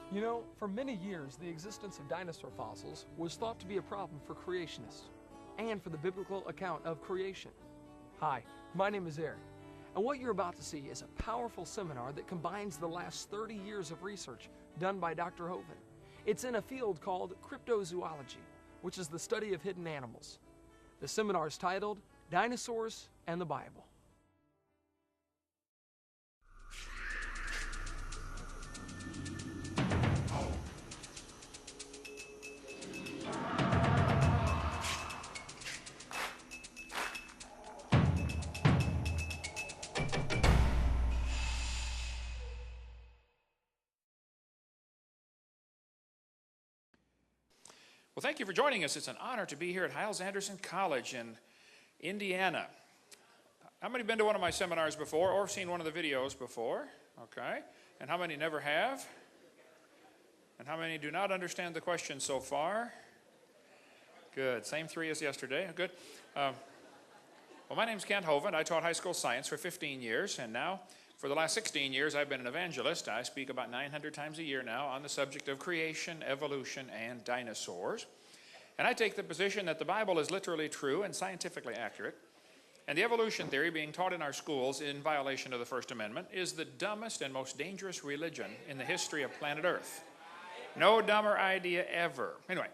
You know, for many years, the existence of dinosaur fossils was thought to be a problem for creationists and for the biblical account of creation. Hi, my name is Eric, and what you're about to see is a powerful seminar that combines the last 30 years of research done by Dr. Hovind. It's in a field called cryptozoology, which is the study of hidden animals. The seminar is titled Dinosaurs and the Bible. Well, thank you for joining us. It's an honor to be here at Hyles-Anderson College in Indiana. How many have been to one of my seminars before or seen one of the videos before? Okay. And how many never have? And how many do not understand the question so far? Good. Same three as yesterday. Good. Well, my name's Kent Hovind. I taught high school science for 15 years, and now for the last 16 years, I've been an evangelist. I speak about 900 times a year now on the subject of creation, evolution, and dinosaurs. And I take the position that the Bible is literally true and scientifically accurate. And the evolution theory being taught in our schools in violation of the First Amendment is the dumbest and most dangerous religion in the history of planet Earth. No dumber idea ever. Anyway,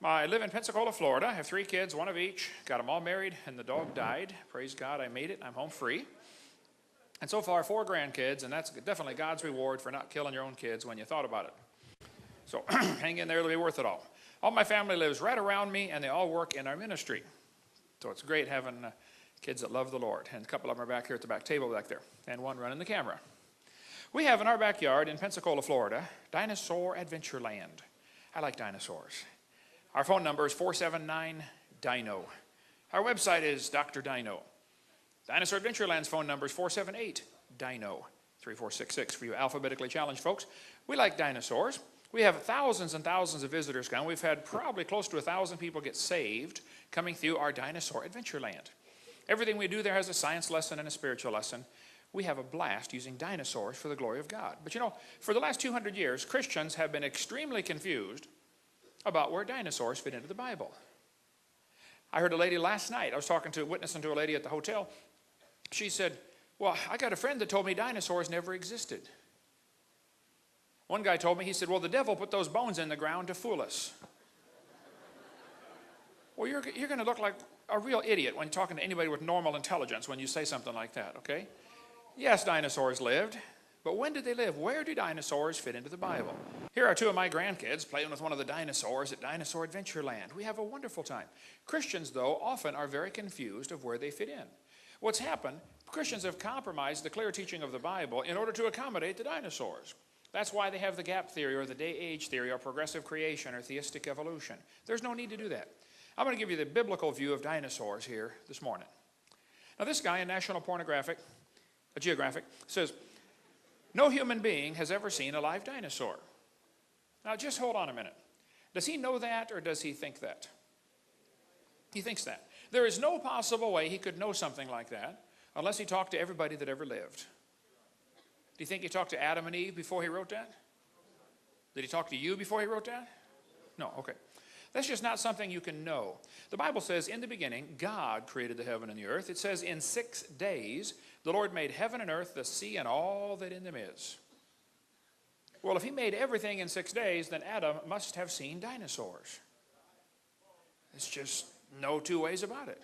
I live in Pensacola, Florida. I have 3 kids, 1 of each. Got them all married, and the dog died. Praise God, I made it. I'm home free. And so far, 4 grandkids, and that's definitely God's reward for not killing your own kids when you thought about it. So hang in there, it'll be worth it all. All my family lives right around me, and they all work in our ministry. So it's great having kids that love the Lord. And a couple of them are back here at the back table back there, and one running the camera. We have in our backyard in Pensacola, Florida, Dinosaur Adventureland. I like dinosaurs. Our phone number is 479-DINO. Our website is Dr. Dino. Dinosaur Adventureland's phone number is 478-DINO, 3466 for you alphabetically challenged folks. We like dinosaurs. We have thousands and thousands of visitors come. We've had probably close to 1,000 people get saved coming through our Dinosaur Adventureland. Everything we do there has a science lesson and a spiritual lesson. We have a blast using dinosaurs for the glory of God. But you know, for the last 200 years, Christians have been extremely confused about where dinosaurs fit into the Bible. I heard a lady last night, I was witnessing to a lady at the hotel. She said, well, I got a friend that told me dinosaurs never existed. One guy told me, he said, well, the devil put those bones in the ground to fool us. Well, you're going to look like a real idiot when you're talking to anybody with normal intelligence when you say something like that, okay? Yes, dinosaurs lived, but when did they live? Where do dinosaurs fit into the Bible? Here are 2 of my grandkids playing with one of the dinosaurs at Dinosaur Adventureland. We have a wonderful time. Christians, though, often are very confused of where they fit in. What's happened, Christians have compromised the clear teaching of the Bible in order to accommodate the dinosaurs. That's why they have the gap theory or the day-age theory or progressive creation or theistic evolution. There's no need to do that. I'm going to give you the biblical view of dinosaurs here this morning. Now this guy in National Geographic says, no human being has ever seen a live dinosaur. Now just hold on a minute. Does he know that or does he think that? He thinks that. There is no possible way he could know something like that unless he talked to everybody that ever lived. Do you think he talked to Adam and Eve before he wrote that? Did he talk to you before he wrote that? No, okay. That's just not something you can know. The Bible says, in the beginning, God created the heaven and the earth. It says, in 6 days, the Lord made heaven and earth, the sea, and all that in them is. Well, if he made everything in 6 days, then Adam must have seen dinosaurs. It's just no 2 ways about it.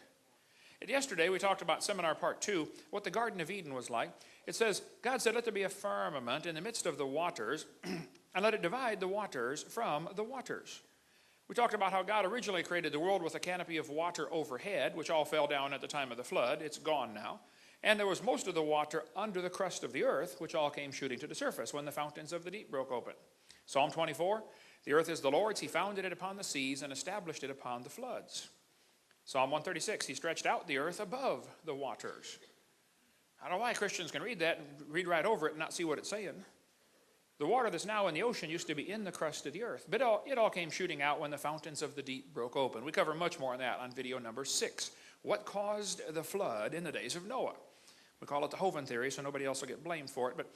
And yesterday, we talked about seminar part 2, what the Garden of Eden was like. It says, God said, let there be a firmament in the midst of the waters, and let it divide the waters from the waters. We talked about how God originally created the world with a canopy of water overhead, which all fell down at the time of the flood. It's gone now. And there was most of the water under the crust of the earth, which all came shooting to the surface when the fountains of the deep broke open. Psalm 24, the earth is the Lord's. He founded it upon the seas and established it upon the floods. Psalm 136, he stretched out the earth above the waters. I don't know why Christians can read that and read right over it and not see what it's saying. The water that's now in the ocean used to be in the crust of the earth, but it all came shooting out when the fountains of the deep broke open. We cover much more on that on video number 6. What caused the flood in the days of Noah? We call it the Hovind theory, so nobody else will get blamed for it. But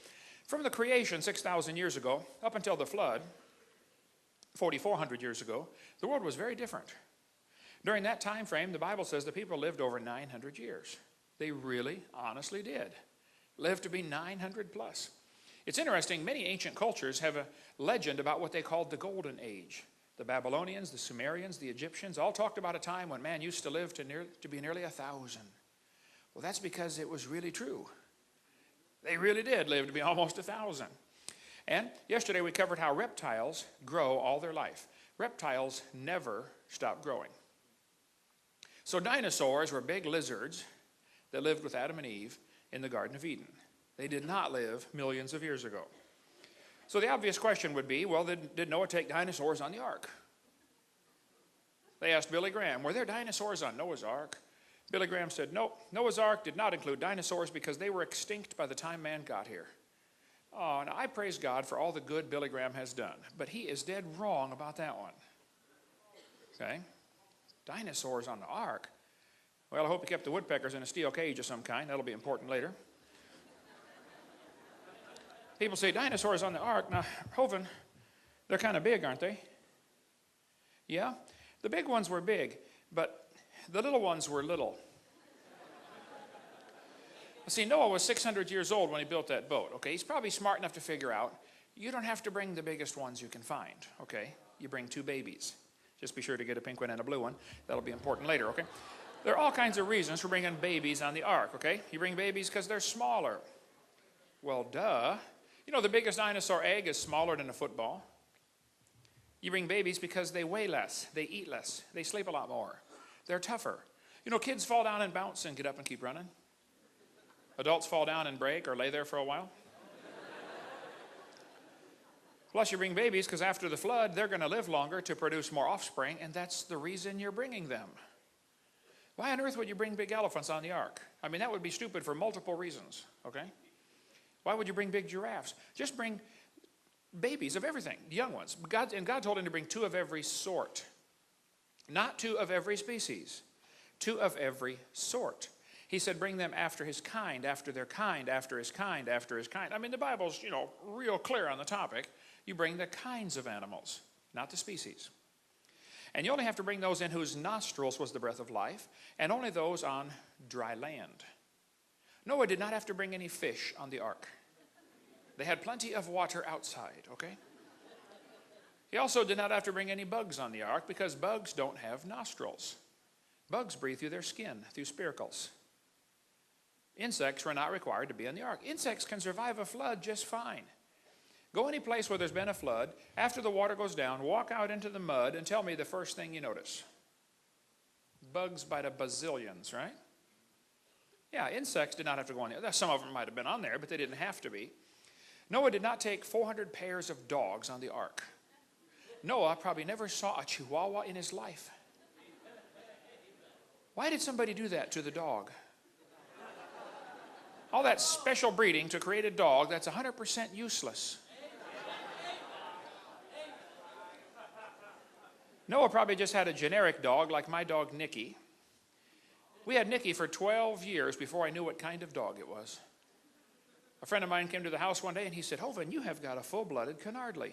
From the creation 6,000 years ago up until the flood 4,400 years ago, the world was very different. During that time frame, the Bible says the people lived over 900 years. They really, honestly did. Lived to be 900 plus. It's interesting, many ancient cultures have a legend about what they called the Golden Age. The Babylonians, the Sumerians, the Egyptians all talked about a time when man used to live to be nearly 1,000. Well, that's because it was really true. They really did live to be almost 1,000. And yesterday we covered how reptiles grow all their life. Reptiles never stop growing. So dinosaurs were big lizards that lived with Adam and Eve in the Garden of Eden. They did not live millions of years ago. So the obvious question would be, well, did Noah take dinosaurs on the ark? They asked Billy Graham, were there dinosaurs on Noah's ark? Billy Graham said, no, Noah's ark did not include dinosaurs because they were extinct by the time man got here. Oh, now I praise God for all the good Billy Graham has done, but he is dead wrong about that one. Okay? Dinosaurs on the ark? Well, I hope he kept the woodpeckers in a steel cage of some kind. That'll be important later. People say dinosaurs on the ark. Now, Hovind, they're kind of big, aren't they? Yeah? The big ones were big, but the little ones were little. See, Noah was 600 years old when he built that boat, okay? He's probably smart enough to figure out, you don't have to bring the biggest ones you can find, okay? You bring 2 babies. Just be sure to get a pink one and a blue one. That'll be important later, okay? There are all kinds of reasons for bringing babies on the ark, okay? You bring babies because they're smaller. Well, duh. You know, the biggest dinosaur egg is smaller than a football. You bring babies because they weigh less, they eat less, they sleep a lot more. They're tougher. You know, kids fall down and bounce and get up and keep running. Adults fall down and break or lay there for a while. Plus, you bring babies because after the flood, they're going to live longer to produce more offspring, and that's the reason you're bringing them. Why on earth would you bring big elephants on the ark? I mean, that would be stupid for multiple reasons, okay? Why would you bring big giraffes? Just bring babies of everything, young ones. God told him to bring 2 of every sort. Not 2 of every species. 2 of every sort. He said bring them after his kind, after their kind, after his kind, after his kind. I mean, the Bible's, you know, real clear on the topic. You bring the kinds of animals, not the species. And you only have to bring those in whose nostrils was the breath of life, and only those on dry land. Noah did not have to bring any fish on the ark. They had plenty of water outside, okay? He also did not have to bring any bugs on the ark because bugs don't have nostrils. Bugs breathe through their skin, through spiracles. Insects were not required to be on the ark. Insects can survive a flood just fine. Go any place where there's been a flood, after the water goes down, walk out into the mud and tell me the first thing you notice. Bugs by the bazillions, right? Yeah, insects did not have to go on there. Some of them might have been on there, but they didn't have to be. Noah did not take 400 pairs of dogs on the ark. Noah probably never saw a chihuahua in his life. Why did somebody do that to the dog? All that special breeding to create a dog that's 100% useless. Noah probably just had a generic dog like my dog Nicky. We had Nicky for 12 years before I knew what kind of dog it was. A friend of mine came to the house one day and he said, Hovind, you have got a full-blooded Canardly.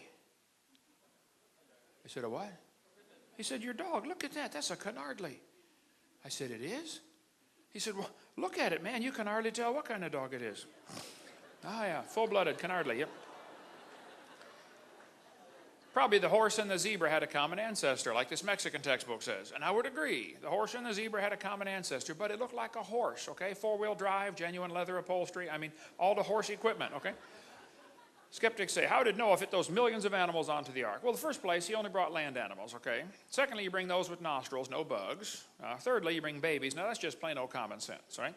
I said, a what? He said, your dog, look at that, that's a Canardly. I said, it is? He said, well, look at it, man. You can hardly tell what kind of dog it is. Oh, yeah, full-blooded Canardly, yep. Probably the horse and the zebra had a common ancestor, like this Mexican textbook says. And I would agree. The horse and the zebra had a common ancestor, but it looked like a horse, okay? 4-wheel drive, genuine leather upholstery. I mean, all the horse equipment, okay? Skeptics say, how did Noah fit those millions of animals onto the ark? Well, in the first place, he only brought land animals, okay? Secondly, you bring those with nostrils, no bugs. Thirdly, you bring babies. Now, that's just plain old common sense, right?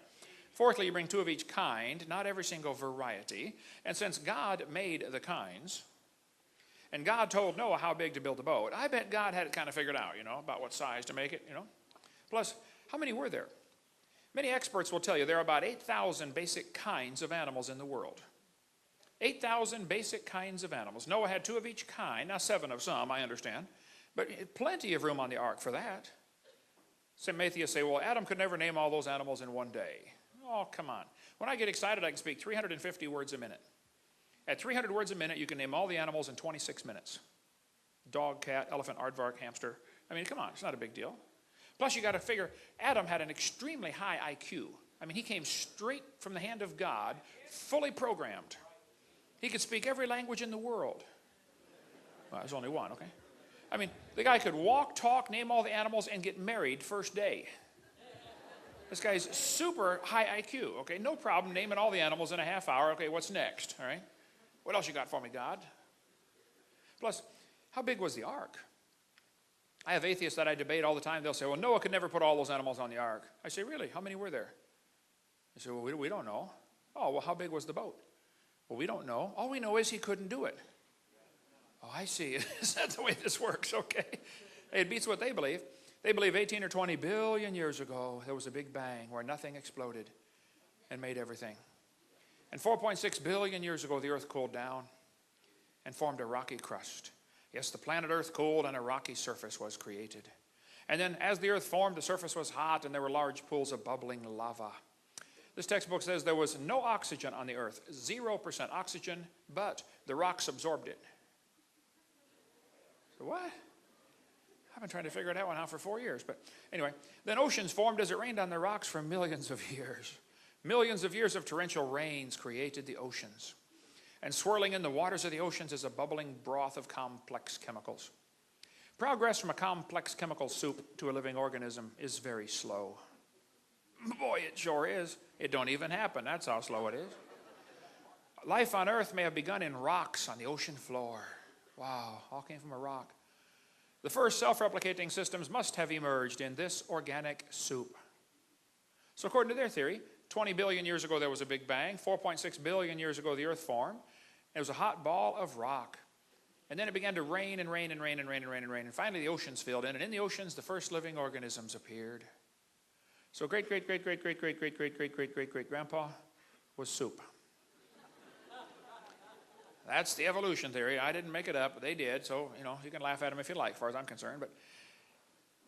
Fourthly, you bring 2 of each kind, not every single variety. And since God made the kinds, and God told Noah how big to build the boat, I bet God had it kind of figured out, you know, about what size to make it, you know. Plus, how many were there? Many experts will tell you there are about 8,000 basic kinds of animals in the world. 8,000 basic kinds of animals. Noah had 2 of each kind, now 7 of some, I understand, but plenty of room on the ark for that. Some atheists say, well, Adam could never name all those animals in one day. Oh, come on. When I get excited, I can speak 350 words a minute. At 300 words a minute, you can name all the animals in 26 minutes. Dog, cat, elephant, aardvark, hamster. I mean, come on, it's not a big deal. Plus, you got to figure, Adam had an extremely high IQ. I mean, he came straight from the hand of God, fully programmed. He could speak every language in the world. Well, there's only one, okay? I mean, the guy could walk, talk, name all the animals, and get married first day. This guy's super high IQ, okay? No problem naming all the animals in a half hour. Okay, what's next, all right? What else you got for me, God? Plus, how big was the ark? I have atheists that I debate all the time. They'll say, well, Noah could never put all those animals on the ark. I say, really? How many were there? They say, well, we don't know. Oh, well, how big was the boat? Well, we don't know. All we know is he couldn't do it. Oh, I see. Is that the way this works? Okay. Hey, it beats what they believe. They believe 18 or 20 billion years ago, there was a big bang where nothing exploded and made everything. And 4.6 billion years ago, the earth cooled down and formed a rocky crust. Yes, the planet Earth cooled and a rocky surface was created. And then as the earth formed, the surface was hot and there were large pools of bubbling lava. This textbook says there was no oxygen on the earth, 0% oxygen, but the rocks absorbed it. So what? I've been trying to figure that one out for 4 years. But anyway, then oceans formed as it rained on the rocks for millions of years. Millions of years of torrential rains created the oceans. And swirling in the waters of the oceans is a bubbling broth of complex chemicals. Progress from a complex chemical soup to a living organism is very slow. Boy, it sure is. It don't even happen. That's how slow it is. Life on Earth may have begun in rocks on the ocean floor. Wow, all came from a rock. The first self-replicating systems must have emerged in this organic soup. So according to their theory, 20 billion years ago there was a big bang. 4.6 billion years ago the earth formed. It was a hot ball of rock. And then it began to rain and rain and rain and rain and rain and rain. And finally the oceans filled in. And in the oceans the first living organisms appeared. So great-great-great-great-great-great-great-great-great-great-great-grandpa was soup. That's the evolution theory. I didn't make it up, but they did. So, you can laugh at them if you like, as far as I'm concerned. But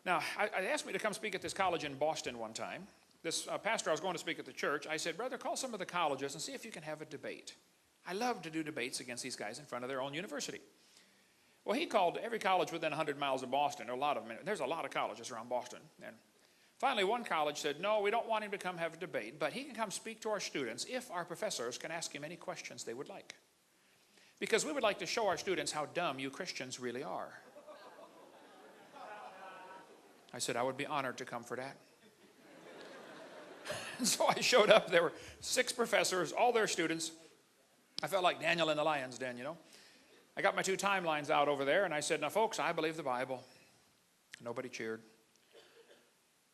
now, they asked me to come speak at this college in Boston one time. This pastor I was going to speak at the church, I said, brother, call some of the colleges and see if you can have a debate. I love to do debates against these guys in front of their own university. Well, he called every college within 100 miles of Boston. A lot of them. There's a lot of colleges around Boston. And finally, one college said, no, we don't want him to come have a debate, but he can come speak to our students if our professors can ask him any questions they would like. Because we would like to show our students how dumb you Christians really are. I said, I would be honored to come for that. And so I showed up. There were 6 professors, all their students. I felt like Daniel in the lion's den, I got my 2 timelines out over there, and I said, now, folks, I believe the Bible. Nobody cheered.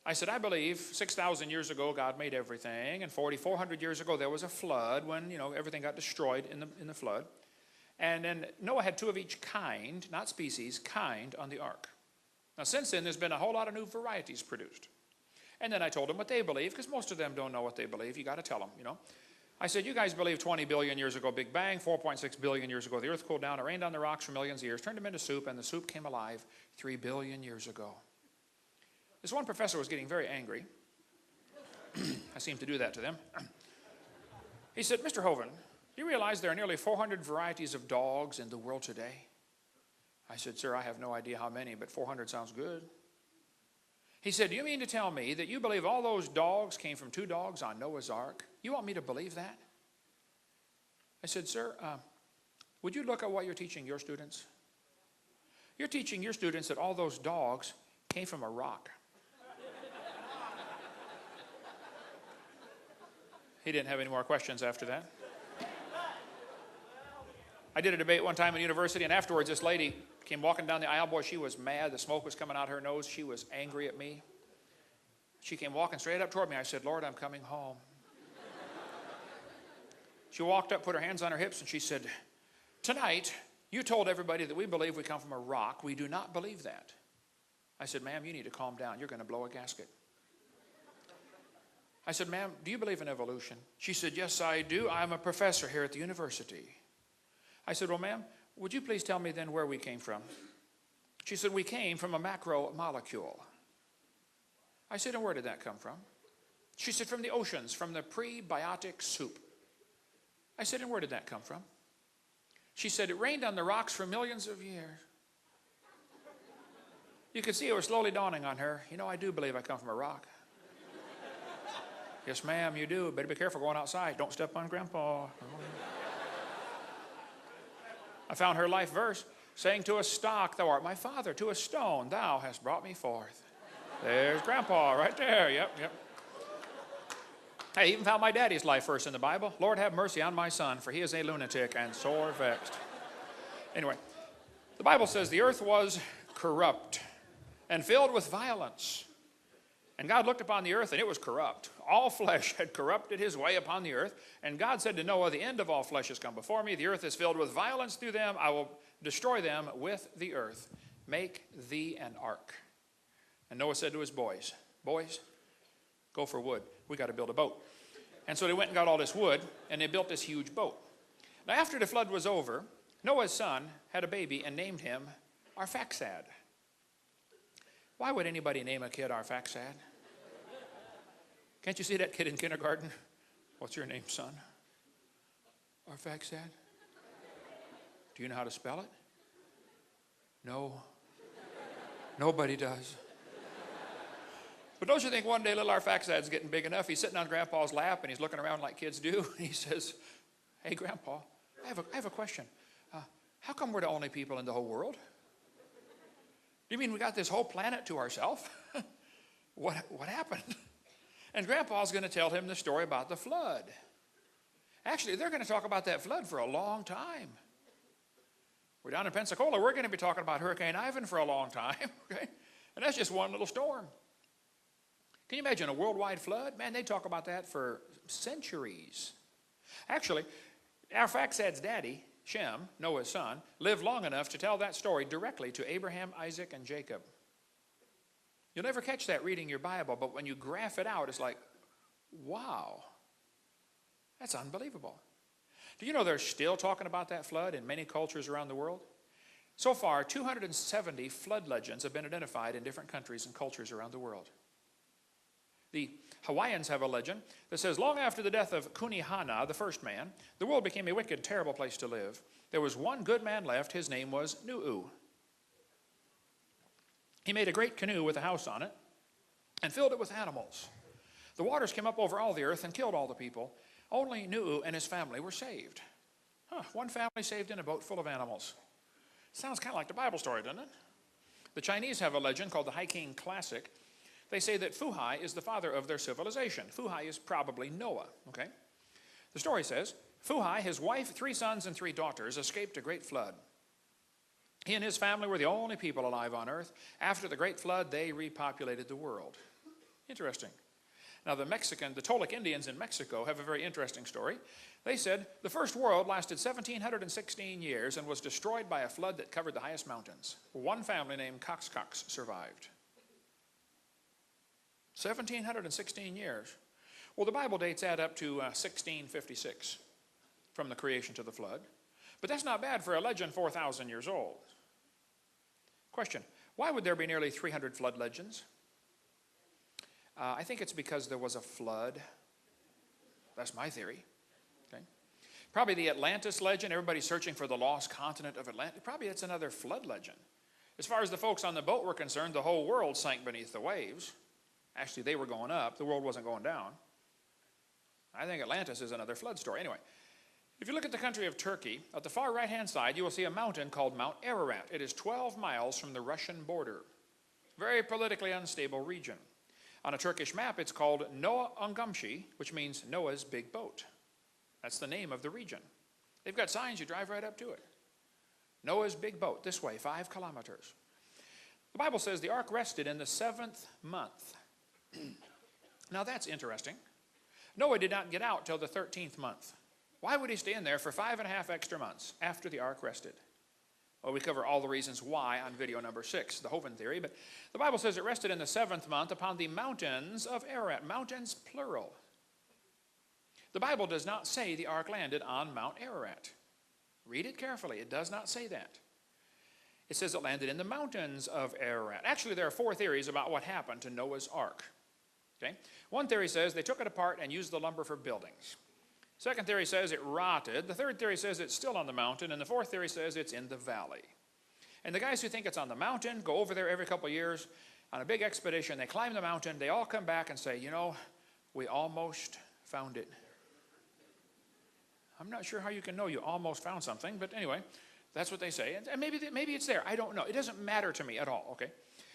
I said, I believe 6,000 years ago God made everything, and 4,400 years ago there was a flood when, everything got destroyed in the flood. And then Noah had 2 of each kind, not species, kind on the ark. Now, since then, there's been a whole lot of new varieties produced. And then I told them what they believe, because most of them don't know what they believe. You got to tell them, I said, you guys believe 20 billion years ago, Big Bang, 4.6 billion years ago, the earth cooled down, it rained on the rocks for millions of years, turned them into soup, and the soup came alive 3 billion years ago. This one professor was getting very angry. I seem to do that to them. He said, Mr. Hovind, do you realize there are nearly 400 varieties of dogs in the world today? I said, sir, I have no idea how many, but 400 sounds good. He said, do you mean to tell me that you believe all those dogs came from 2 dogs on Noah's Ark? You want me to believe that? I said, sir, would you look at what you're teaching your students? You're teaching your students that all those dogs came from a rock. He didn't have any more questions after that. I did a debate one time at university, and afterwards this lady came walking down the aisle. Boy, she was mad. The smoke was coming out her nose. She was angry at me. She came walking straight up toward me. I said, Lord, I'm coming home. She walked up, put her hands on her hips, and she said, tonight, you told everybody that we believe we come from a rock. We do not believe that. I said, ma'am, you need to calm down. You're going to blow a gasket. I said, ma'am, do you believe in evolution? She said, yes, I do. I'm a professor here at the university. I said, well, ma'am, would you please tell me then where we came from? She said, we came from a macromolecule. I said, and where did that come from? She said, from the oceans, from the prebiotic soup. I said, and where did that come from? She said, it rained on the rocks for millions of years. You could see it was slowly dawning on her. You know, I do believe I come from a rock. Yes, ma'am, you do. Better be careful going outside. Don't step on Grandpa. I found her life verse, saying to a stock, thou art my father, to a stone, thou hast brought me forth. There's Grandpa right there. Yep. I even found my daddy's life verse in the Bible. Lord, have mercy on my son, for he is a lunatic and sore vexed. Anyway, the Bible says the earth was corrupt and filled with violence. And God looked upon the earth, and it was corrupt. All flesh had corrupted his way upon the earth. And God said to Noah, the end of all flesh has come before me. The earth is filled with violence through them. I will destroy them with the earth. Make thee an ark. And Noah said to his boys, go for wood. We got to build a boat. And so they went and got all this wood, and they built this huge boat. Now, after the flood was over, Noah's son had a baby and named him Arphaxad. Why would anybody name a kid Arphaxad? Can't you see that kid in kindergarten? What's your name, son? Arphaxad? Do you know how to spell it? No. Nobody does. But don't you think one day little Arphaxad's getting big enough? He's sitting on Grandpa's lap and he's looking around like kids do. And he says, hey, Grandpa, I have a question. How come we're the only people in the whole world? Do you mean we got this whole planet to ourselves? What happened? And Grandpa's going to tell him the story about the flood. Actually, they're going to talk about that flood for a long time. We're down in Pensacola. We're going to be talking about Hurricane Ivan for a long time. Okay? And that's just one little storm. Can you imagine a worldwide flood? Man, they talk about that for centuries. Actually, Arphaxad's daddy, Shem, Noah's son, lived long enough to tell that story directly to Abraham, Isaac, and Jacob. You'll never catch that reading your Bible, but when you graph it out, it's like, wow, that's unbelievable. Do you know they're still talking about that flood in many cultures around the world? So far, 270 flood legends have been identified in different countries and cultures around the world. The Hawaiians have a legend that says, long after the death of Kunihana, the first man, the world became a wicked, terrible place to live. There was one good man left. His name was Nu'u. He made a great canoe with a house on it and filled it with animals. The waters came up over all the earth and killed all the people. Only Nu'u and his family were saved. One family saved in a boat full of animals. Sounds kind of like the Bible story, doesn't it? The Chinese have a legend called the Hiking Classic. They say that Fuhai is the father of their civilization. Fuhai is probably Noah, okay? The story says, Fuhai, his wife, 3 sons, and 3 daughters escaped a great flood. He and his family were the only people alive on earth. After the great flood, they repopulated the world. Interesting. Now, the Toltec Indians in Mexico have a very interesting story. They said the first world lasted 1,716 years and was destroyed by a flood that covered the highest mountains. One family named Cox survived. 1,716 years. Well, the Bible dates add up to 1656 from the creation to the flood. But that's not bad for a legend 4,000 years old. Question, why would there be nearly 300 flood legends? I think it's because there was a flood. That's my theory. Okay. Probably the Atlantis legend, everybody's searching for the lost continent of Atlantis. Probably it's another flood legend. As far as the folks on the boat were concerned, the whole world sank beneath the waves. Actually, they were going up. The world wasn't going down. I think Atlantis is another flood story. Anyway, if you look at the country of Turkey, at the far right-hand side, you will see a mountain called Mount Ararat. It is 12 miles from the Russian border. Very politically unstable region. On a Turkish map, it's called Noah Ungamshi, which means Noah's big boat. That's the name of the region. They've got signs, you drive right up to it. Noah's big boat, this way, 5 kilometers. The Bible says the ark rested in the 7th month. Now that's interesting. Noah did not get out till the 13th month. Why would he stay in there for 5.5 extra months after the ark rested? Well, we cover all the reasons why on video number 6, the Hovind theory, but the Bible says it rested in the 7th month upon the mountains of Ararat. Mountains, plural. The Bible does not say the ark landed on Mount Ararat. Read it carefully. It does not say that. It says it landed in the mountains of Ararat. Actually, there are 4 theories about what happened to Noah's ark. Okay? One theory says they took it apart and used the lumber for buildings. Second theory says it rotted. The third theory says it's still on the mountain. And the fourth theory says it's in the valley. And the guys who think it's on the mountain go over there every couple of years on a big expedition. They climb the mountain. They all come back and say, you know, we almost found it. I'm not sure how you can know you almost found something, but anyway, that's what they say. And maybe it's there. I don't know. It doesn't matter to me at all, okay?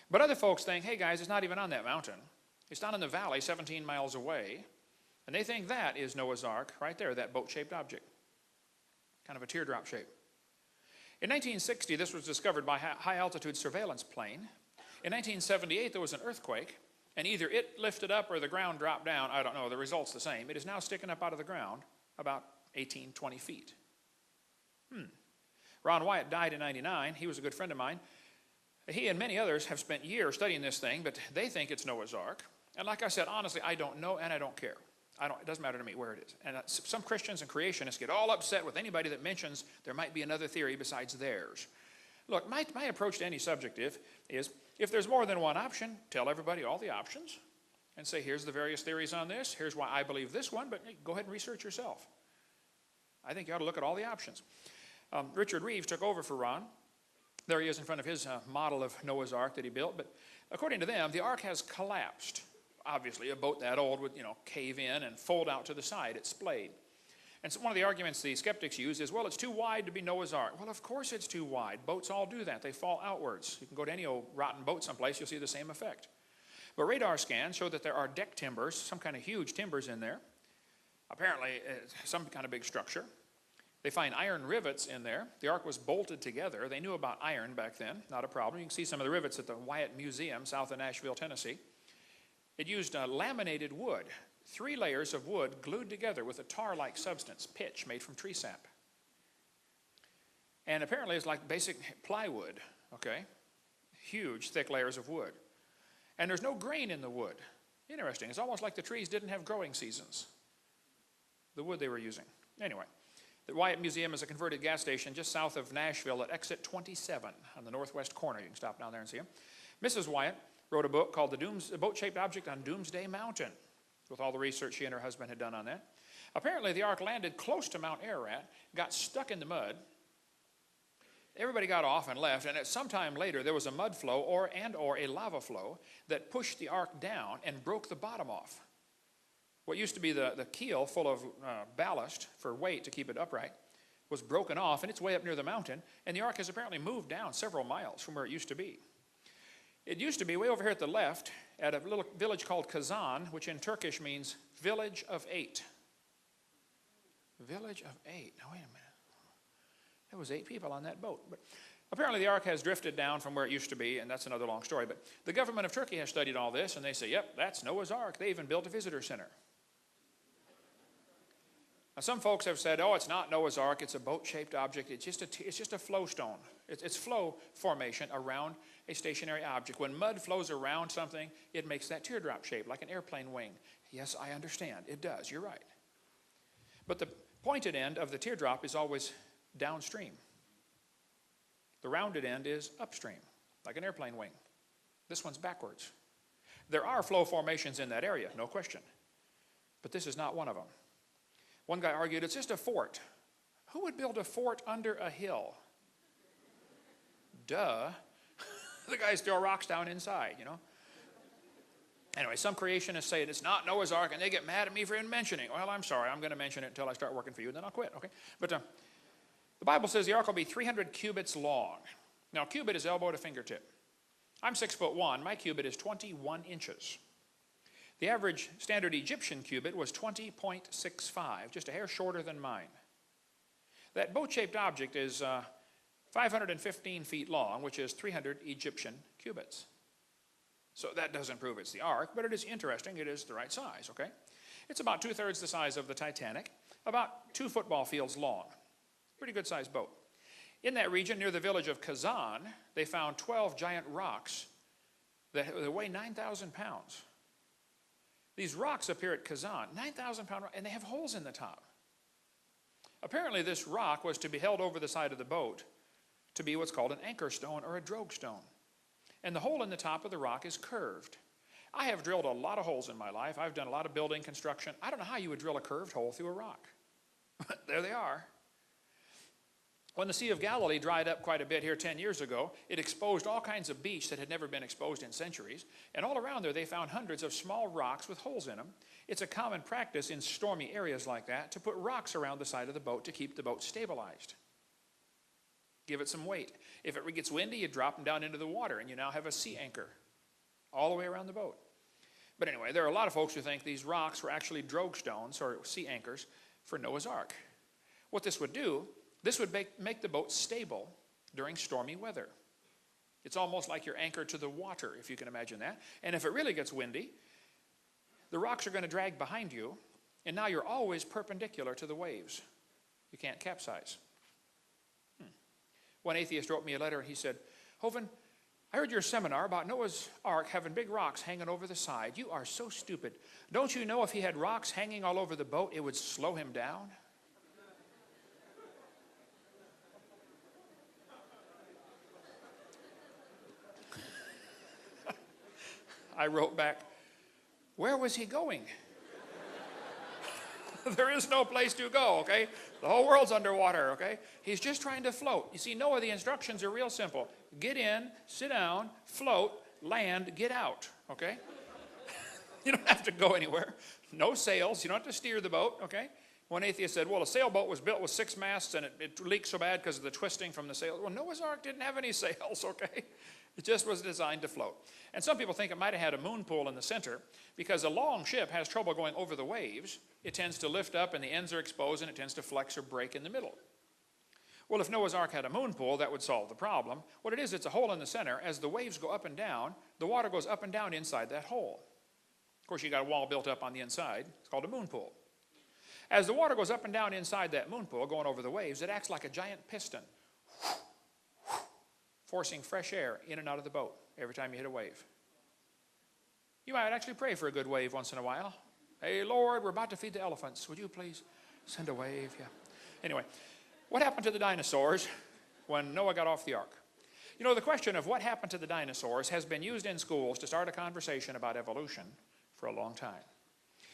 But other folks think, hey, guys, it's not even on that mountain. It's down in the valley 17 miles away. And they think that is Noah's Ark right there, that boat-shaped object, kind of a teardrop shape. In 1960, this was discovered by a high-altitude surveillance plane. In 1978, there was an earthquake, and either it lifted up or the ground dropped down. I don't know. The result's the same. It is now sticking up out of the ground about 18, 20 feet. Ron Wyatt died in 99. He was a good friend of mine. He and many others have spent years studying this thing, but they think it's Noah's Ark. And like I said, honestly, I don't know and I don't care. It doesn't matter to me where it is. And some Christians and creationists get all upset with anybody that mentions there might be another theory besides theirs. Look, my approach to any subject is if there's more than one option, tell everybody all the options and say, here's the various theories on this. Here's why I believe this one, but hey, go ahead and research yourself. I think you ought to look at all the options. Richard Reeves took over for Ron. There he is in front of his model of Noah's Ark that he built. But according to them, the ark has collapsed. Obviously, a boat that old would, cave in and fold out to the side. It's splayed. And so one of the arguments the skeptics use is, well, it's too wide to be Noah's Ark. Well, of course it's too wide. Boats all do that. They fall outwards. You can go to any old rotten boat someplace, you'll see the same effect. But radar scans show that there are deck timbers, some kind of huge timbers in there. Apparently, some kind of big structure. They find iron rivets in there. The ark was bolted together. They knew about iron back then, not a problem. You can see some of the rivets at the Wyatt Museum south of Nashville, Tennessee. It used laminated wood, 3 layers of wood glued together with a tar-like substance, pitch, made from tree sap. And apparently it's like basic plywood, okay? Huge, thick layers of wood. And there's no grain in the wood. Interesting. It's almost like the trees didn't have growing seasons, the wood they were using. Anyway, the Wyatt Museum is a converted gas station just south of Nashville at exit 27 on the northwest corner. You can stop down there and see them. Mrs. Wyatt wrote a book called The Boat-Shaped Object on Doomsday Mountain, with all the research she and her husband had done on that. Apparently, the ark landed close to Mount Ararat, got stuck in the mud. Everybody got off and left, and at some time later, there was a mud flow or a lava flow that pushed the ark down and broke the bottom off. What used to be the keel full of ballast for weight to keep it upright was broken off, and it's way up near the mountain, and the ark has apparently moved down several miles from where it used to be. It used to be way over here at the left at a little village called Kazan, which in Turkish means village of 8. Village of 8. Now, wait a minute. There was 8 people on that boat. But apparently the ark has drifted down from where it used to be, and that's another long story. But the government of Turkey has studied all this, and they say, yep, that's Noah's Ark. They even built a visitor center. Now, some folks have said, oh, it's not Noah's Ark. It's a boat-shaped object. It's just a flow stone. It's flow formation around a stationary object. When mud flows around something, it makes that teardrop shape, like an airplane wing. Yes, I understand. It does. You're right. But the pointed end of the teardrop is always downstream. The rounded end is upstream, like an airplane wing. This one's backwards. There are flow formations in that area, no question. But this is not one of them. One guy argued it's just a fort. Who would build a fort under a hill? Duh. The guys throw rocks down inside, Anyway, some creationists say it's not Noah's Ark, and they get mad at me for even mentioning. Well, I'm sorry. I'm going to mention it until I start working for you, and then I'll quit, okay? But the Bible says the ark will be 300 cubits long. Now, cubit is elbow to fingertip. I'm 6'1". My cubit is 21 inches. The average standard Egyptian cubit was 20.65, just a hair shorter than mine. That boat-shaped object is 515 feet long, which is 300 Egyptian cubits. So that doesn't prove it's the ark, but it is interesting. It is the right size, okay? It's about 2/3 the size of the Titanic, about 2 football fields long. Pretty good-sized boat. In that region, near the village of Kazan, they found 12 giant rocks that weigh 9,000 pounds. These rocks appear at Kazan, 9,000-pound rock, and they have holes in the top. Apparently, this rock was to be held over the side of the boat to be what's called an anchor stone or a drogue stone. And the hole in the top of the rock is curved. I have drilled a lot of holes in my life. I've done a lot of building construction. I don't know how you would drill a curved hole through a rock. There they are. When the Sea of Galilee dried up quite a bit here 10 years ago, it exposed all kinds of beach that had never been exposed in centuries. And all around there, they found hundreds of small rocks with holes in them. It's a common practice in stormy areas like that to put rocks around the side of the boat to keep the boat stabilized. Give it some weight. If it gets windy, you drop them down into the water, and you now have a sea anchor all the way around the boat. But anyway, there are a lot of folks who think these rocks were actually drogue stones or sea anchors for Noah's Ark. What this would do, this would make the boat stable during stormy weather. It's almost like you're anchored to the water, if you can imagine that. And if it really gets windy, the rocks are going to drag behind you, and now you're always perpendicular to the waves. You can't capsize. One atheist wrote me a letter, and he said, Hovind, I heard your seminar about Noah's Ark having big rocks hanging over the side. You are so stupid. Don't you know if he had rocks hanging all over the boat, it would slow him down? I wrote back, where was he going? There is no place to go, okay? The whole world's underwater, okay? He's just trying to float. You see, Noah, the instructions are real simple. Get in, sit down, float, land, get out, okay? You don't have to go anywhere. No sails. You don't have to steer the boat, okay? One atheist said, well, a sailboat was built with 6 masts and it leaked so bad because of the twisting from the sail. Well, Noah's Ark didn't have any sails, okay? It just was designed to float. And some people think it might have had a moon pool in the center because a long ship has trouble going over the waves. It tends to lift up and the ends are exposed and it tends to flex or break in the middle. Well, if Noah's Ark had a moon pool, that would solve the problem. What it is, it's a hole in the center. As the waves go up and down, the water goes up and down inside that hole. Of course, you got a wall built up on the inside. It's called a moon pool. As the water goes up and down inside that moon pool, going over the waves, it acts like a giant piston, forcing fresh air in and out of the boat every time you hit a wave. You might actually pray for a good wave once in a while. Hey, Lord, we're about to feed the elephants. Would you please send a wave? Yeah. Anyway, what happened to the dinosaurs when Noah got off the ark? You know, the question of what happened to the dinosaurs has been used in schools to start a conversation about evolution for a long time.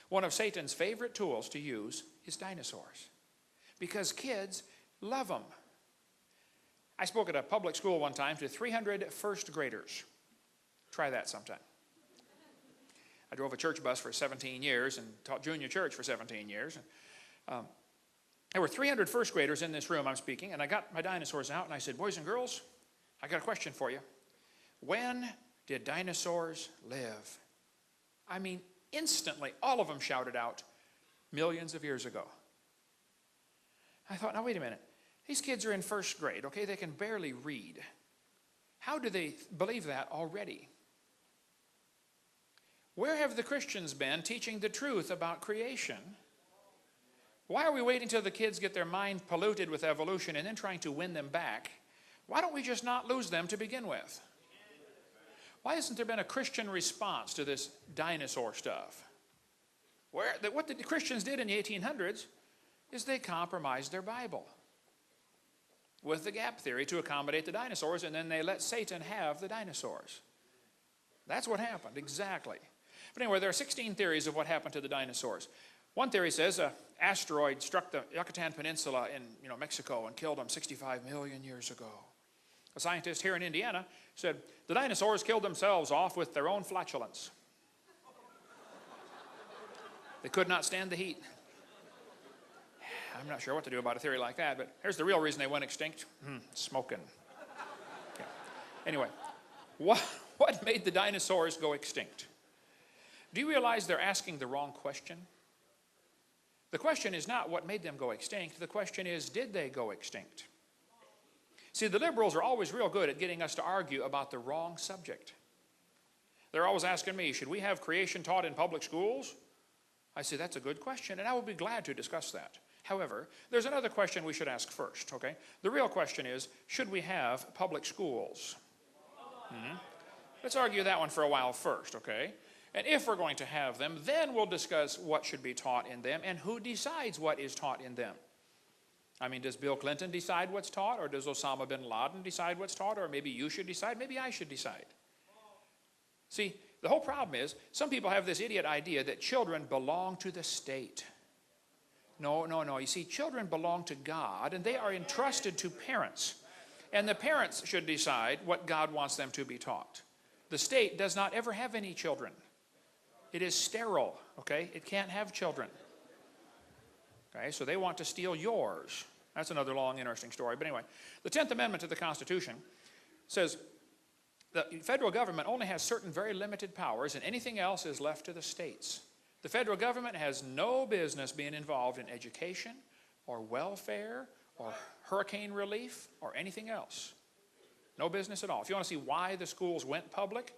One of Satan's favorite tools to use is dinosaurs because kids love them. I spoke at a public school one time to 300 first graders. Try that sometime. I drove a church bus for 17 years and taught junior church for 17 years. There were 300 first graders in this room I'm speaking, and I got my dinosaurs out and I said, boys and girls, I got a question for you. When did dinosaurs live? I mean, instantly, all of them shouted out, millions of years ago. I thought, now wait a minute. These kids are in first grade, okay? They can barely read. How do they believe that already? Where have the Christians been teaching the truth about creation? Why are we waiting till the kids get their mind polluted with evolution and then trying to win them back? Why don't we just not lose them to begin with? Why hasn't there been a Christian response to this dinosaur stuff? What the Christians did in the 1800s is they compromised their Bible with the gap theory to accommodate the dinosaurs, and then they let Satan have the dinosaurs. That's what happened, exactly. But anyway, there are 16 theories of what happened to the dinosaurs. One theory says an asteroid struck the Yucatan Peninsula in Mexico and killed them 65 million years ago. A scientist here in Indiana said the dinosaurs killed themselves off with their own flatulence. They could not stand the heat. I'm not sure what to do about a theory like that, but here's the real reason they went extinct. Smoking. Yeah. Anyway, what made the dinosaurs go extinct? Do you realize they're asking the wrong question? The question is not what made them go extinct. The question is, did they go extinct? See, the liberals are always real good at getting us to argue about the wrong subject. They're always asking me, should we have creation taught in public schools? I say, that's a good question, and I will be glad to discuss that. However, there's another question we should ask first, okay? The real question is, should we have public schools? Let's argue that one for a while first, okay? And if we're going to have them, then we'll discuss what should be taught in them and who decides what is taught in them. I mean, does Bill Clinton decide what's taught, or does Osama bin Laden decide what's taught, or maybe you should decide, maybe I should decide? See, the whole problem is, some people have this idiot idea that children belong to the state. No, no, no. You see, children belong to God, and they are entrusted to parents. And the parents should decide what God wants them to be taught. The state does not ever have any children. It is sterile, okay? It can't have children. Okay, so they want to steal yours. That's another long, interesting story. But anyway, the 10th Amendment to the Constitution says the federal government only has certain very limited powers, and anything else is left to the states. The federal government has no business being involved in education or welfare or hurricane relief or anything else. No business at all. If you want to see why the schools went public,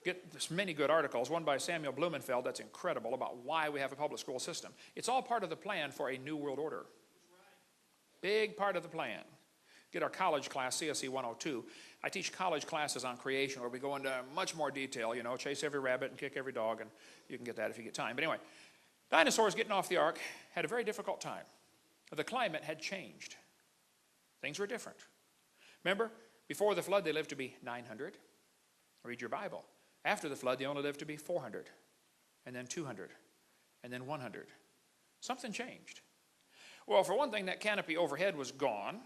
get this many good articles, one by Samuel Blumenfeld, that's incredible, about why we have a public school system. It's all part of the plan for a new world order. Big part of the plan. Get our college class, CSE 102. I teach college classes on creation where we go into much more detail, you know, chase every rabbit and kick every dog, and you can get that if you get time. But anyway, dinosaurs getting off the ark had a very difficult time. The climate had changed. Things were different. Remember, before the flood, they lived to be 900. Read your Bible. After the flood, they only lived to be 400, and then 200, and then 100. Something changed. Well, for one thing, that canopy overhead was gone.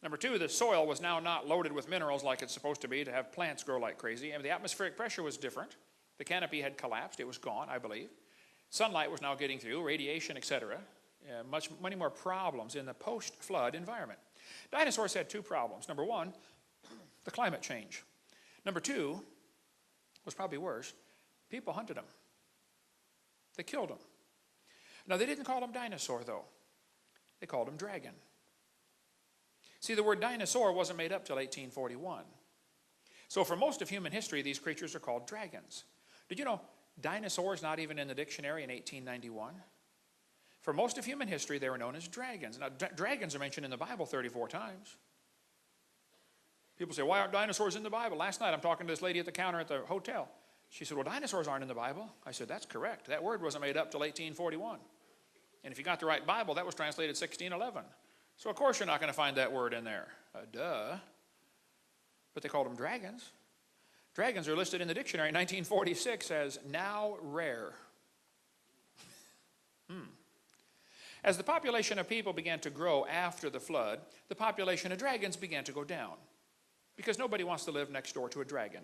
Number two, the soil was now not loaded with minerals like it's supposed to be to have plants grow like crazy. And the atmospheric pressure was different. The canopy had collapsed. It was gone, I believe. Sunlight was now getting through, radiation, etc. Many more problems in the post-flood environment. Dinosaurs had two problems. Number one, the climate change. Number two, was probably worse, people hunted them. They killed them. Now, they didn't call them dinosaur, though. They called them dragon. See, the word dinosaur wasn't made up till 1841. So for most of human history, these creatures are called dragons. Did you know dinosaurs not even in the dictionary in 1891? For most of human history, they were known as dragons. Now, dragons are mentioned in the Bible 34 times. People say, why aren't dinosaurs in the Bible? Last night, I'm talking to this lady at the counter at the hotel. She said, well, dinosaurs aren't in the Bible. I said, that's correct. That word wasn't made up till 1841. And if you got the right Bible, that was translated 1611. So, of course, you're not going to find that word in there. Duh. But they called them dragons. Dragons are listed in the dictionary in 1946 as now rare. As the population of people began to grow after the flood, the population of dragons began to go down. Because nobody wants to live next door to a dragon.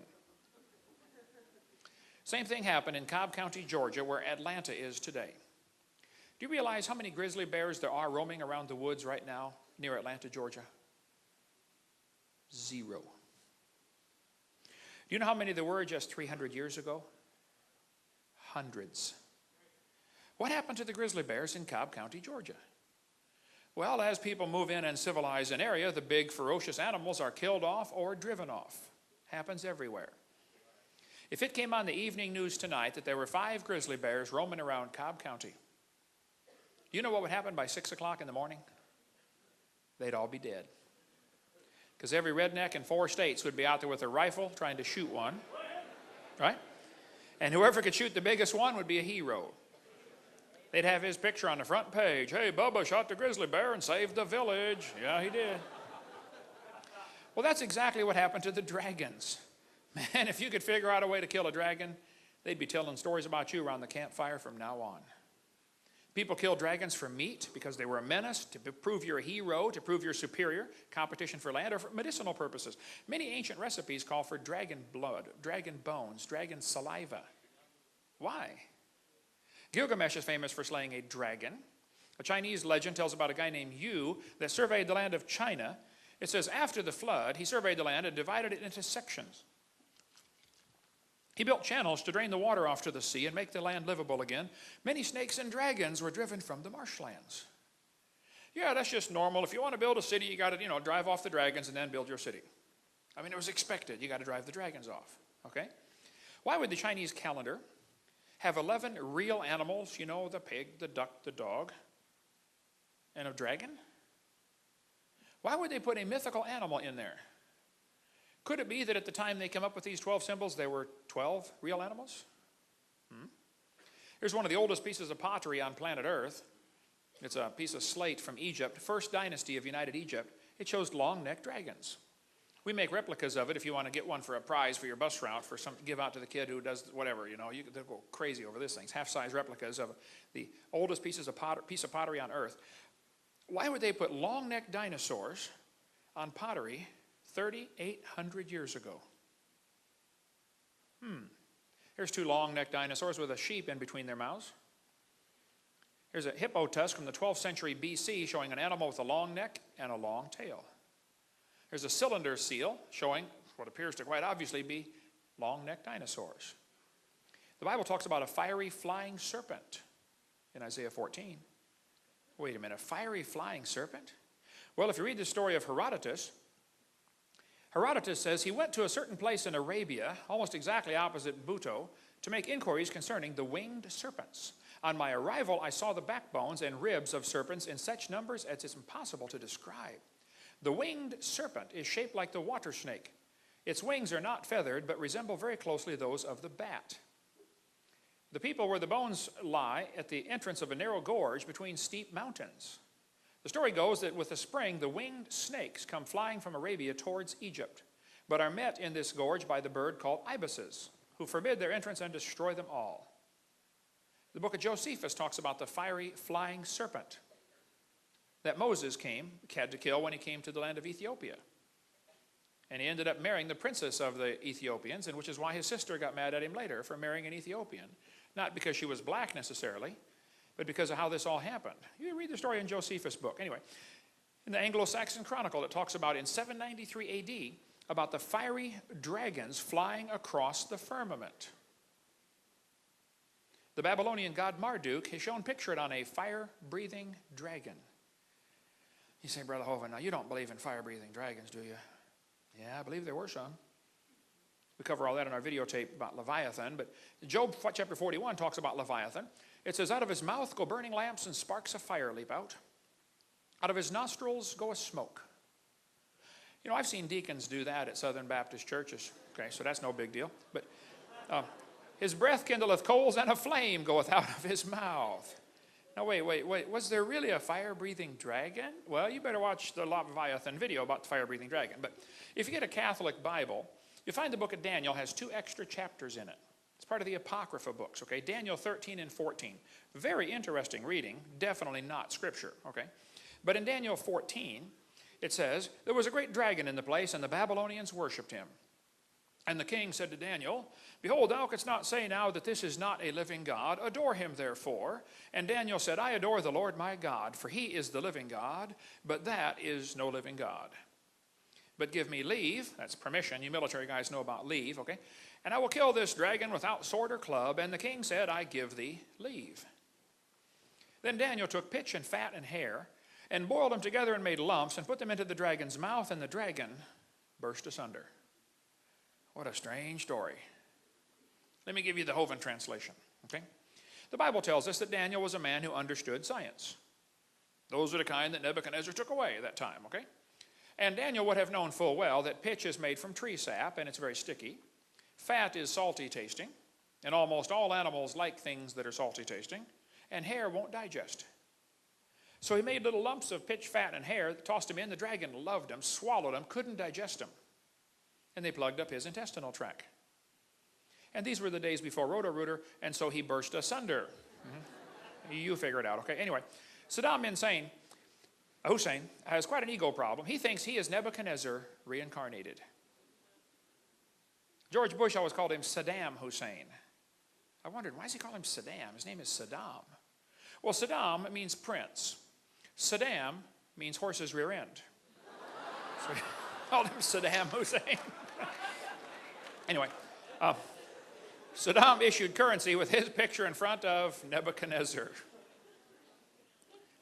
Same thing happened in Cobb County, Georgia, where Atlanta is today. Do you realize how many grizzly bears there are roaming around the woods right now near Atlanta, Georgia? 0. Do you know how many there were just 300 years ago? Hundreds. What happened to the grizzly bears in Cobb County, Georgia? Well, as people move in and civilize an area, the big ferocious animals are killed off or driven off. Happens everywhere. If it came on the evening news tonight that there were 5 grizzly bears roaming around Cobb County, do you know what would happen by 6 o'clock in the morning? They'd all be dead. Because every redneck in 4 states would be out there with a rifle trying to shoot one. Right? And whoever could shoot the biggest one would be a hero. They'd have his picture on the front page. Hey, Bubba shot the grizzly bear and saved the village. Yeah, he did. Well, that's exactly what happened to the dragons. Man, if you could figure out a way to kill a dragon, they'd be telling stories about you around the campfire from now on. People killed dragons for meat because they were a menace, to prove you're a hero, to prove you're superior, competition for land, or for medicinal purposes. Many ancient recipes call for dragon blood, dragon bones, dragon saliva. Why? Gilgamesh is famous for slaying a dragon. A Chinese legend tells about a guy named Yu that surveyed the land of China. It says after the flood, he surveyed the land and divided it into sections. He built channels to drain the water off to the sea and make the land livable again. Many snakes and dragons were driven from the marshlands. Yeah, that's just normal. If you want to build a city, you got to, drive off the dragons and then build your city. I mean, it was expected. You got to drive the dragons off. Okay? Why would the Chinese calendar have 11 real animals, the pig, the duck, the dog, and a dragon? Why would they put a mythical animal in there? Could it be that at the time they came up with these 12 symbols, there were 12 real animals? Here's one of the oldest pieces of pottery on planet Earth. It's a piece of slate from Egypt, first dynasty of United Egypt. It shows long-necked dragons. We make replicas of it if you want to get one for a prize for your bus route, for some give out to the kid who does whatever, you know. They'll go crazy over this thing. Half-size replicas of the oldest piece of pottery on earth. Why would they put long-necked dinosaurs on pottery 3,800 years ago? Here's two long-necked dinosaurs with a sheep in between their mouths. Here's a hippo tusk from the 12th century BC showing an animal with a long neck and a long tail. There's a cylinder seal showing what appears to quite obviously be long-necked dinosaurs. The Bible talks about a fiery flying serpent in Isaiah 14. Wait a minute, a fiery flying serpent? Well, if you read the story of Herodotus, Herodotus says he went to a certain place in Arabia, almost exactly opposite Buto, to make inquiries concerning the winged serpents. On my arrival, I saw the backbones and ribs of serpents in such numbers as it's impossible to describe. The winged serpent is shaped like the water snake. Its wings are not feathered, but resemble very closely those of the bat. The people where the bones lie at the entrance of a narrow gorge between steep mountains. The story goes that with the spring, the winged snakes come flying from Arabia towards Egypt, but are met in this gorge by the bird called ibises, who forbid their entrance and destroy them all. The book of Josephus talks about the fiery flying serpent that Moses had to kill when he came to the land of Ethiopia. And he ended up marrying the princess of the Ethiopians, and which is why his sister got mad at him later for marrying an Ethiopian. Not because she was black necessarily, but because of how this all happened. You read the story in Josephus' book. Anyway, in the Anglo-Saxon Chronicle, it talks about in 793 AD, about the fiery dragons flying across the firmament. The Babylonian god Marduk has shown pictured on a fire-breathing dragon. You say, Brother Hova, now you don't believe in fire-breathing dragons, do you? Yeah, I believe there were some. We cover all that in our videotape about Leviathan, but Job chapter 41 talks about Leviathan. It says, out of his mouth go burning lamps and sparks of fire leap out. Out of his nostrils go a smoke. You know, I've seen deacons do that at Southern Baptist churches. Okay, so that's no big deal. But his breath kindleth coals and a flame goeth out of his mouth. Now, wait. Was there really a fire-breathing dragon? Well, you better watch the Leviathan video about the fire-breathing dragon. But if you get a Catholic Bible, you find the book of Daniel has 2 extra chapters in it. It's part of the Apocrypha books, okay? Daniel 13 and 14. Very interesting reading, definitely not scripture, okay? But in Daniel 14, it says, there was a great dragon in the place, and the Babylonians worshipped him. And the king said to Daniel, behold, thou canst not say now that this is not a living God. Adore him, therefore. And Daniel said, I adore the Lord my God, for he is the living God, but that is no living God. But give me leave, that's permission, you military guys know about leave, okay? And I will kill this dragon without sword or club. And the king said, I give thee leave. Then Daniel took pitch and fat and hair, and boiled them together and made lumps, and put them into the dragon's mouth, and the dragon burst asunder. What a strange story. Let me give you the Hovind translation, okay? The Bible tells us that Daniel was a man who understood science. Those are the kind that Nebuchadnezzar took away at that time, okay? And Daniel would have known full well that pitch is made from tree sap, and it's very sticky. Fat is salty tasting, and almost all animals like things that are salty tasting, and hair won't digest. So he made little lumps of pitch, fat, and hair, tossed them in. The dragon loved them, swallowed them, couldn't digest them. And they plugged up his intestinal tract. And these were the days before Roto-Rooter, and so he burst asunder. You figure it out, okay? Anyway, Saddam Hussein has quite an ego problem. He thinks he is Nebuchadnezzar reincarnated. George Bush always called him Saddam Hussein. I wondered, why does he call him Saddam? His name is Saddam. Well, Saddam means prince. Saddam means horse's rear end. So he called him Saddam Hussein. Anyway, Saddam issued currency with his picture in front of Nebuchadnezzar.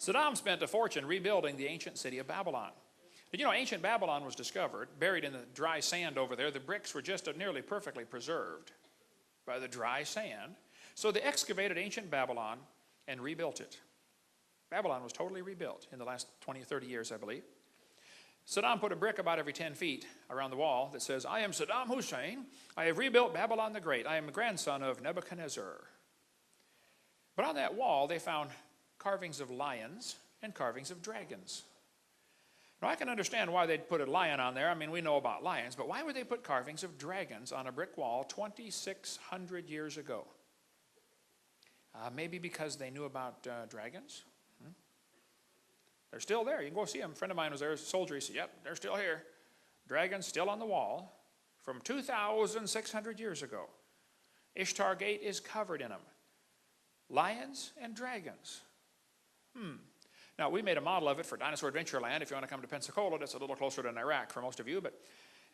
Saddam spent a fortune rebuilding the ancient city of Babylon. Did you know ancient Babylon was discovered, buried in the dry sand over there? The bricks were just nearly perfectly preserved by the dry sand. So they excavated ancient Babylon and rebuilt it. Babylon was totally rebuilt in the last 20 or 30 years, I believe. Saddam put a brick about every 10 feet around the wall that says, I am Saddam Hussein. I have rebuilt Babylon the Great. I am a grandson of Nebuchadnezzar. But on that wall, they found carvings of lions and carvings of dragons. Now, I can understand why they'd put a lion on there. I mean, we know about lions, but why would they put carvings of dragons on a brick wall 2,600 years ago? Maybe because they knew about dragons. They're still there. You can go see them. A friend of mine was there as a soldier. He said, yep, they're still here. Dragons still on the wall from 2,600 years ago. Ishtar Gate is covered in them. Lions and dragons. Now, we made a model of it for Dinosaur Adventureland. If you want to come to Pensacola, that's a little closer than Iraq for most of you. But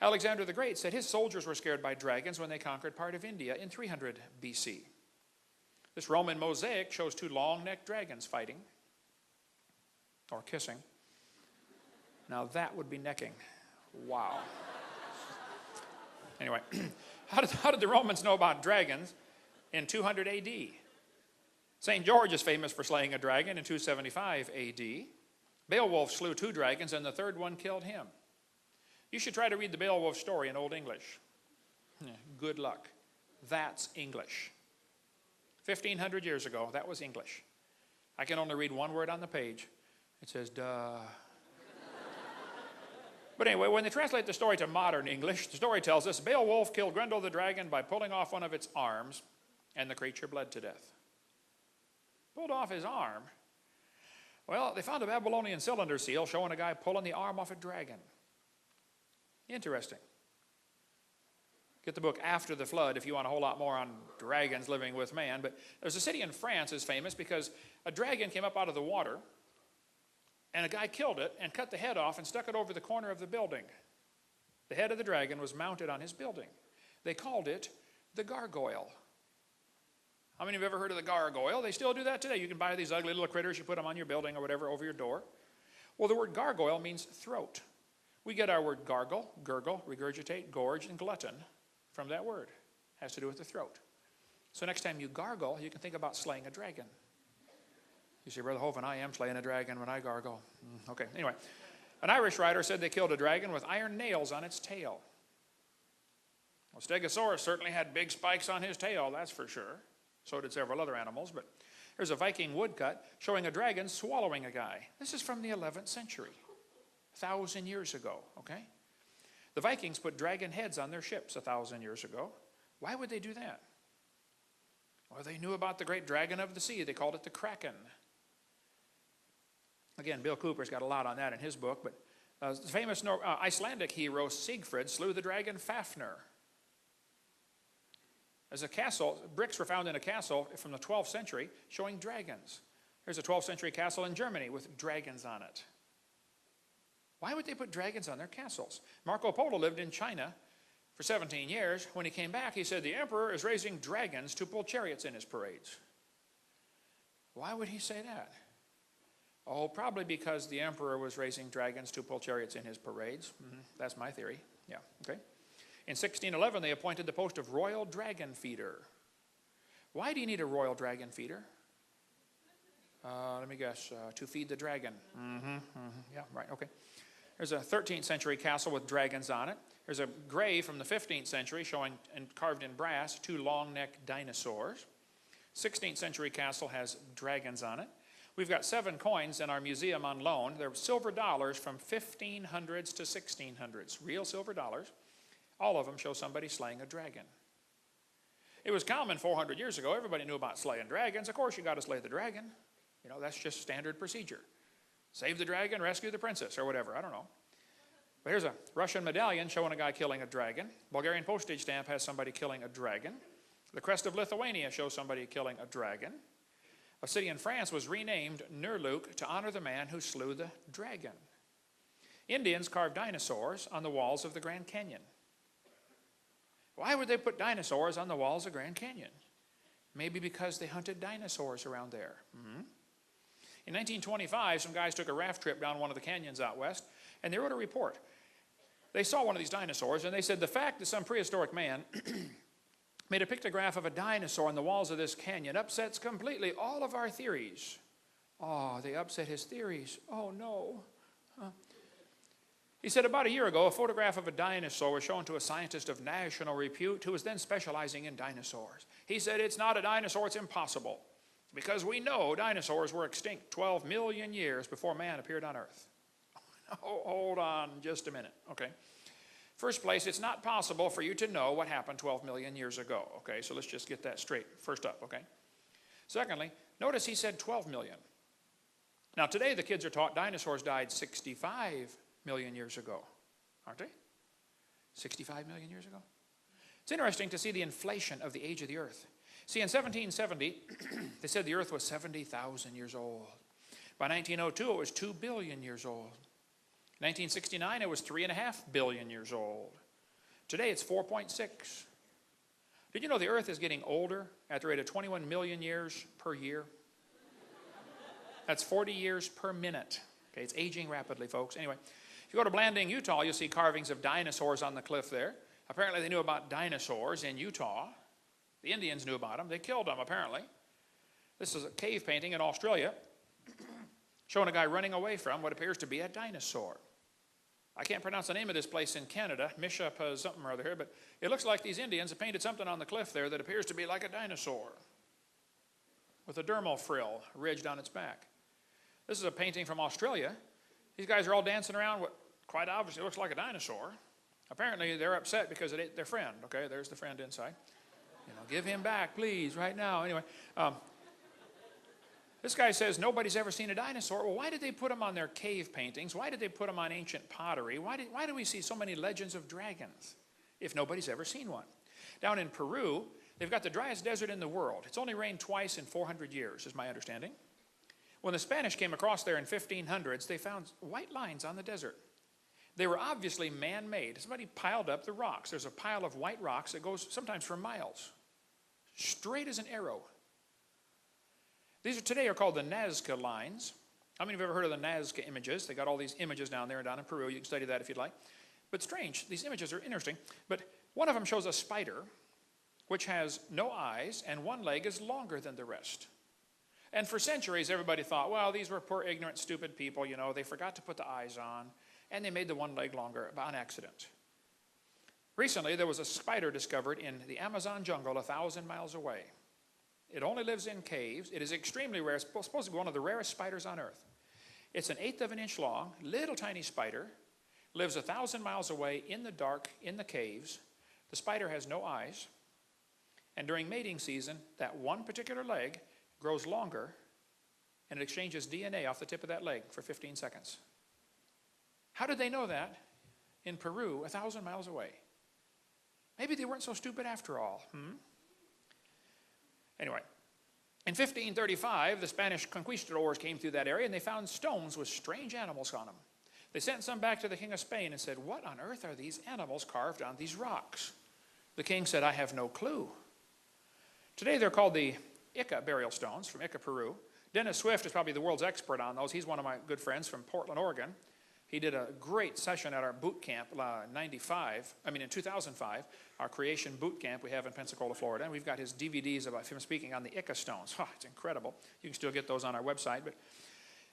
Alexander the Great said his soldiers were scared by dragons when they conquered part of India in 300 BC. This Roman mosaic shows two long-necked dragons fighting or kissing. Now, that would be necking. Wow. Anyway, how did the Romans know about dragons in 200 AD? St. George is famous for slaying a dragon in 275 AD. Beowulf slew 2 dragons, and the third one killed him. You should try to read the Beowulf story in Old English. Good luck. That's English. 1,500 years ago, that was English. I can only read one word on the page. It says, duh. But anyway, when they translate the story to modern English, the story tells us Beowulf killed Grendel the dragon by pulling off one of its arms, and the creature bled to death. Pulled off his arm. Well, they found a Babylonian cylinder seal showing a guy pulling the arm off a dragon. Interesting. Get the book After the Flood if you want a whole lot more on dragons living with man. But there's a city in France that's famous because a dragon came up out of the water, and a guy killed it and cut the head off and stuck it over the corner of the building. The head of the dragon was mounted on his building. They called it the gargoyle. How many of you have ever heard of the gargoyle? They still do that today. You can buy these ugly little critters, you put them on your building or whatever over your door. Well, the word gargoyle means throat. We get our word gargle, gurgle, regurgitate, gorge, and glutton from that word. It has to do with the throat. So next time you gargle, you can think about slaying a dragon. You say, Brother Hovind, I am slaying a dragon when I gargle. Okay, anyway. An Irish writer said they killed a dragon with iron nails on its tail. Well, Stegosaurus certainly had big spikes on his tail, that's for sure. So did several other animals. But here's a Viking woodcut showing a dragon swallowing a guy. This is from the 11th century, 1,000 years ago, okay? The Vikings put dragon heads on their ships 1,000 years ago. Why would they do that? Well, they knew about the great dragon of the sea. They called it the Kraken. Again, Bill Cooper's got a lot on that in his book, but the famous Icelandic hero Siegfried slew the dragon Fafnir. As a castle, bricks were found in a castle from the 12th century showing dragons. There's a 12th century castle in Germany with dragons on it. Why would they put dragons on their castles? Marco Polo lived in China for 17 years. When he came back, he said the emperor is raising dragons to pull chariots in his parades. Why would he say that? Oh, probably because the emperor was raising dragons to pull chariots in his parades. That's my theory. Yeah, okay. In 1611, they appointed the post of royal dragon feeder. Why do you need a royal dragon feeder? Let me guess, to feed the dragon. Yeah, right, okay. There's a 13th century castle with dragons on it. There's a grave from the 15th century showing, and carved in brass, 2 long-necked dinosaurs. 16th century castle has dragons on it. We've got 7 coins in our museum on loan. They're silver dollars from 1500s to 1600s, real silver dollars. All of them show somebody slaying a dragon. It was common 400 years ago. Everybody knew about slaying dragons. Of course, you got to slay the dragon. You know, that's just standard procedure. Save the dragon, rescue the princess, or whatever. I don't know. But here's a Russian medallion showing a guy killing a dragon. Bulgarian postage stamp has somebody killing a dragon. The crest of Lithuania shows somebody killing a dragon. A city in France was renamed Nerluk to honor the man who slew the dragon. Indians carved dinosaurs on the walls of the Grand Canyon. Why would they put dinosaurs on the walls of Grand Canyon? Maybe because they hunted dinosaurs around there. In 1925, some guys took a raft trip down one of the canyons out west, and they wrote a report. They saw one of these dinosaurs, and they said the fact that some prehistoric man made a pictograph of a dinosaur on the walls of this canyon upsets completely all of our theories. Oh, they upset his theories. Oh, no. He said about a year ago, a photograph of a dinosaur was shown to a scientist of national repute who was then specializing in dinosaurs. He said, it's not a dinosaur, it's impossible, because we know dinosaurs were extinct 12 million years before man appeared on Earth. Hold on just a minute, okay? First place, it's not possible for you to know what happened 12 million years ago, okay? So let's just get that straight first up, okay? Secondly, notice he said 12 million. Now today the kids are taught dinosaurs died 65 million years ago, aren't they? 65 million years ago? It's interesting to see the inflation of the age of the earth. See, in 1770, they said the earth was 70,000 years old. By 1902, it was 2 billion years old. 1969, it was 3.5 billion years old. Today, it's 4.6. Did you know the earth is getting older at the rate of 21 million years per year? That's 40 years per minute. Okay, it's aging rapidly, folks. Anyway, if you go to Blanding, Utah, you'll see carvings of dinosaurs on the cliff there. Apparently, they knew about dinosaurs in Utah. The Indians knew about them. They killed them, apparently. This is a cave painting in Australia showing a guy running away from what appears to be a dinosaur. I can't pronounce the name of this place in Canada, Mishapa something or other here, but it looks like these Indians have painted something on the cliff there that appears to be like a dinosaur with a dermal frill ridged on its back. This is a painting from Australia. These guys are all dancing around what quite obviously looks like a dinosaur. Apparently they're upset because it ate their friend. Okay, there's the friend inside. You know, give him back, please, right now. Anyway, this guy says nobody's ever seen a dinosaur. Well, why did they put them on their cave paintings? Why did they put them on ancient pottery? Why do we see so many legends of dragons if nobody's ever seen one? Down in Peru, they've got the driest desert in the world. It's only rained twice in 400 years, is my understanding. When the Spanish came across there in 1500s, they found white lines on the desert. They were obviously man-made. Somebody piled up the rocks. There's a pile of white rocks that goes sometimes for miles, straight as an arrow. These today are called the Nazca lines. How many of you have ever heard of the Nazca images? They got all these images down there and down in Peru. You can study that if you'd like. But strange, these images are interesting. But one of them shows a spider which has no eyes and one leg is longer than the rest. And for centuries, everybody thought, well, these were poor, ignorant, stupid people. You know, they forgot to put the eyes on, and they made the one leg longer by an accident. Recently, there was a spider discovered in the Amazon jungle 1,000 miles away. It only lives in caves. It is extremely rare. It's supposed to be one of the rarest spiders on earth. It's 1/8 of an inch long, little tiny spider, lives 1,000 miles away in the dark, in the caves. The spider has no eyes, and during mating season, that one particular leg grows longer, and it exchanges DNA off the tip of that leg for 15 seconds. How did they know that in Peru, 1,000 miles away? Maybe they weren't so stupid after all. Anyway, in 1535, the Spanish conquistadors came through that area, and they found stones with strange animals on them. They sent some back to the King of Spain and said, what on earth are these animals carved on these rocks? The king said, I have no clue. Today they're called the Ica burial stones from Ica, Peru. Dennis Swift is probably the world's expert on those. He's one of my good friends from Portland, Oregon. He did a great session at our boot camp in 2005, our creation boot camp we have in Pensacola, Florida. And we've got his DVDs about him speaking on the Ica stones. Oh, it's incredible. You can still get those on our website. But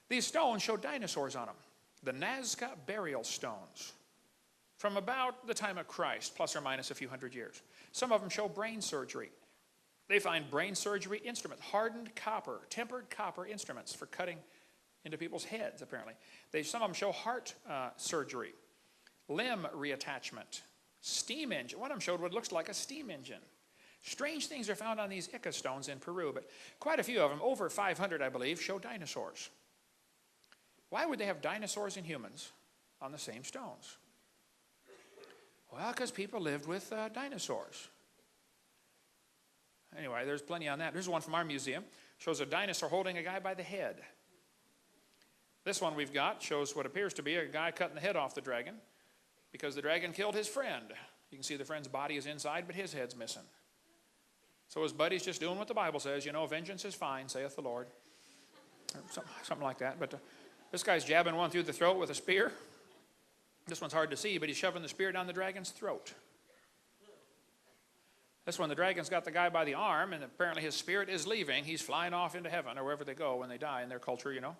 these stones show dinosaurs on them. The Nazca burial stones from about the time of Christ, plus or minus a few hundred years. Some of them show brain surgery. They find brain surgery instruments, hardened copper, tempered copper instruments for cutting into people's heads, apparently. Some of them show heart surgery, limb reattachment, steam engine. One of them showed what looks like a steam engine. Strange things are found on these Ica stones in Peru, but quite a few of them, over 500 I believe, show dinosaurs. Why would they have dinosaurs and humans on the same stones? Well, because people lived with dinosaurs. Anyway, there's plenty on that. Here's one from our museum. Shows a dinosaur holding a guy by the head. This one we've got shows what appears to be a guy cutting the head off the dragon because the dragon killed his friend. You can see the friend's body is inside, but his head's missing. So his buddy's just doing what the Bible says, you know, vengeance is fine, saith the Lord. Or something like that. But this guy's jabbing one through the throat with a spear. This one's hard to see, but he's shoving the spear down the dragon's throat. This one, the dragon's got the guy by the arm, and apparently his spirit is leaving. He's flying off into heaven, or wherever they go when they die in their culture, you know.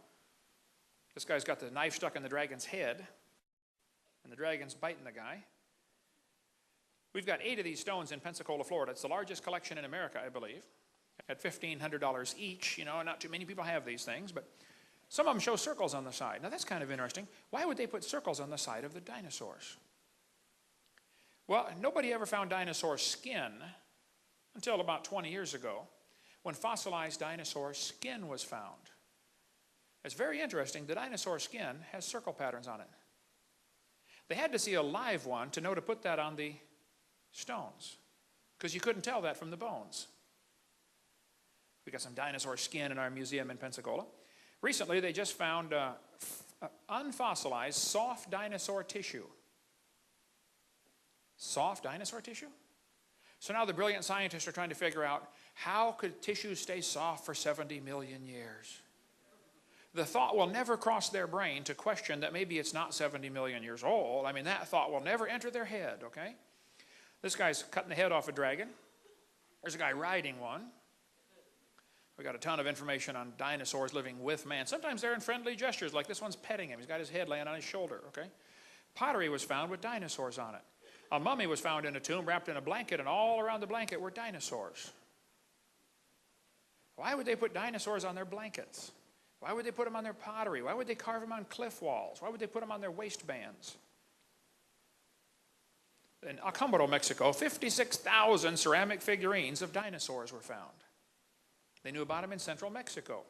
This guy's got the knife stuck in the dragon's head, and the dragon's biting the guy. We've got 8 of these stones in Pensacola, Florida. It's the largest collection in America, I believe, at $1,500 each. You know, not too many people have these things, but Some of them show circles on the side. Now that's kind of interesting. Why would they put circles on the side of the dinosaurs? Well, nobody ever found dinosaur skin until about 20 years ago, when fossilized dinosaur skin was found. It's very interesting. The dinosaur skin has circle patterns on it. They had to see a live one to know to put that on the stones, because you couldn't tell that from the bones. We got some dinosaur skin in our museum in Pensacola. Recently, they just found unfossilized soft dinosaur tissue. Soft dinosaur tissue? So now the brilliant scientists are trying to figure out, how could tissue stay soft for 70 million years? The thought will never cross their brain to question that maybe it's not 70 million years old. I mean, that thought will never enter their head, okay? This guy's cutting the head off a dragon. There's a guy riding one. We got a ton of information on dinosaurs living with man. Sometimes they're in friendly gestures, like this one's petting him. He's got his head laying on his shoulder, okay? Pottery was found with dinosaurs on it. A mummy was found in a tomb wrapped in a blanket, and all around the blanket were dinosaurs. Why would they put dinosaurs on their blankets? Why would they put them on their pottery? Why would they carve them on cliff walls? Why would they put them on their waistbands? In Acámbaro, Mexico, 56,000 ceramic figurines of dinosaurs were found. They knew about them in central Mexico.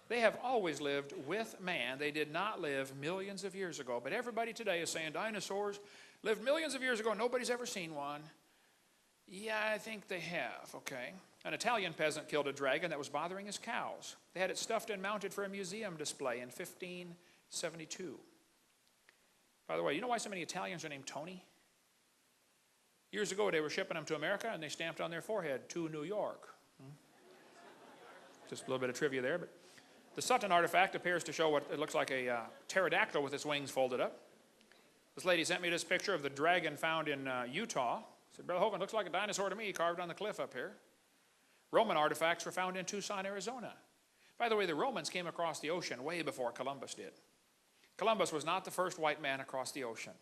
They have always lived with man. They did not live millions of years ago. But everybody today is saying dinosaurs lived millions of years ago. Nobody's ever seen one. Yeah, I think they have, okay. An Italian peasant killed a dragon that was bothering his cows. They had it stuffed and mounted for a museum display in 1572. By the way, you know why so many Italians are named Tony? Years ago, they were shipping them to America, and they stamped on their forehead, "To New York." Just a little bit of trivia there. But the Sutton artifact appears to show what it looks like a pterodactyl with its wings folded up. This lady sent me this picture of the dragon found in Utah. I said, "Brother Hovind, looks like a dinosaur to me, carved on the cliff up here." Roman artifacts were found in Tucson, Arizona. By the way, the Romans came across the ocean way before Columbus did. Columbus was not the first white man across the ocean.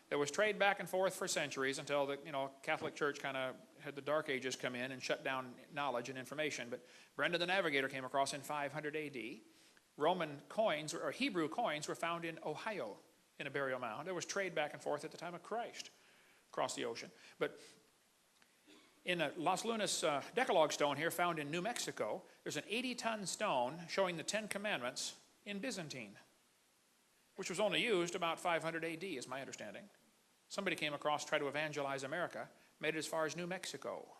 There was trade back and forth for centuries until the Catholic Church kind of had the Dark Ages come in and shut down knowledge and information. But Brendan the Navigator came across in 500 AD. Roman coins, or Hebrew coins, were found in Ohio in a burial mound. There was trade back and forth at the time of Christ across the ocean. But in a Las Lunas Decalogue stone here found in New Mexico, there's an 80-ton stone showing the 10 Commandments in Byzantine, which was only used about 500 AD, is my understanding. Somebody came across, tried to evangelize America, made it as far as New Mexico,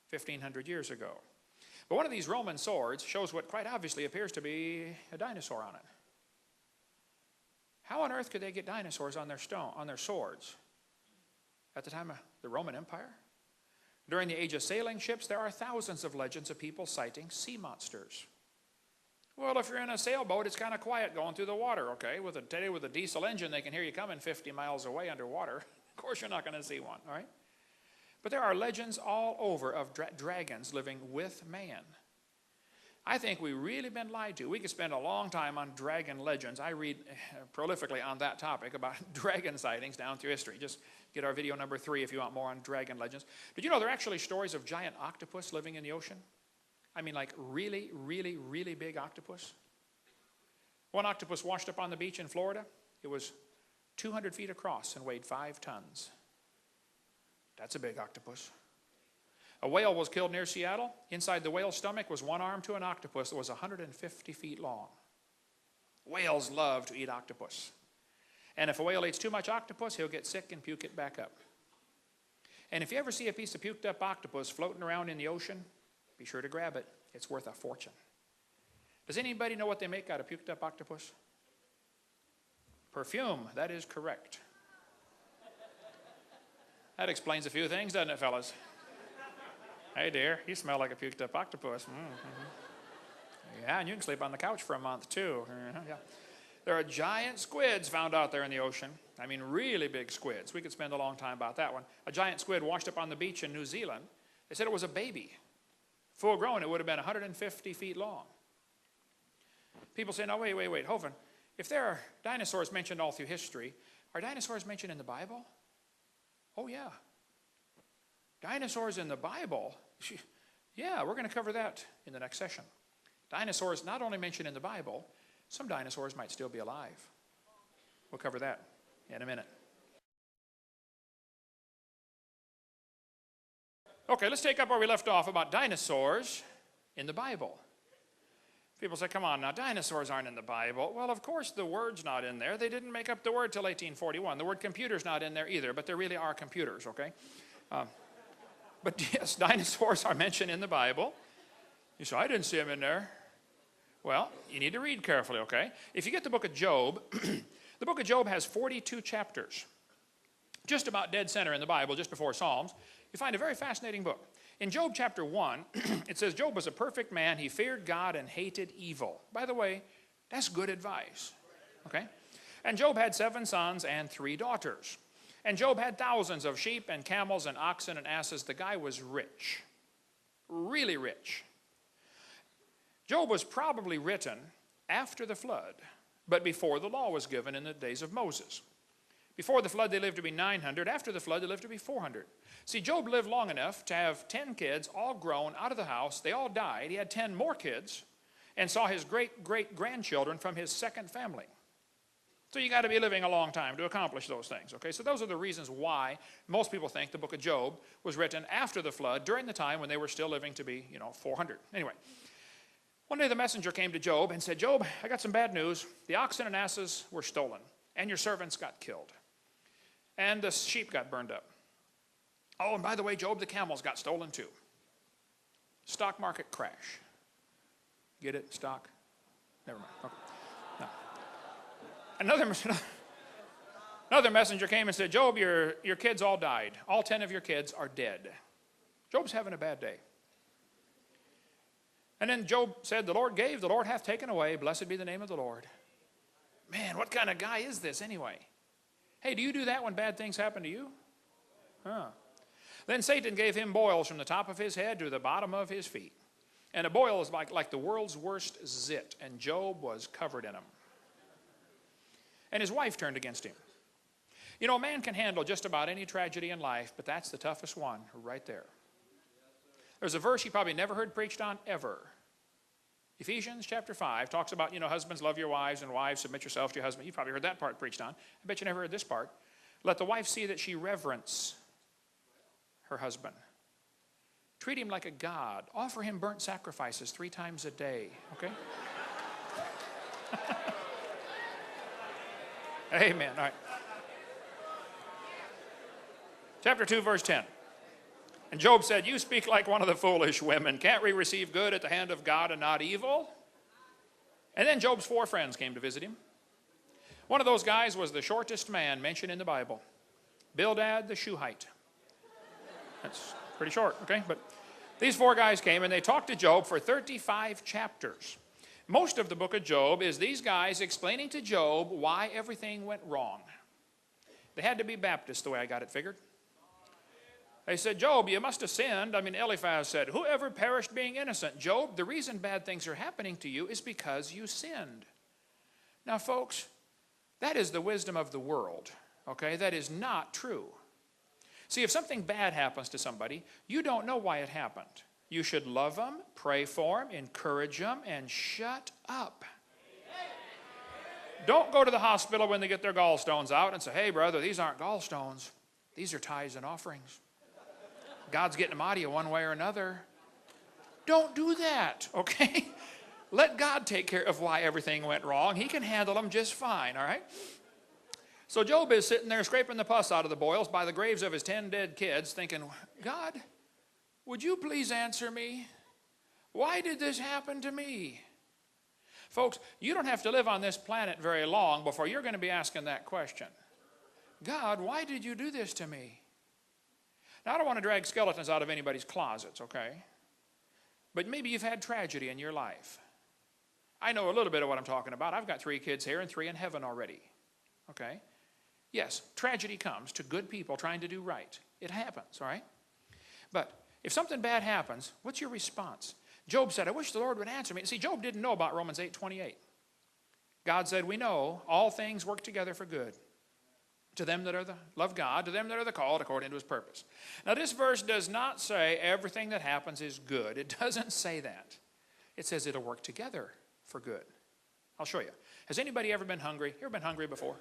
1,500 years ago. But one of these Roman swords shows what quite obviously appears to be a dinosaur on it. How on earth could they get dinosaurs on their swords at the time of the Roman Empire? During the age of sailing ships, there are thousands of legends of people sighting sea monsters. Well, if you're in a sailboat, it's kind of quiet going through the water, okay? With a diesel engine, they can hear you coming 50 miles away underwater. Of course, you're not going to see one, all right? But there are legends all over of dragons living with man. I think we've really been lied to. We could spend a long time on dragon legends. I read prolifically on that topic about dragon sightings down through history. Just get our video number 3 if you want more on dragon legends. Did you know there are actually stories of giant octopus living in the ocean? I mean, like really, really, really big octopus. One octopus washed up on the beach in Florida. It was 200 feet across and weighed 5 tons. That's a big octopus. A whale was killed near Seattle. Inside the whale's stomach was one arm to an octopus that was 150 feet long. Whales love to eat octopus. And if a whale eats too much octopus, he'll get sick and puke it back up. And if you ever see a piece of puked up octopus floating around in the ocean, be sure to grab it. It's worth a fortune. Does anybody know what they make out of puked up octopus? Perfume. That is correct. That explains a few things, doesn't it, fellas? Hey, dear, you smell like a puked up octopus. Mm-hmm. Yeah, and you can sleep on the couch for a month, too. Yeah. There are giant squids found out there in the ocean. I mean, really big squids. We could spend a long time about that one. A giant squid washed up on the beach in New Zealand. They said it was a baby. Full grown, it would have been 150 feet long. People say, no, wait, Hovind, if there are dinosaurs mentioned all through history, are dinosaurs mentioned in the Bible? Oh, yeah. Dinosaurs in the Bible? Yeah, we're going to cover that in the next session. Dinosaurs not only mentioned in the Bible, some dinosaurs might still be alive. We'll cover that in a minute. Okay, let's take up where we left off about dinosaurs in the Bible. People say, come on now, dinosaurs aren't in the Bible. Well, of course the word's not in there. They didn't make up the word till 1841. The word computer's not in there either, but there really are computers, okay? But yes, dinosaurs are mentioned in the Bible. You say, I didn't see them in there. Well, you need to read carefully, okay? If you get the book of Job, the book of Job has 42 chapters. Just about dead center in the Bible, just before Psalms. You find a very fascinating book. In Job chapter 1, it says, Job was a perfect man. He feared God and hated evil. By the way, that's good advice, okay? And Job had 7 sons and 3 daughters. And Job had thousands of sheep and camels and oxen and asses. The guy was rich, really rich. Job was probably written after the flood, but before the law was given in the days of Moses. Before the flood, they lived to be 900. After the flood, they lived to be 400. See, Job lived long enough to have 10 kids, all grown, out of the house. They all died. He had 10 more kids and saw his great-great-grandchildren from his second family. So you got to be living a long time to accomplish those things, okay? So those are the reasons why most people think the book of Job was written after the flood, during the time when they were still living to be, 400. Anyway, one day the messenger came to Job and said, Job, I got some bad news. The oxen and asses were stolen, and your servants got killed. And the sheep got burned up. Oh, and by the way, Job, the camels got stolen too. Stock market crash. Get it? Stock? Never mind. Okay. No. Another messenger came and said, Job, your kids all died. All 10 of your kids are dead. Job's having a bad day. And then Job said, the Lord gave, the Lord hath taken away. Blessed be the name of the Lord. Man, what kind of guy is this anyway? Hey, do you do that when bad things happen to you? Huh. Then Satan gave him boils from the top of his head to the bottom of his feet. And a boil is like the world's worst zit, and Job was covered in them. And his wife turned against him. You know, a man can handle just about any tragedy in life, but that's the toughest one right there. There's a verse you probably never heard preached on ever. Ephesians chapter 5 talks about, husbands, love your wives, and wives, submit yourself to your husband. You've probably heard that part preached on. I bet you never heard this part. Let the wife see that she reverence her husband. Treat him like a god. Offer him burnt sacrifices 3 times a day, okay? Amen. All right. Chapter 2, verse 10. And Job said, you speak like one of the foolish women. Can't we receive good at the hand of God and not evil? And then Job's 4 friends came to visit him. One of those guys was the shortest man mentioned in the Bible, Bildad the Shuhite. That's pretty short, okay? But these 4 guys came and they talked to Job for 35 chapters. Most of the book of Job is these guys explaining to Job why everything went wrong. They had to be Baptists the way I got it figured. They said, Job, you must have sinned. Eliphaz said, whoever perished being innocent? Job, the reason bad things are happening to you is because you sinned. Now, folks, that is the wisdom of the world, okay? That is not true. See, if something bad happens to somebody, you don't know why it happened. You should love them, pray for them, encourage them, and shut up. Don't go to the hospital when they get their gallstones out and say, hey, brother, these aren't gallstones. These are tithes and offerings. God's getting them out of you one way or another. Don't do that, okay? Let God take care of why everything went wrong. He can handle them just fine, all right? So Job is sitting there scraping the pus out of the boils by the graves of his 10 dead kids thinking, God, would you please answer me? Why did this happen to me? Folks, you don't have to live on this planet very long before you're going to be asking that question. God, why did you do this to me? Now, I don't want to drag skeletons out of anybody's closets, okay? But maybe you've had tragedy in your life. I know a little bit of what I'm talking about. I've got 3 kids here and 3 in heaven already, okay? Yes, tragedy comes to good people trying to do right. It happens, all right? But if something bad happens, what's your response? Job said, I wish the Lord would answer me. See, Job didn't know about Romans 8:28. God said, we know all things work together for good. To them that love God, to them that are the called according to his purpose. Now this verse does not say everything that happens is good. It doesn't say that. It says it'll work together for good. I'll show you. Has anybody ever been hungry? You ever been hungry before?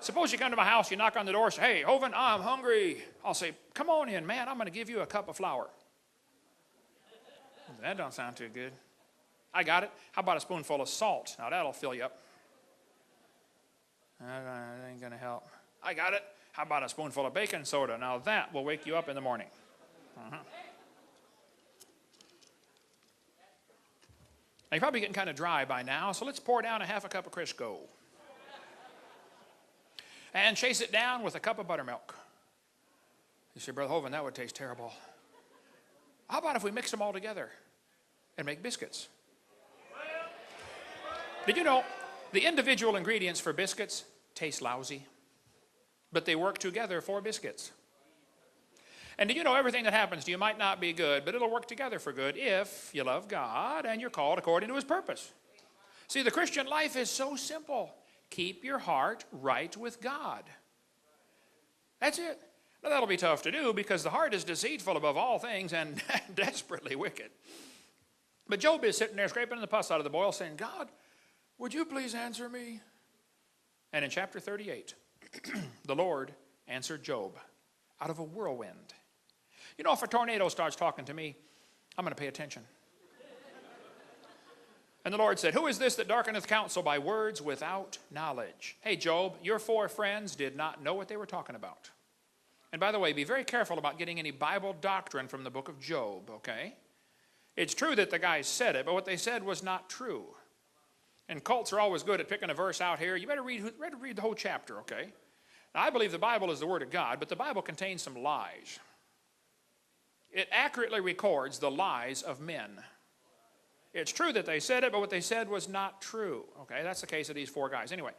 Suppose you come to my house, you knock on the door, say, hey, Hovind, I'm hungry. I'll say, come on in, man. I'm going to give you a cup of flour. That don't sound too good. I got it. How about a spoonful of salt? Now, that'll fill you up. That ain't going to help. I got it. How about a spoonful of baking soda? Now, that will wake you up in the morning. Now, you're probably getting kind of dry by now, so let's pour down a half a cup of Crisco. And chase it down with a cup of buttermilk. You say, Brother Hovind, that would taste terrible. How about if we mix them all together and make biscuits? Did you know the individual ingredients for biscuits taste lousy, but they work together for biscuits? And did you know everything that happens to you might not be good, but it'll work together for good if you love God and you're called according to His purpose? See, the Christian life is so simple. Keep your heart right with God. That's it. Now, that'll be tough to do because the heart is deceitful above all things and desperately wicked. But Job is sitting there scraping the pus out of the boil saying, God, would you please answer me? And in chapter 38, the Lord answered Job out of a whirlwind. You know, if a tornado starts talking to me, I'm going to pay attention. And the Lord said, who is this that darkeneth counsel by words without knowledge? Hey, Job, your 4 friends did not know what they were talking about. And by the way, be very careful about getting any Bible doctrine from the book of Job, okay? It's true that the guys said it, but what they said was not true. And cults are always good at picking a verse out here. You better read the whole chapter, okay? Now, I believe the Bible is the Word of God, but the Bible contains some lies. It accurately records the lies of men. It's true that they said it, but what they said was not true. Okay, that's the case of these 4 guys. Anyway,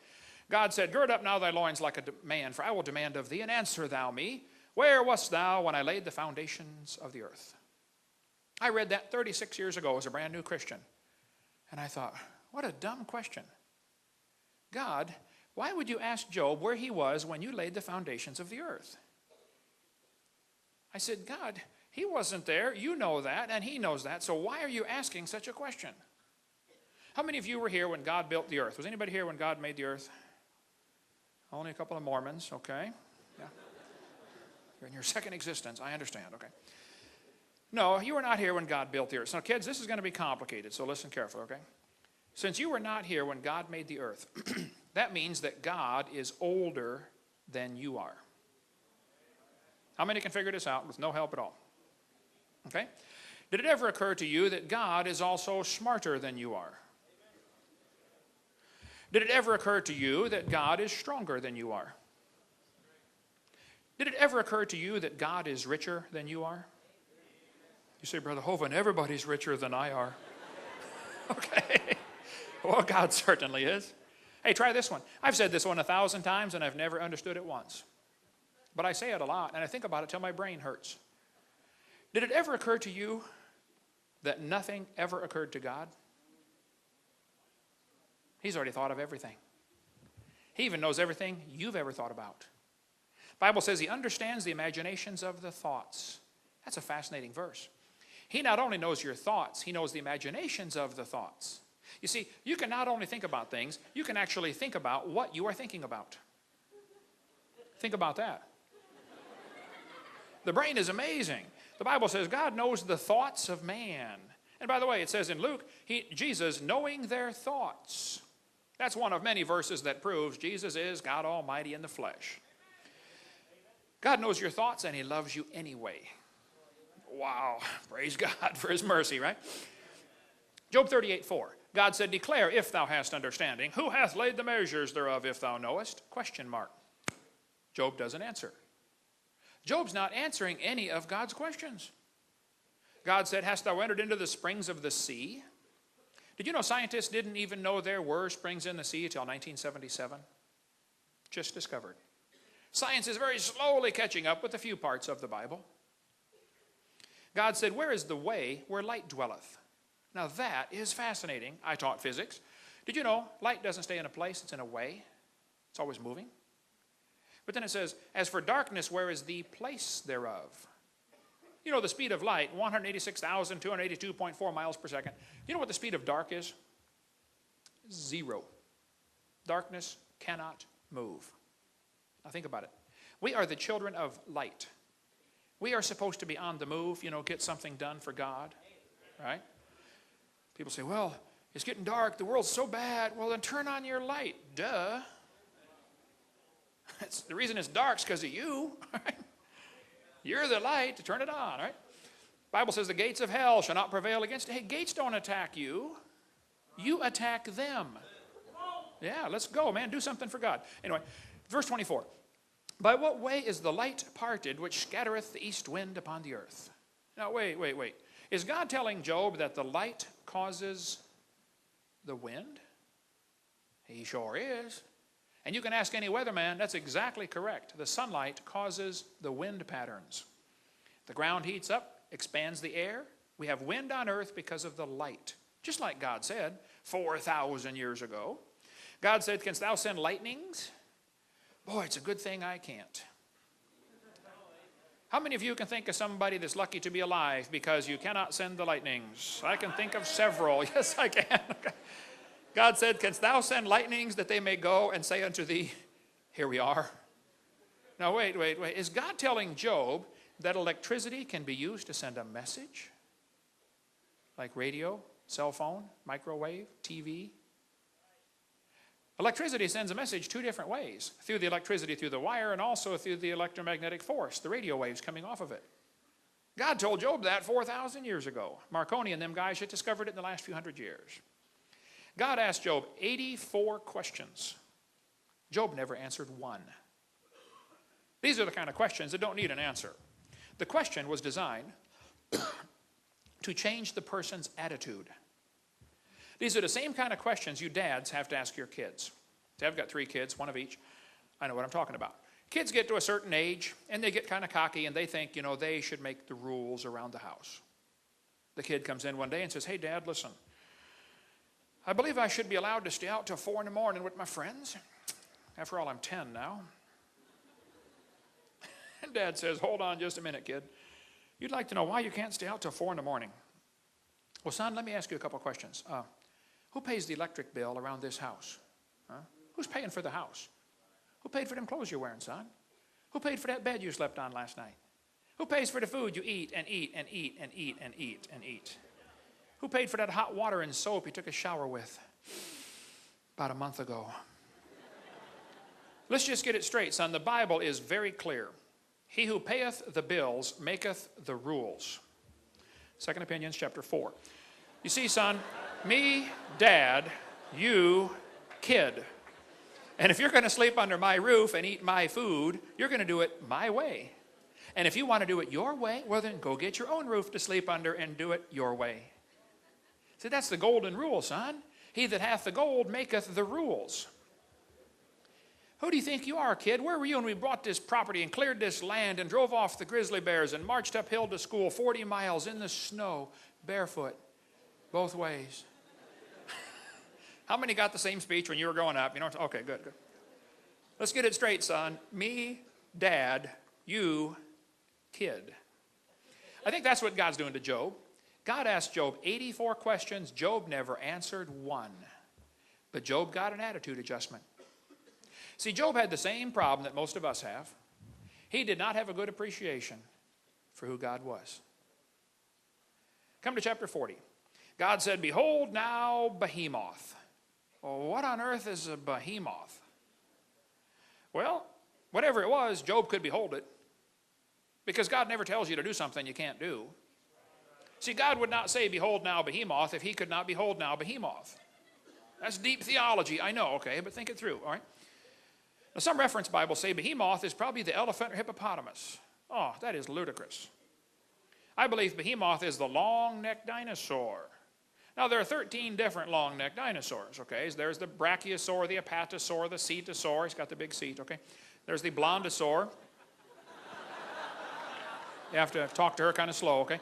God said, gird up now thy loins like a man, for I will demand of thee, and answer thou me. Where wast thou when I laid the foundations of the earth? I read that 36 years ago as a brand new Christian. And I thought, what a dumb question. God, why would you ask Job where he was when you laid the foundations of the earth? I said, God, he wasn't there. You know that, and he knows that. So why are you asking such a question? How many of you were here when God built the earth? Was anybody here when God made the earth? Only a couple of Mormons, okay. Yeah. You're in your second existence. I understand, okay. No, you were not here when God built the earth. Now, kids, this is going to be complicated, so listen carefully, okay? Since you were not here when God made the earth, that means that God is older than you are. How many can figure this out with no help at all? Okay? Did it ever occur to you that God is also smarter than you are? Did it ever occur to you that God is stronger than you are? Did it ever occur to you that God is richer than you are? You say, Brother Hovind, everybody's richer than I are. Okay. Well, God certainly is. Hey, try this one. I've said this one 1,000 times and I've never understood it once. But I say it a lot and I think about it till my brain hurts. Did it ever occur to you that nothing ever occurred to God? He's already thought of everything. He even knows everything you've ever thought about. The Bible says he understands the imaginations of the thoughts. That's a fascinating verse. He not only knows your thoughts, he knows the imaginations of the thoughts. You see, you can not only think about things, you can actually think about what you are thinking about. Think about that. The brain is amazing. The Bible says God knows the thoughts of man. And by the way, it says in Luke, Jesus knowing their thoughts. That's one of many verses that proves Jesus is God Almighty in the flesh. God knows your thoughts and he loves you anyway. Wow, praise God for his mercy, right? Job 38:4. God said, declare if thou hast understanding. Who hath laid the measures thereof if thou knowest? Question mark. Job doesn't answer. Job's not answering any of God's questions. God said, hast thou entered into the springs of the sea? Did you know scientists didn't even know there were springs in the sea until 1977? Just discovered. Science is very slowly catching up with a few parts of the Bible. God said, where is the way where light dwelleth? Now that is fascinating. I taught physics. Did you know light doesn't stay in a place, it's in a way. It's always moving. But then it says, as for darkness, where is the place thereof? You know the speed of light, 186,282.4 miles per second. You know what the speed of dark is? 0. Darkness cannot move. Now think about it. We are the children of light. We are supposed to be on the move, get something done for God, right? People say, well, it's getting dark, the world's so bad. Well, then turn on your light. Duh. The reason it's dark is because of you, right? You're the light to turn it on, right? The Bible says the gates of hell shall not prevail against it. Hey, gates don't attack you. You attack them. Yeah, let's go, man. Do something for God. Anyway, verse 24. By what way is the light parted which scattereth the east wind upon the earth? Now, wait. Is God telling Job that the light causes the wind? He sure is. And you can ask any weatherman, that's exactly correct. The sunlight causes the wind patterns. The ground heats up, expands the air. We have wind on earth because of the light. Just like God said 4,000 years ago. God said, canst thou send lightnings? Boy, it's a good thing I can't. How many of you can think of somebody that's lucky to be alive because you cannot send the lightnings? I can think of several. Yes, I can. God said, canst thou send lightnings that they may go and say unto thee, here we are? Now, wait. Is God telling Job that electricity can be used to send a message? Like radio, cell phone, microwave, TV? Electricity sends a message 2 different ways. Through the electricity through the wire and also through the electromagnetic force, the radio waves coming off of it. God told Job that 4,000 years ago. Marconi and them guys had discovered it in the last few hundred years. God asked Job 84 questions. Job never answered one. These are the kind of questions that don't need an answer. The question was designed to change the person's attitude. These are the same kind of questions you dads have to ask your kids. See, I've got 3 kids, 1 of each. I know what I'm talking about. Kids get to a certain age, and they get kind of cocky, and they think, they should make the rules around the house. The kid comes in one day and says, hey, Dad, listen. I believe I should be allowed to stay out till 4 in the morning with my friends. After all, I'm 10 now. And Dad says, hold on just a minute, kid. You'd like to know why you can't stay out till 4 in the morning. Well, son, let me ask you a couple of questions. Who pays the electric bill around this house? Who's paying for the house? Who paid for them clothes you're wearing, son? Who paid for that bed you slept on last night? Who pays for the food you eat and eat and eat and eat and eat and eat? Who paid for that hot water and soap you took a shower with about a month ago? Let's just get it straight, son. The Bible is very clear. He who payeth the bills maketh the rules. 2 Opinions, chapter 4. You see, son, me, dad, you, kid. And if you're going to sleep under my roof and eat my food, you're going to do it my way. And if you want to do it your way, well, then go get your own roof to sleep under and do it your way. See, that's the golden rule, son. He that hath the gold maketh the rules. Who do you think you are, kid? Where were you when we bought this property and cleared this land and drove off the grizzly bears and marched uphill to school 40 miles in the snow, barefoot, both ways? How many got the same speech when you were growing up? Okay, good. Let's get it straight, son. Me, dad, you, kid. I think that's what God's doing to Job. God asked Job 84 questions. Job never answered one. But Job got an attitude adjustment. See, Job had the same problem that most of us have. He did not have a good appreciation for who God was. Come to chapter 40. God said, behold now behemoth. Well, what on earth is a behemoth? Well, whatever it was, Job could behold it. Because God never tells you to do something you can't do. See, God would not say, behold now behemoth, if he could not behold now behemoth. That's deep theology, I know, okay, but think it through, all right? Now, some reference Bibles say behemoth is probably the elephant or hippopotamus. Oh, that is ludicrous. I believe behemoth is the long-necked dinosaur. Now, there are 13 different long-necked dinosaurs, okay? There's the brachiosaur, the apatosaur, the cetosaur. He's got the big seat, okay? There's the blondosaur. You have to talk to her kind of slow, okay?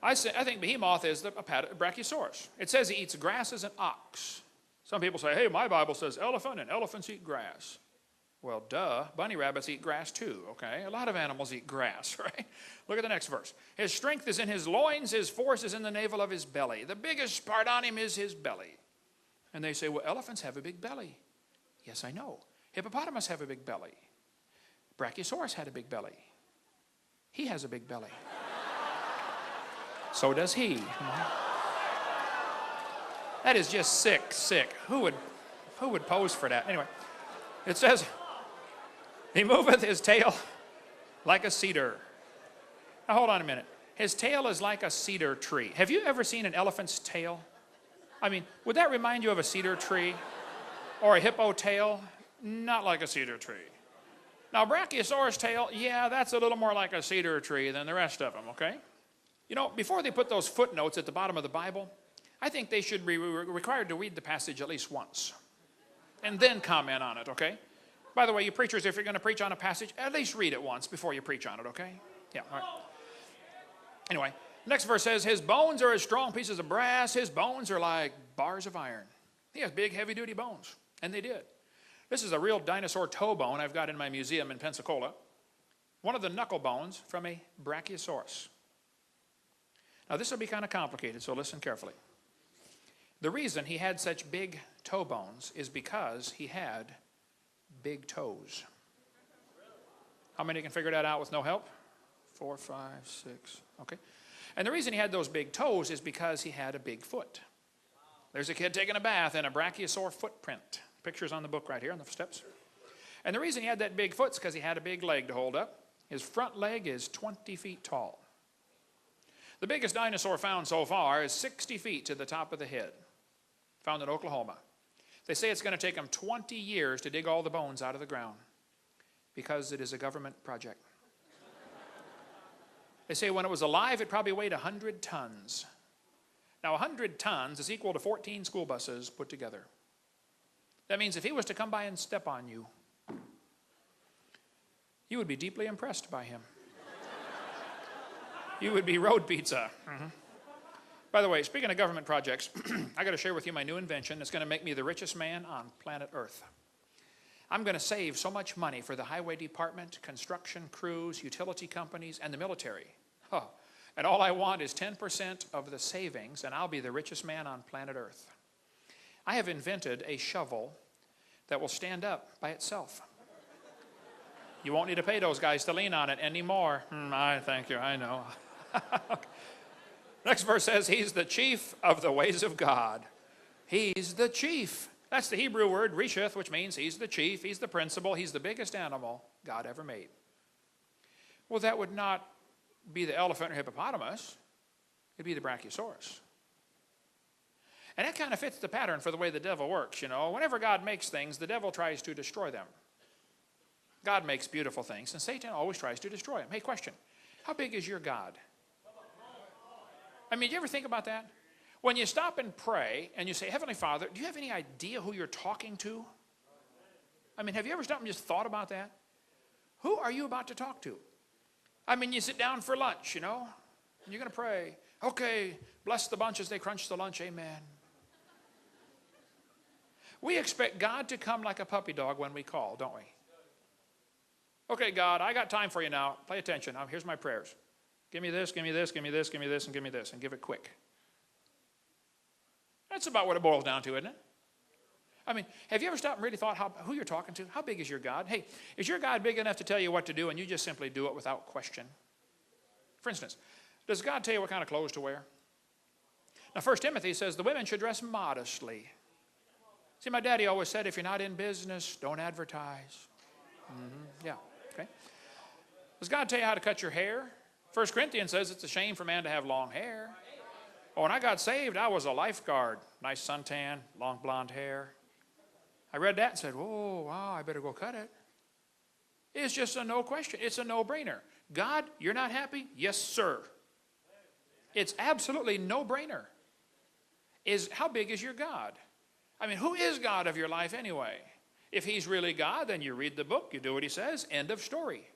I think behemoth is the brachiosaurus. It says he eats grass as an ox. Some people say, hey, my Bible says elephant and elephants eat grass. Well, duh, bunny rabbits eat grass too, okay? A lot of animals eat grass, right? Look at the next verse. His strength is in his loins, his force is in the navel of his belly. The biggest part on him is his belly. And they say, well, elephants have a big belly. Yes, I know. Hippopotamus have a big belly. Brachiosaurus had a big belly. He has a big belly. So does he. That is just sick. Who would pose for that? Anyway, it says, he moveth his tail like a cedar. Now hold on a minute. His tail is like a cedar tree. Have you ever seen an elephant's tail? I mean, would that remind you of a cedar tree? Or a hippo tail? Not like a cedar tree. Now, Brachiosaurus tail, yeah, that's a little more like a cedar tree than the rest of them, okay? You know, before they put those footnotes at the bottom of the Bible, I think they should be required to read the passage at least once and then comment on it, okay? By the way, you preachers, if you're going to preach on a passage, at least read it once before you preach on it, okay? Yeah, all right. Anyway, next verse says, his bones are as strong pieces of brass. His bones are like bars of iron. He has big, heavy-duty bones, and they did. This is a real dinosaur toe bone I've got in my museum in Pensacola. One of the knuckle bones from a Brachiosaurus. Now, this will be kind of complicated, so listen carefully. The reason he had such big toe bones is because he had big toes. How many can figure that out with no help? 4, 5, 6. Okay. And the reason he had those big toes is because he had a big foot. There's a kid taking a bath in a brachiosaur footprint. Pictures on the book right here on the steps. And the reason he had that big foot is because he had a big leg to hold up. His front leg is 20 feet tall. The biggest dinosaur found so far is 60 feet to the top of the head, found in Oklahoma. They say it's going to take them 20 years to dig all the bones out of the ground because it is a government project. They say when it was alive, it probably weighed 100 tons. Now, 100 tons is equal to 14 school buses put together. That means if he was to come by and step on you, you would be deeply impressed by him. You would be road pizza. By the way, speaking of government projects, I got to share with you my new invention that's going to make me the richest man on planet Earth. I'm going to save so much money for the highway department, construction crews, utility companies, and the military. Huh. And all I want is 10% of the savings, and I'll be the richest man on planet Earth. I have invented a shovel that will stand up by itself. You won't need to pay those guys to lean on it anymore. Thank you, I know. Next verse says, he's the chief of the ways of God. He's the chief. That's the Hebrew word, risheth, which means he's the chief, he's the principal, he's the biggest animal God ever made. Well, that would not be the elephant or hippopotamus. It'd be the Brachiosaurus. And that kind of fits the pattern for the way the devil works, you know. Whenever God makes things, the devil tries to destroy them. God makes beautiful things, and Satan always tries to destroy them. Hey, question. How big is your God? I mean, do you ever think about that? When you stop and pray, and you say, Heavenly Father, do you have any idea who you're talking to? I mean, have you ever stopped and just thought about that? Who are you about to talk to? I mean, you sit down for lunch, you know, and you're going to pray. Okay, bless the bunch as they crunch the lunch, amen. We expect God to come like a puppy dog when we call, don't we? Okay, God, I got time for you now. Pay attention. Now, here's my prayers. Give me this, give me this, give me this, give me this, and give me this, and give it quick. That's about what it boils down to, isn't it? I mean, have you ever stopped and really thought who you're talking to? How big is your God? Hey, is your God big enough to tell you what to do and you just simply do it without question? For instance, does God tell you what kind of clothes to wear? Now, 1 Timothy says the women should dress modestly. See, my daddy always said, if you're not in business, don't advertise. Yeah, okay. Does God tell you how to cut your hair? 1 Corinthians says it's a shame for man to have long hair. Oh, when I got saved, I was a lifeguard. Nice suntan, long blonde hair. I read that and said, whoa, wow, I better go cut it. It's just a no question. It's a no-brainer. God, you're not happy? Yes, sir. It's absolutely no-brainer. How big is your God? I mean, who is God of your life anyway? If he's really God, then you read the book, you do what he says, end of story.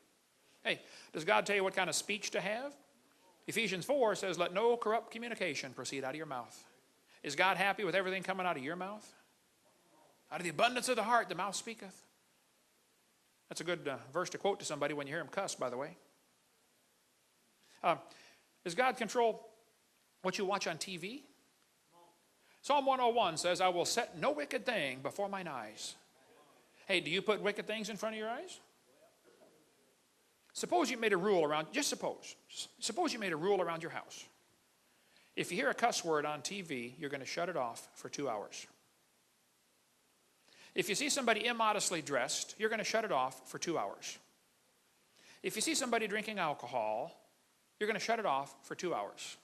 Hey, does God tell you what kind of speech to have? Ephesians 4 says, let no corrupt communication proceed out of your mouth. Is God happy with everything coming out of your mouth? Out of the abundance of the heart, the mouth speaketh. That's a good verse to quote to somebody when you hear him cuss, by the way. Does God control what you watch on TV? Psalm 101 says, I will set no wicked thing before mine eyes. Hey, do you put wicked things in front of your eyes? Suppose you made a rule around, just suppose you made a rule around your house. If you hear a cuss word on TV, you're going to shut it off for 2 hours. If you see somebody immodestly dressed, you're going to shut it off for 2 hours. If you see somebody drinking alcohol, you're going to shut it off for 2 hours.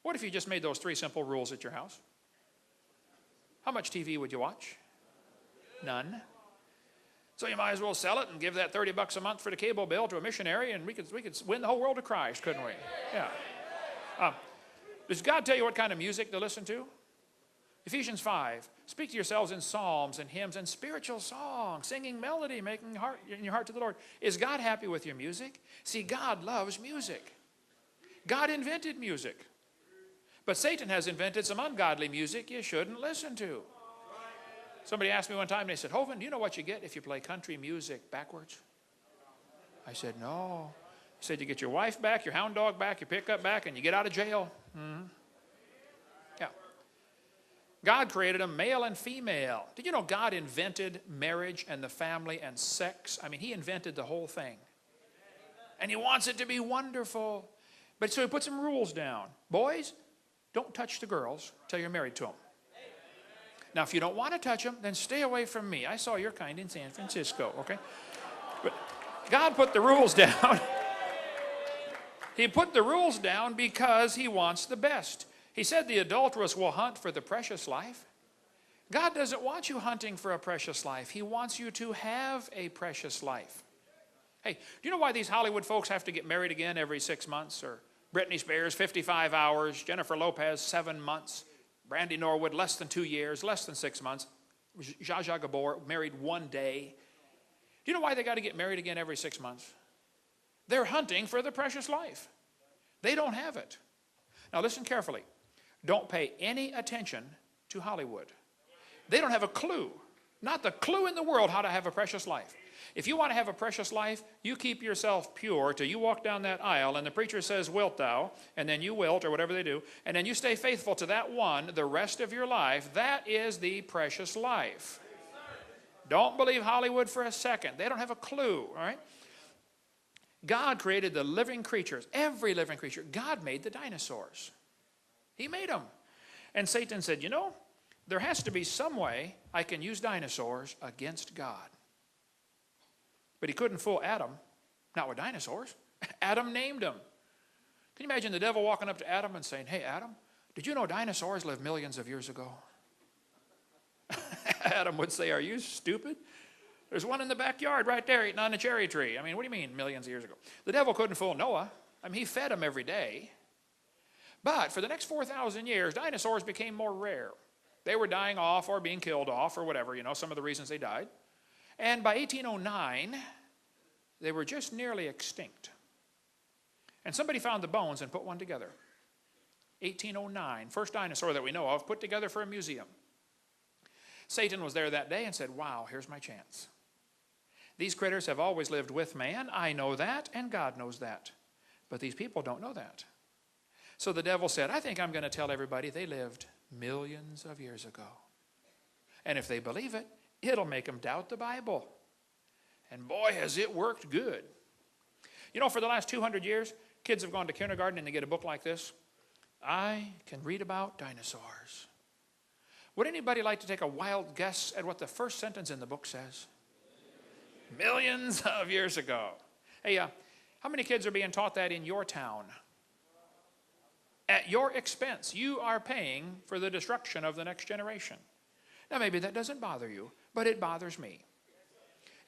What if you just made those 3 simple rules at your house? How much TV would you watch? None. So you might as well sell it and give that $30 a month for the cable bill to a missionary, and we could win the whole world to Christ, couldn't we? Yeah. Does God tell you what kind of music to listen to? Ephesians 5, speak to yourselves in psalms and hymns and spiritual songs, singing melody, making in your heart to the Lord. Is God happy with your music? See, God loves music. God invented music. But Satan has invented some ungodly music you shouldn't listen to. Somebody asked me one time, and they said, Hovind, do you know what you get if you play country music backwards? I said, no. He said, you get your wife back, your hound dog back, your pickup back, and you get out of jail. Mm-hmm. Yeah. God created them male and female. Did you know God invented marriage and the family and sex? I mean, he invented the whole thing. And he wants it to be wonderful. But so he put some rules down. Boys, don't touch the girls till you're married to them. Now, if you don't want to touch them, then stay away from me. I saw your kind in San Francisco, okay? But God put the rules down. He put the rules down because he wants the best. He said the adulteress will hunt for the precious life. God doesn't want you hunting for a precious life. He wants you to have a precious life. Hey, do you know why these Hollywood folks have to get married again every 6 months? Or Britney Spears, 55 hours. Jennifer Lopez, 7 months. Brandy Norwood, less than 2 years, less than 6 months. Zsa Zsa Gabor, married 1 day. Do you know why they got to get married again every 6 months? They're hunting for the precious life. They don't have it. Now listen carefully. Don't pay any attention to Hollywood. They don't have a clue, not the clue in the world how to have a precious life. If you want to have a precious life, you keep yourself pure till you walk down that aisle and the preacher says, wilt thou, and then you wilt, or whatever they do, and then you stay faithful to that one the rest of your life. That is the precious life. Don't believe Hollywood for a second. They don't have a clue, all right? God created the living creatures, every living creature. God made the dinosaurs. He made them. And Satan said, you know, there has to be some way I can use dinosaurs against God. But he couldn't fool Adam, not with dinosaurs. Adam named them. Can you imagine the devil walking up to Adam and saying, hey, Adam, did you know dinosaurs lived millions of years ago? Adam would say, are you stupid? There's one in the backyard right there eating on a cherry tree. I mean, what do you mean millions of years ago? The devil couldn't fool Noah. I mean, he fed him every day. But for the next 4,000 years, dinosaurs became more rare. They were dying off or being killed off or whatever, you know, some of the reasons they died. And by 1809, they were just nearly extinct. And somebody found the bones and put one together. 1809, first dinosaur that we know of, put together for a museum. Satan was there that day and said, wow, here's my chance. These critters have always lived with man. I know that, and God knows that. But these people don't know that. So the devil said, I think I'm going to tell everybody they lived millions of years ago. And if they believe it, it'll make them doubt the Bible. And boy, has it worked good. You know, for the last 200 years, kids have gone to kindergarten and they get a book like this. I can read about dinosaurs. Would anybody like to take a wild guess at what the first sentence in the book says? Millions of years ago. Hey, how many kids are being taught that in your town? At your expense, you are paying for the destruction of the next generation. Now, maybe that doesn't bother you, but it bothers me.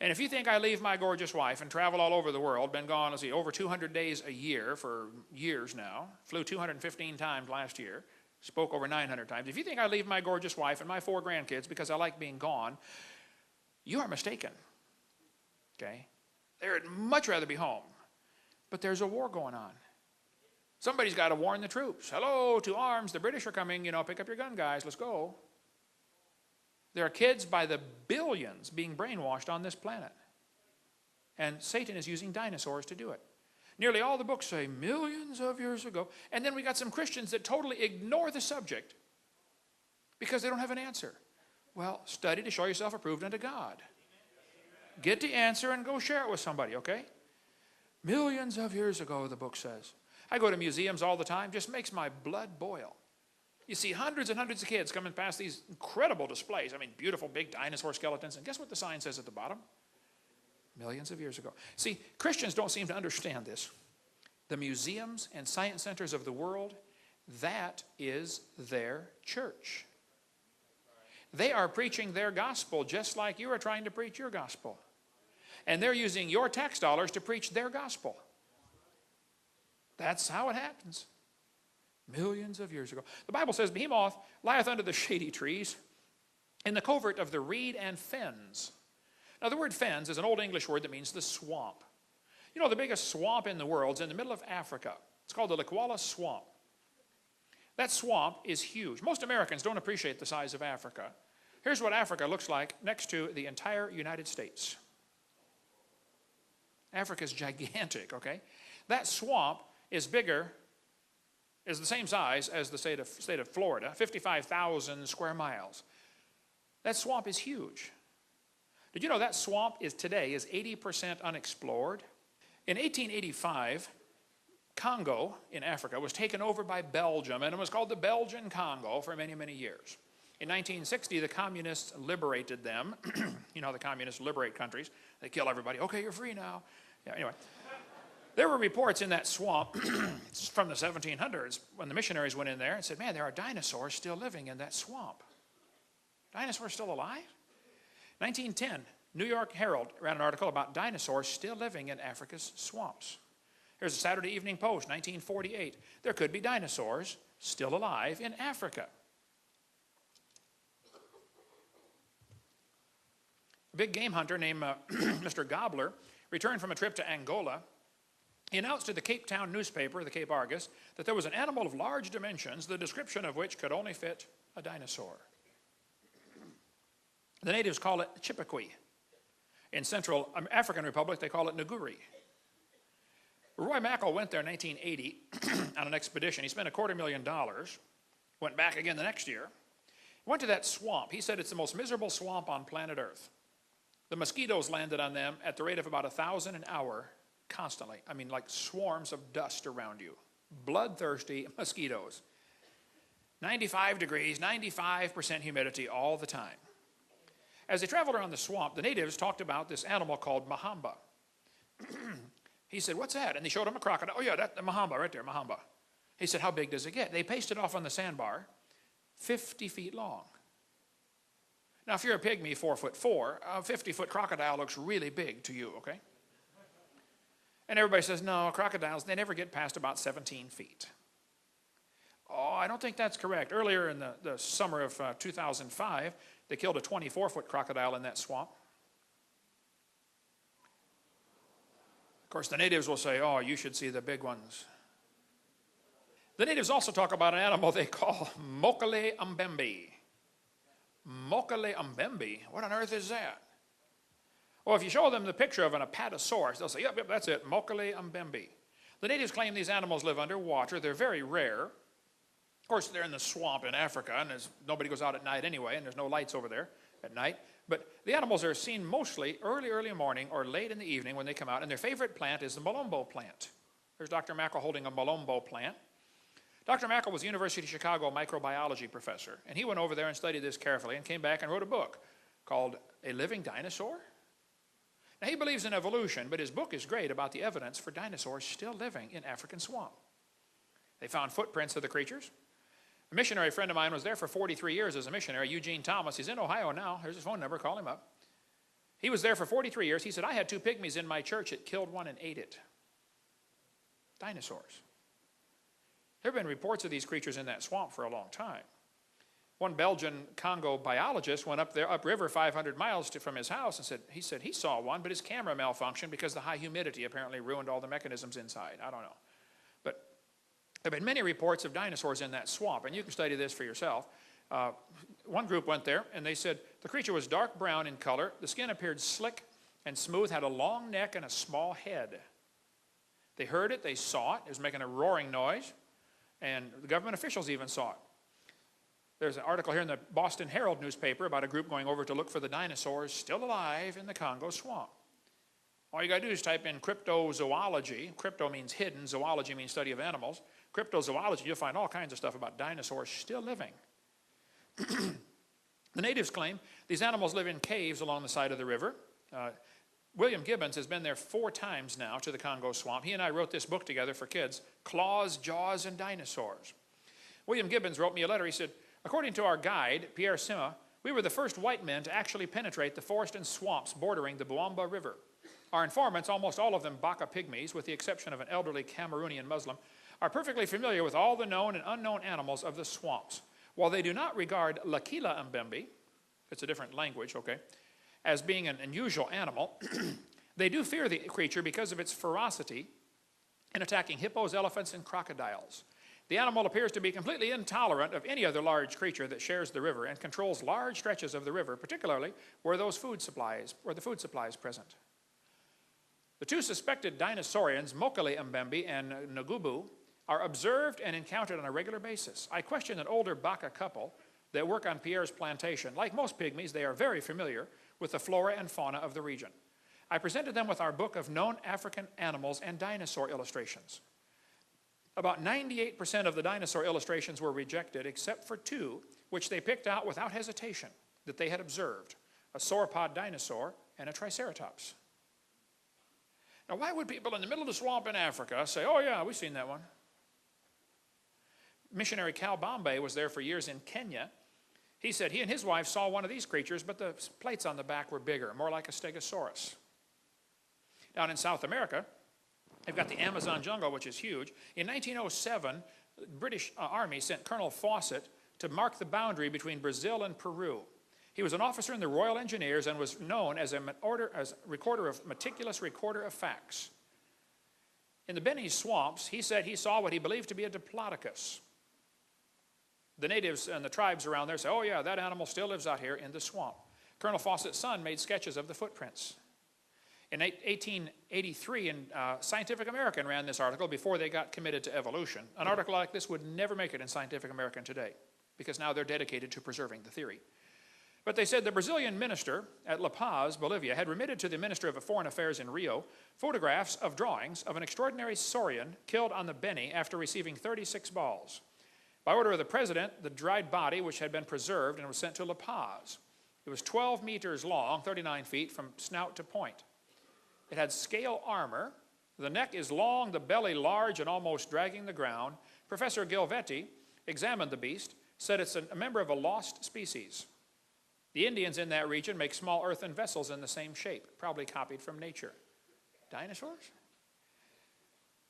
And if you think I leave my gorgeous wife and travel all over the world, been gone, let's see, over 200 days a year for years now, flew 215 times last year, spoke over 900 times. If you think I leave my gorgeous wife and my 4 grandkids because I like being gone, you are mistaken. Okay? They'd much rather be home. But there's a war going on. Somebody's got to warn the troops. Hello, to arms, the British are coming, you know, pick up your gun, guys, let's go. There are kids by the billions being brainwashed on this planet. And Satan is using dinosaurs to do it. Nearly all the books say millions of years ago. And then we got some Christians that totally ignore the subject because they don't have an answer. Well, study to show yourself approved unto God. Get the answer and go share it with somebody, okay? Millions of years ago, the book says. I go to museums all the time, just makes my blood boil. You see hundreds and hundreds of kids coming past these incredible displays. I mean, beautiful big dinosaur skeletons. And guess what the sign says at the bottom? Millions of years ago. See, Christians don't seem to understand this. The museums and science centers of the world, that is their church. They are preaching their gospel just like you are trying to preach your gospel. And they're using your tax dollars to preach their gospel. That's how it happens. Millions of years ago. The Bible says, Behemoth lieth under the shady trees in the covert of the reed and fens. Now the word fens is an old English word that means the swamp. You know, the biggest swamp in the world is in the middle of Africa. It's called the Sexualna swamp. That swamp is huge. Most Americans don't appreciate the size of Africa. Here's what Africa looks like next to the entire United States. Africa's gigantic, okay? That swamp is bigger, is the same size as the state of Florida, 55,000 square miles. That swamp is huge. Did you know that swamp today is 80% unexplored? In 1885, Congo in Africa was taken over by Belgium, and it was called the Belgian Congo for many, many years. In 1960, the communists liberated them. You know how the communists liberate countries. They kill everybody. Okay, you're free now. Yeah, anyway. There were reports in that swamp from the 1700s when the missionaries went in there and said, man, there are dinosaurs still living in that swamp. Dinosaurs still alive? 1910, New York Herald ran an article about dinosaurs still living in Africa's swamps. Here's a Saturday Evening Post, 1948. There could be dinosaurs still alive in Africa. A big game hunter named Mr. Gobbler returned from a trip to Angola. He announced to the Cape Town newspaper, the Cape Argus, that there was an animal of large dimensions, the description of which could only fit a dinosaur. The natives call it Chippewa. In Central African Republic, they call it Nguri. Roy Mackal went there in 1980 on an expedition. He spent $250,000, went back again the next year, went to that swamp. He said it's the most miserable swamp on planet Earth. The mosquitoes landed on them at the rate of about 1,000 an hour constantly. I mean, like swarms of dust around you. Bloodthirsty mosquitoes. 95 degrees, 95% humidity all the time. As they traveled around the swamp, the natives talked about this animal called Mahamba. He said, what's that? And they showed him a crocodile. Oh yeah, that's the Mahamba right there, Mahamba. He said, how big does it get? They pasted off on the sandbar, 50 feet long. Now, if you're a pygmy, 4'4", a 50-foot crocodile looks really big to you, okay? And everybody says, no, crocodiles, they never get past about 17 feet. Oh, I don't think that's correct. Earlier in the summer of 2005, they killed a 24-foot crocodile in that swamp. Of course, the natives will say, oh, you should see the big ones. The natives also talk about an animal they call Mokele Mbembe. Mokele Mbembe? What on earth is that? Well, if you show them the picture of an apatosaurus, they'll say, yep, that's it, Mokele Mbembe. The natives claim these animals live underwater. They're very rare. Of course, they're in the swamp in Africa, and nobody goes out at night anyway, and there's no lights over there at night. But the animals are seen mostly early morning or late in the evening when they come out, and their favorite plant is the Malombo plant. There's Dr. Mackal holding a Malombo plant. Dr. Mackal was a University of Chicago microbiology professor, and he went over there and studied this carefully and came back and wrote a book called A Living Dinosaur. Now, he believes in evolution, but his book is great about the evidence for dinosaurs still living in African swamp. They found footprints of the creatures. A missionary friend of mine was there for 43 years as a missionary, Eugene Thomas. He's in Ohio now. Here's his phone number. Call him up. He was there for 43 years. He said, I had 2 pygmies in my church. It killed one and ate it. Dinosaurs. There have been reports of these creatures in that swamp for a long time. One Belgian Congo biologist went up there, upriver 500 miles from his house and he said he saw one, but his camera malfunctioned because the high humidity apparently ruined all the mechanisms inside. I don't know. But there have been many reports of dinosaurs in that swamp, and you can study this for yourself. One group went there, and they said the creature was dark brown in color. The skin appeared slick and smooth, had a long neck and a small head. They heard it, they saw it. It was making a roaring noise, and the government officials even saw it. There's an article here in the Boston Herald newspaper about a group going over to look for the dinosaurs still alive in the Congo swamp. All you got to do is type in cryptozoology. Crypto means hidden, zoology means study of animals. Cryptozoology, you'll find all kinds of stuff about dinosaurs still living. The natives claim these animals live in caves along the side of the river. William Gibbons has been there 4 times now to the Congo swamp. He and I wrote this book together for kids, Claws, Jaws, and Dinosaurs. William Gibbons wrote me a letter. He said, according to our guide, Pierre Sima, we were the first white men to actually penetrate the forest and swamps bordering the Boamba River. Our informants, almost all of them Baka pygmies, with the exception of an elderly Cameroonian Muslim, are perfectly familiar with all the known and unknown animals of the swamps. While they do not regard Lakila Mbembe, it's a different language, okay, as being an unusual animal, they do fear the creature because of its ferocity in attacking hippos, elephants, and crocodiles. The animal appears to be completely intolerant of any other large creature that shares the river and controls large stretches of the river, particularly where the food supply is present. The 2 suspected dinosaurians, Mokele Mbembe and Ngubu, are observed and encountered on a regular basis. I questioned an older Baka couple that work on Pierre's plantation. Like most pygmies, they are very familiar with the flora and fauna of the region. I presented them with our book of known African animals and dinosaur illustrations. About 98% of the dinosaur illustrations were rejected, except for 2, which they picked out without hesitation, that they had observed, a sauropod dinosaur and a triceratops. Now, why would people in the middle of the swamp in Africa say, oh yeah, we've seen that one? Missionary Cal Bombay was there for years in Kenya. He said he and his wife saw one of these creatures, but the plates on the back were bigger, more like a stegosaurus. Down in South America, they've got the Amazon jungle, which is huge. In 1907, the British Army sent Colonel Fawcett to mark the boundary between Brazil and Peru. He was an officer in the Royal Engineers and was known as a meticulous recorder of facts. In the Beni swamps, he said he saw what he believed to be a diplodocus. The natives and the tribes around there say, oh yeah, that animal still lives out here in the swamp. Colonel Fawcett's son made sketches of the footprints. In 1883, Scientific American ran this article before they got committed to evolution. An article like this would never make it in Scientific American today, because now they're dedicated to preserving the theory. But they said the Brazilian minister at La Paz, Bolivia, had remitted to the Minister of Foreign Affairs in Rio photographs of drawings of an extraordinary saurian killed on the Beni after receiving 36 balls. By order of the president, the dried body, which had been preserved and was sent to La Paz. It was 12 meters long, 39 feet from snout to point. It had scale armor. The neck is long, the belly large and almost dragging the ground. Professor Gilvetti examined the beast, said it's a member of a lost species. The Indians in that region make small earthen vessels in the same shape, probably copied from nature. Dinosaurs?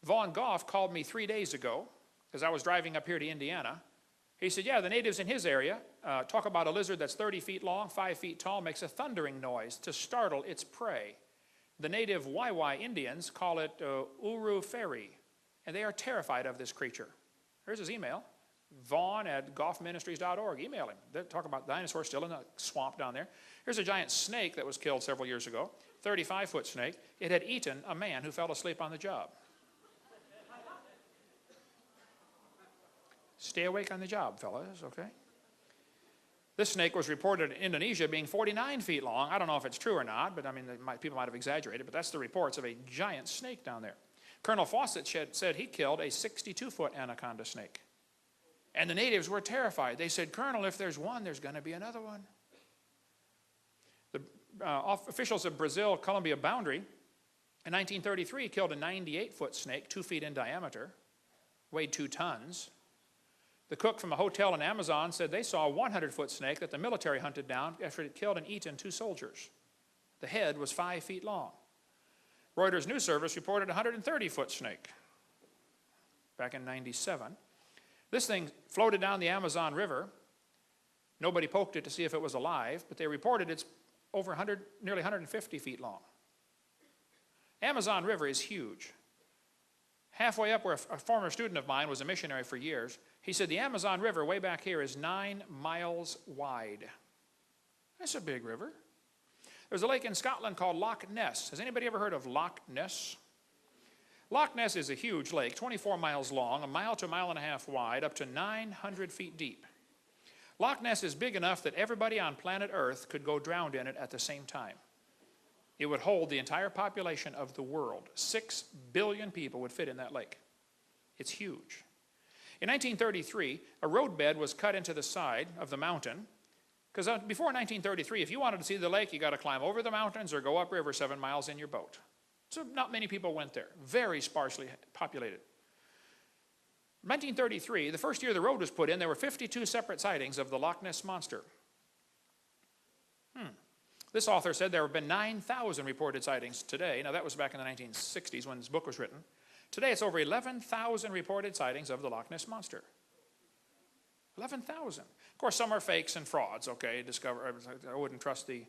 Vaughn Goff called me 3 days ago, as I was driving up here to Indiana. He said, yeah, the natives in his area talk about a lizard that's 30 feet long, 5 feet tall, makes a thundering noise to startle its prey. The native Waiwai Indians call it Uru Feri, and they are terrified of this creature. Here's his email. Vaughn@goffministries.org. Email him. They talk about dinosaurs still in the swamp down there. Here's a giant snake that was killed several years ago, 35-foot snake. It had eaten a man who fell asleep on the job. Stay awake on the job, fellas, okay? This snake was reported in Indonesia being 49 feet long. I don't know if it's true or not, but I mean, people might have exaggerated, but that's the reports of a giant snake down there. Colonel Fawcett said he killed a 62-foot anaconda snake. And the natives were terrified. They said, Colonel, if there's one, there's going to be another one. The officials of Brazil-Colombia boundary in 1933 killed a 98-foot snake, 2 feet in diameter, weighed 2 tons. The cook from a hotel in Amazon said they saw a 100-foot snake that the military hunted down after it killed and eaten 2 soldiers. The head was 5 feet long. Reuters News Service reported a 130-foot snake back in '97. This thing floated down the Amazon River. Nobody poked it to see if it was alive, but they reported it's over nearly 150 feet long. Amazon River is huge. Halfway up where a former student of mine was a missionary for years, he said the Amazon River way back here is 9 miles wide. That's a big river. There's a lake in Scotland called Loch Ness. Has anybody ever heard of Loch Ness? Loch Ness is a huge lake, 24 miles long, a mile to a mile and a half wide, up to 900 feet deep. Loch Ness is big enough that everybody on planet Earth could go drowned in it at the same time. It would hold the entire population of the world. 6 billion people would fit in that lake. It's huge. In 1933, a roadbed was cut into the side of the mountain, because before 1933, if you wanted to see the lake, you got to climb over the mountains or go upriver 7 miles in your boat. So not many people went there. Very sparsely populated. 1933, the first year the road was put in, there were 52 separate sightings of the Loch Ness Monster. This author said there have been 9,000 reported sightings today. Now that was back in the 1960s when this book was written. Today it's over 11,000 reported sightings of the Loch Ness Monster. 11,000. Of course, some are fakes and frauds, okay? I wouldn't trust the,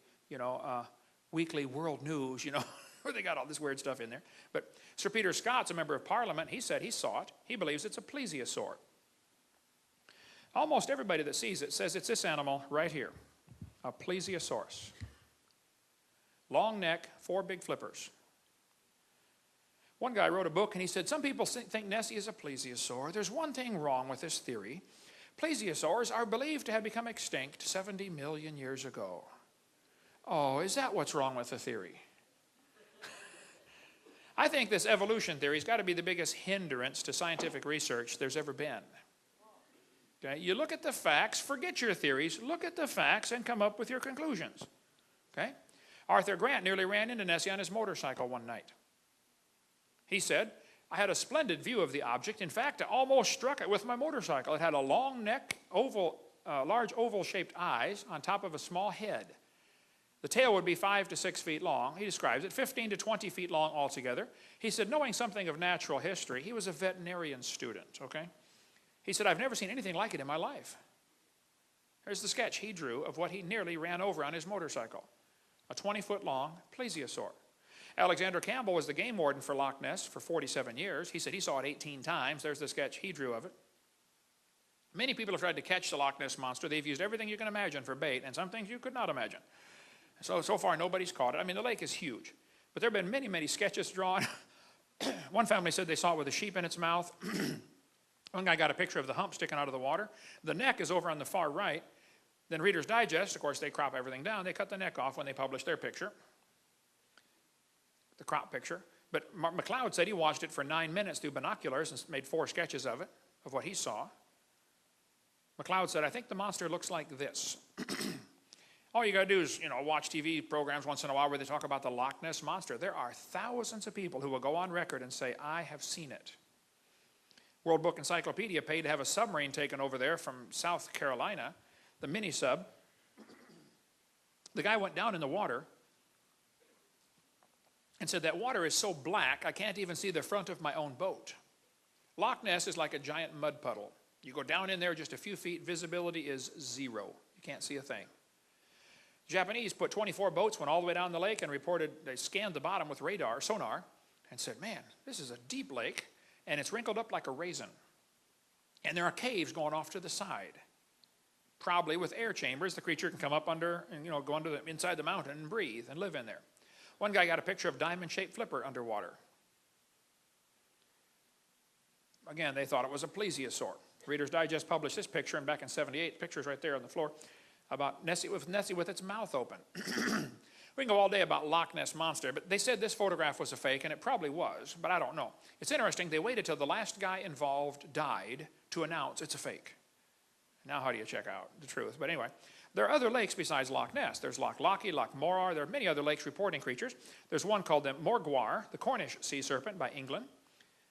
Weekly World News, where they got all this weird stuff in there. But Sir Peter Scott's a member of Parliament. He said he saw it. He believes it's a plesiosaur. Almost everybody that sees it says it's this animal right here, a plesiosaurus. Long neck, 4 big flippers. One guy wrote a book and he said, some people think Nessie is a plesiosaur. There's one thing wrong with this theory. Plesiosaurs are believed to have become extinct 70 million years ago. Oh, is that what's wrong with the theory? I think this evolution theory has got to be the biggest hindrance to scientific research there's ever been. Okay? You look at the facts, forget your theories, look at the facts and come up with your conclusions. Okay? Arthur Grant nearly ran into Nessie on his motorcycle one night. He said, I had a splendid view of the object. In fact, I almost struck it with my motorcycle. It had a long neck, large oval-shaped eyes on top of a small head. The tail would be 5 to 6 feet long. He describes it, 15 to 20 feet long altogether. He said, knowing something of natural history, he was a veterinarian student, okay? He said, I've never seen anything like it in my life. Here's the sketch he drew of what he nearly ran over on his motorcycle. A 20-foot-long plesiosaur. Alexander Campbell was the game warden for Loch Ness for 47 years. He said he saw it 18 times. There's the sketch he drew of it. Many people have tried to catch the Loch Ness Monster. They've used everything you can imagine for bait, and some things you could not imagine. So far, nobody's caught it. I mean, the lake is huge. But there have been many, many sketches drawn. One family said they saw it with a sheep in its mouth. One guy got a picture of the hump sticking out of the water. The neck is over on the far right. Then Reader's Digest, of course, they crop everything down. They cut the neck off when they publish their picture, the crop picture. But McLeod said he watched it for 9 minutes through binoculars and made 4 sketches of it, of what he saw. McLeod said, I think the monster looks like this. All you got to do is, watch TV programs once in a while where they talk about the Loch Ness Monster. There are thousands of people who will go on record and say, I have seen it. World Book Encyclopedia paid to have a submarine taken over there from South Carolina, the mini sub. The guy went down in the water and said, that water is so black, I can't even see the front of my own boat. Loch Ness is like a giant mud puddle. You go down in there just a few feet, visibility is 0. You can't see a thing. Japanese put 24 boats, went all the way down the lake and reported, they scanned the bottom with sonar, and said, man, this is a deep lake, and it's wrinkled up like a raisin. And there are caves going off to the side. Probably with air chambers, the creature can come up under and go under inside the mountain and breathe and live in there. One guy got a picture of diamond-shaped flipper underwater. Again, they thought it was a plesiosaur. Reader's Digest published this picture, and back in '78, pictures right there on the floor, about Nessie with its mouth open. We can go all day about Loch Ness Monster, but they said this photograph was a fake, and it probably was, but I don't know. It's interesting, they waited till the last guy involved died to announce it's a fake. Now how do you check out the truth? But anyway, there are other lakes besides Loch Ness. There's Loch Lochy, Loch Morar. There are many other lakes reporting creatures. There's one called the Morgwar, the Cornish sea serpent by England.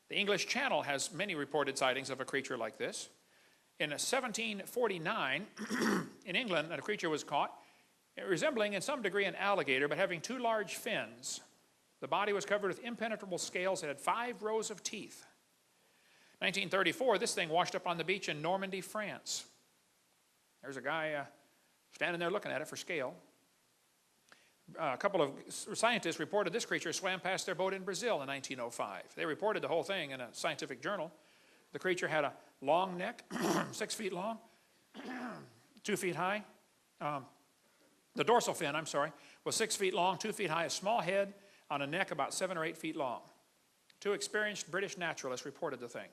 The English Channel has many reported sightings of a creature like this. In 1749, in England, a creature was caught resembling in some degree an alligator, but having 2 large fins. The body was covered with impenetrable scales. It had 5 rows of teeth. 1934, this thing washed up on the beach in Normandy, France. There's a guy standing there looking at it for scale. A couple of scientists reported this creature swam past their boat in Brazil in 1905. They reported the whole thing in a scientific journal. The creature had a long neck, 6 feet long, 2 feet high, The dorsal fin, I'm sorry, was 6 feet long, 2 feet high, a small head on a neck about 7 or 8 feet long. 2 experienced British naturalists reported the thing.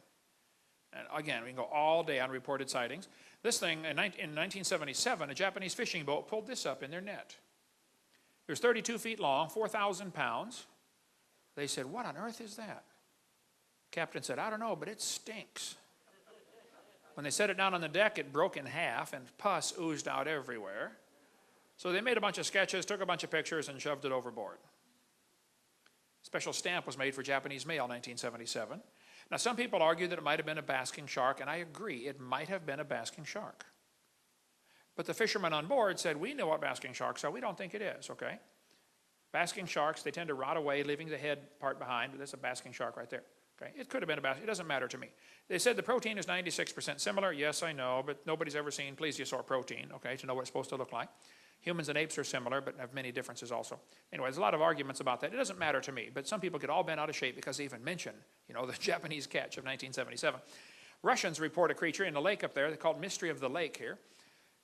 And again, we can go all day on reported sightings. This thing, in 1977, a Japanese fishing boat pulled this up in their net. It was 32 feet long, 4,000 pounds. They said, "What on earth is that?" Captain said, "I don't know, but it stinks." When they set it down on the deck, it broke in half and pus oozed out everywhere. So they made a bunch of sketches, took a bunch of pictures, and shoved it overboard. Special stamp was made for Japanese mail in 1977. Now, some people argue that it might have been a basking shark, and I agree, it might have been a basking shark. But the fishermen on board said, "We know what basking sharks are. We don't think it is," okay? Basking sharks, they tend to rot away, leaving the head part behind, but that's a basking shark right there. Okay? It could have been a basking, it doesn't matter to me. They said the protein is 96% similar. Yes, I know, but nobody's ever seen plesiosaur protein, okay, to know what it's supposed to look like. Humans and apes are similar, but have many differences also. Anyway, there's a lot of arguments about that. It doesn't matter to me, but some people get all bent out of shape because they even mention, the Japanese catch of 1977. Russians report a creature in the lake up there. They call it Mystery of the Lake here.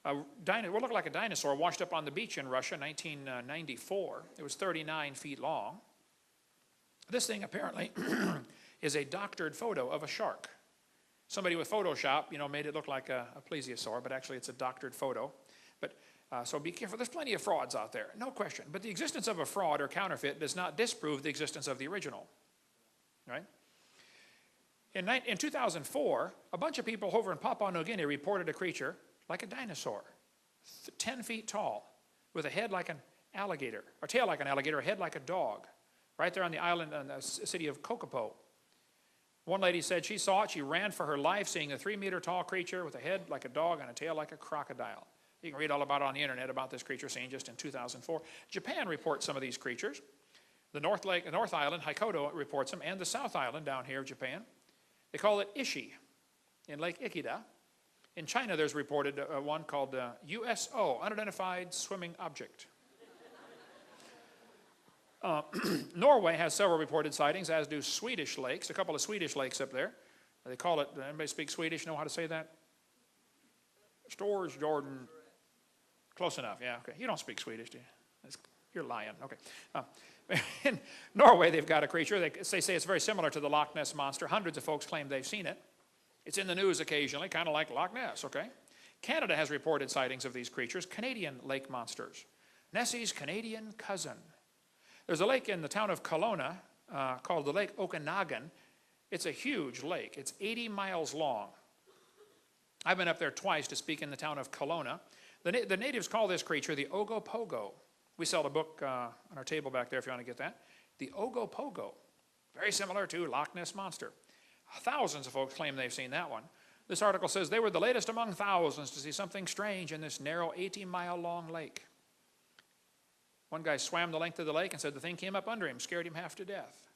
What looked like a dinosaur washed up on the beach in Russia in 1994. It was 39 feet long. This thing apparently is a doctored photo of a shark. Somebody with Photoshop, made it look like a plesiosaur, but actually it's a doctored photo. But so be careful. There's plenty of frauds out there, no question. But the existence of a fraud or counterfeit does not disprove the existence of the original, right? In 2004, a bunch of people over in Papua New Guinea reported a creature like a dinosaur, 10 feet tall, with a head like an alligator, or tail like an alligator, a head like a dog, right there on the island in the city of Kokopo. One lady said she saw it. She ran for her life, seeing a 3-meter tall creature with a head like a dog and a tail like a crocodile. You can read all about it on the internet about this creature seen just in 2004. Japan reports some of these creatures. The North Island, Hokkaido, reports them, and the South Island down here of Japan. They call it Ishi in Lake Ikeda. In China, there's reported one called USO, Unidentified Swimming Object. Norway has several reported sightings, as do Swedish lakes, a couple of Swedish lakes up there. They call it, anybody speak Swedish, know how to say that? Stores, Jordan. Close enough, yeah, okay. You don't speak Swedish, do you? You're lying, okay. In Norway, they've got a creature. They say it's very similar to the Loch Ness Monster. Hundreds of folks claim they've seen it. It's in the news occasionally, kind of like Loch Ness, okay? Canada has reported sightings of these creatures, Canadian lake monsters. Nessie's Canadian cousin. There's a lake in the town of Kelowna called the Lake Okanagan. It's a huge lake. It's 80 miles long. I've been up there twice to speak in the town of Kelowna. The natives call this creature the Ogopogo. We sell a book on our table back there if you want to get that. The Ogopogo. Very similar to Loch Ness Monster. Thousands of folks claim they've seen that one. This article says they were the latest among thousands to see something strange in this narrow 80-mile-long lake. One guy swam the length of the lake and said the thing came up under him, scared him half to death.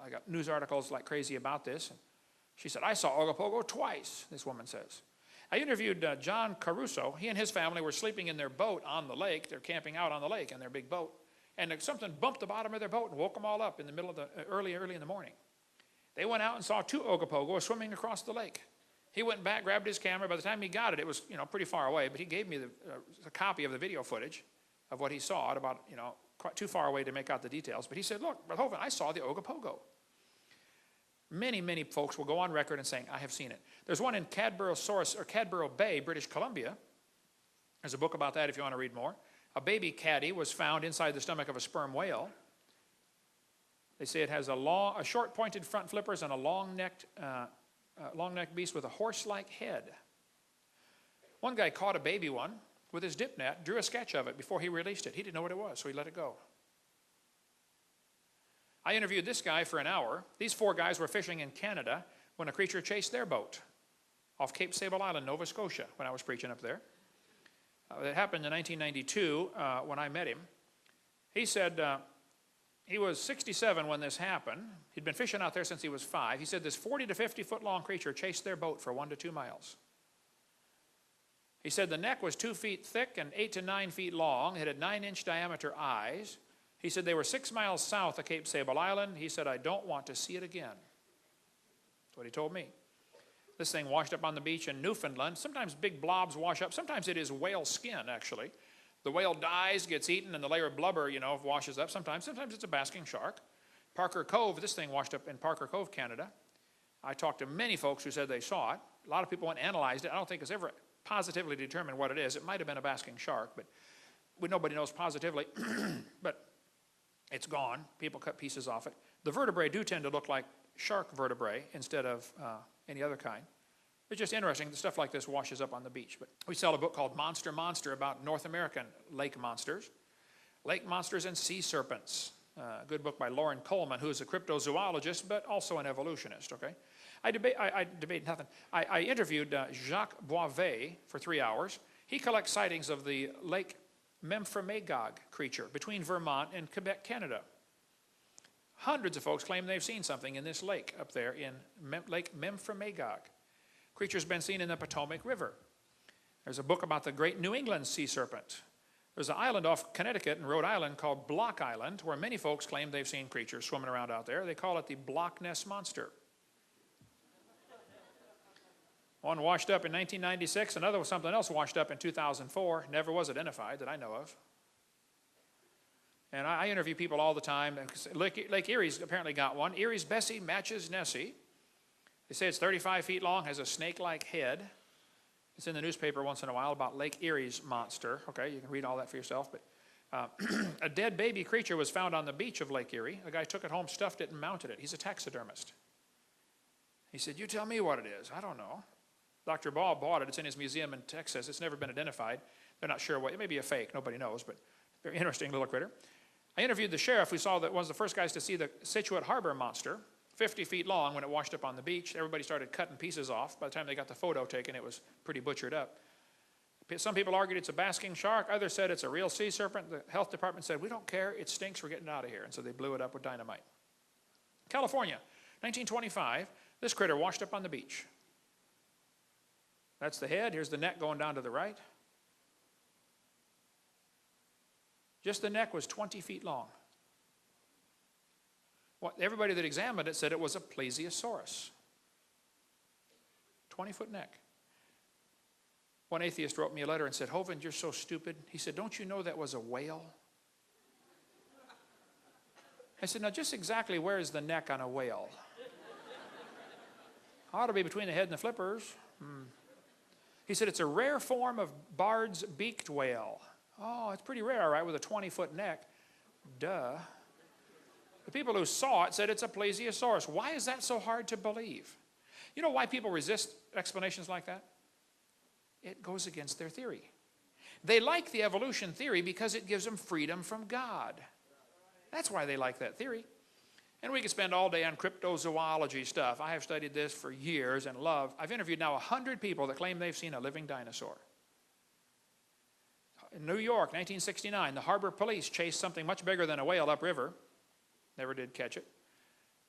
I got news articles like crazy about this. She said, "I saw Ogopogo twice," this woman says. I interviewed John Caruso. He and his family were sleeping in their boat on the lake. They're camping out on the lake in their big boat. And something bumped the bottom of their boat and woke them all up in the middle of the early in the morning. They went out and saw 2 Ogopogos swimming across the lake. He went back, grabbed his camera. By the time he got it, it was pretty far away. But he gave me a copy of the video footage of what he saw at about quite too far away to make out the details. But he said, "Look, Brother Hovind, I saw the Ogopogo." Many, many folks will go on record and saying, "I have seen it." There's one in Cadborough Bay, British Columbia. There's a book about that if you want to read more. A baby caddy was found inside the stomach of a sperm whale. They say it has a short pointed front flippers and a long-necked beast with a horse-like head. One guy caught a baby one with his dip net, drew a sketch of it before he released it. He didn't know what it was, so he let it go. I interviewed this guy for an hour. These 4 guys were fishing in Canada when a creature chased their boat off Cape Sable Island, Nova Scotia, when I was preaching up there. It happened in 1992 when I met him. He said he was 67 when this happened. He'd been fishing out there since he was 5. He said this 40 to 50 foot long creature chased their boat for 1 to 2 miles. He said the neck was 2 feet thick and 8 to 9 feet long. It had 9-inch diameter eyes. He said they were 6 miles south of Cape Sable Island. He said, "I don't want to see it again." That's what he told me. This thing washed up on the beach in Newfoundland. Sometimes big blobs wash up. Sometimes it is whale skin, actually. The whale dies, gets eaten, and the layer of blubber, washes up. Sometimes it's a basking shark. Parker Cove, this thing washed up in Parker Cove, Canada. I talked to many folks who said they saw it. A lot of people went and analyzed it. I don't think it's ever positively determined what it is. It might have been a basking shark, but nobody knows positively. But it's gone. People cut pieces off it. The vertebrae do tend to look like shark vertebrae instead of any other kind. It's just interesting. The stuff like this washes up on the beach. But we sell a book called Monster about North American lake monsters and sea serpents. A good book by Lauren Coleman, who is a cryptozoologist, but also an evolutionist, okay? I interviewed Jacques Boisvet for 3 hours. He collects sightings of the Lake Memphremagog creature between Vermont and Quebec, Canada. Hundreds of folks claim they've seen something in this lake up there in Lake Memphremagog. Creature's been seen in the Potomac River. There's a book about the great New England sea serpent. There's an island off Connecticut and Rhode Island called Block Island, where many folks claim they've seen creatures swimming around out there. They call it the Block Ness Monster. One washed up in 1996, another was something else washed up in 2004, never was identified that I know of. And I interview people all the time. Lake Erie's apparently got one. Erie's Bessie matches Nessie. They say it's 35 feet long, has a snake-like head. It's in the newspaper once in a while about Lake Erie's monster. Okay, you can read all that for yourself. But a dead baby creature was found on the beach of Lake Erie. A guy took it home, stuffed it, and mounted it. He's a taxidermist. He said, "You tell me what it is." I don't know. Dr. Ball bought it. It's in his museum in Texas. It's never been identified. They're not sure what. It may be a fake. Nobody knows, but very interesting little critter. I interviewed the sheriff who saw that was the first guys to see the Scituate Harbor monster, 50 feet long when it washed up on the beach. Everybody started cutting pieces off. By the time they got the photo taken, it was pretty butchered up. Some people argued it's a basking shark. Others said it's a real sea serpent. The health department said, "We don't care. It stinks. We're getting out of here." And so they blew it up with dynamite. California, 1925, this critter washed up on the beach. That's the head. Here's the neck going down to the right. Just the neck was 20 feet long. Everybody that examined it said it was a plesiosaurus. 20-foot neck. One atheist wrote me a letter and said, "Hovind, you're so stupid." He said, "Don't you know that was a whale?" I said, "Now just exactly where is the neck on a whale?" "Ought to be between the head and the flippers." He said, "It's a rare form of Bard's beaked whale." Oh, it's pretty rare, all right, with a 20-foot neck. Duh. The people who saw it said it's a plesiosaurus. Why is that so hard to believe? You know why people resist explanations like that? It goes against their theory. They like the evolution theory because it gives them freedom from God. That's why they like that theory. And we could spend all day on cryptozoology stuff. I have studied this for years and I've interviewed now 100 people that claim they've seen a living dinosaur. In New York, 1969, the harbor police chased something much bigger than a whale upriver. Never did catch it.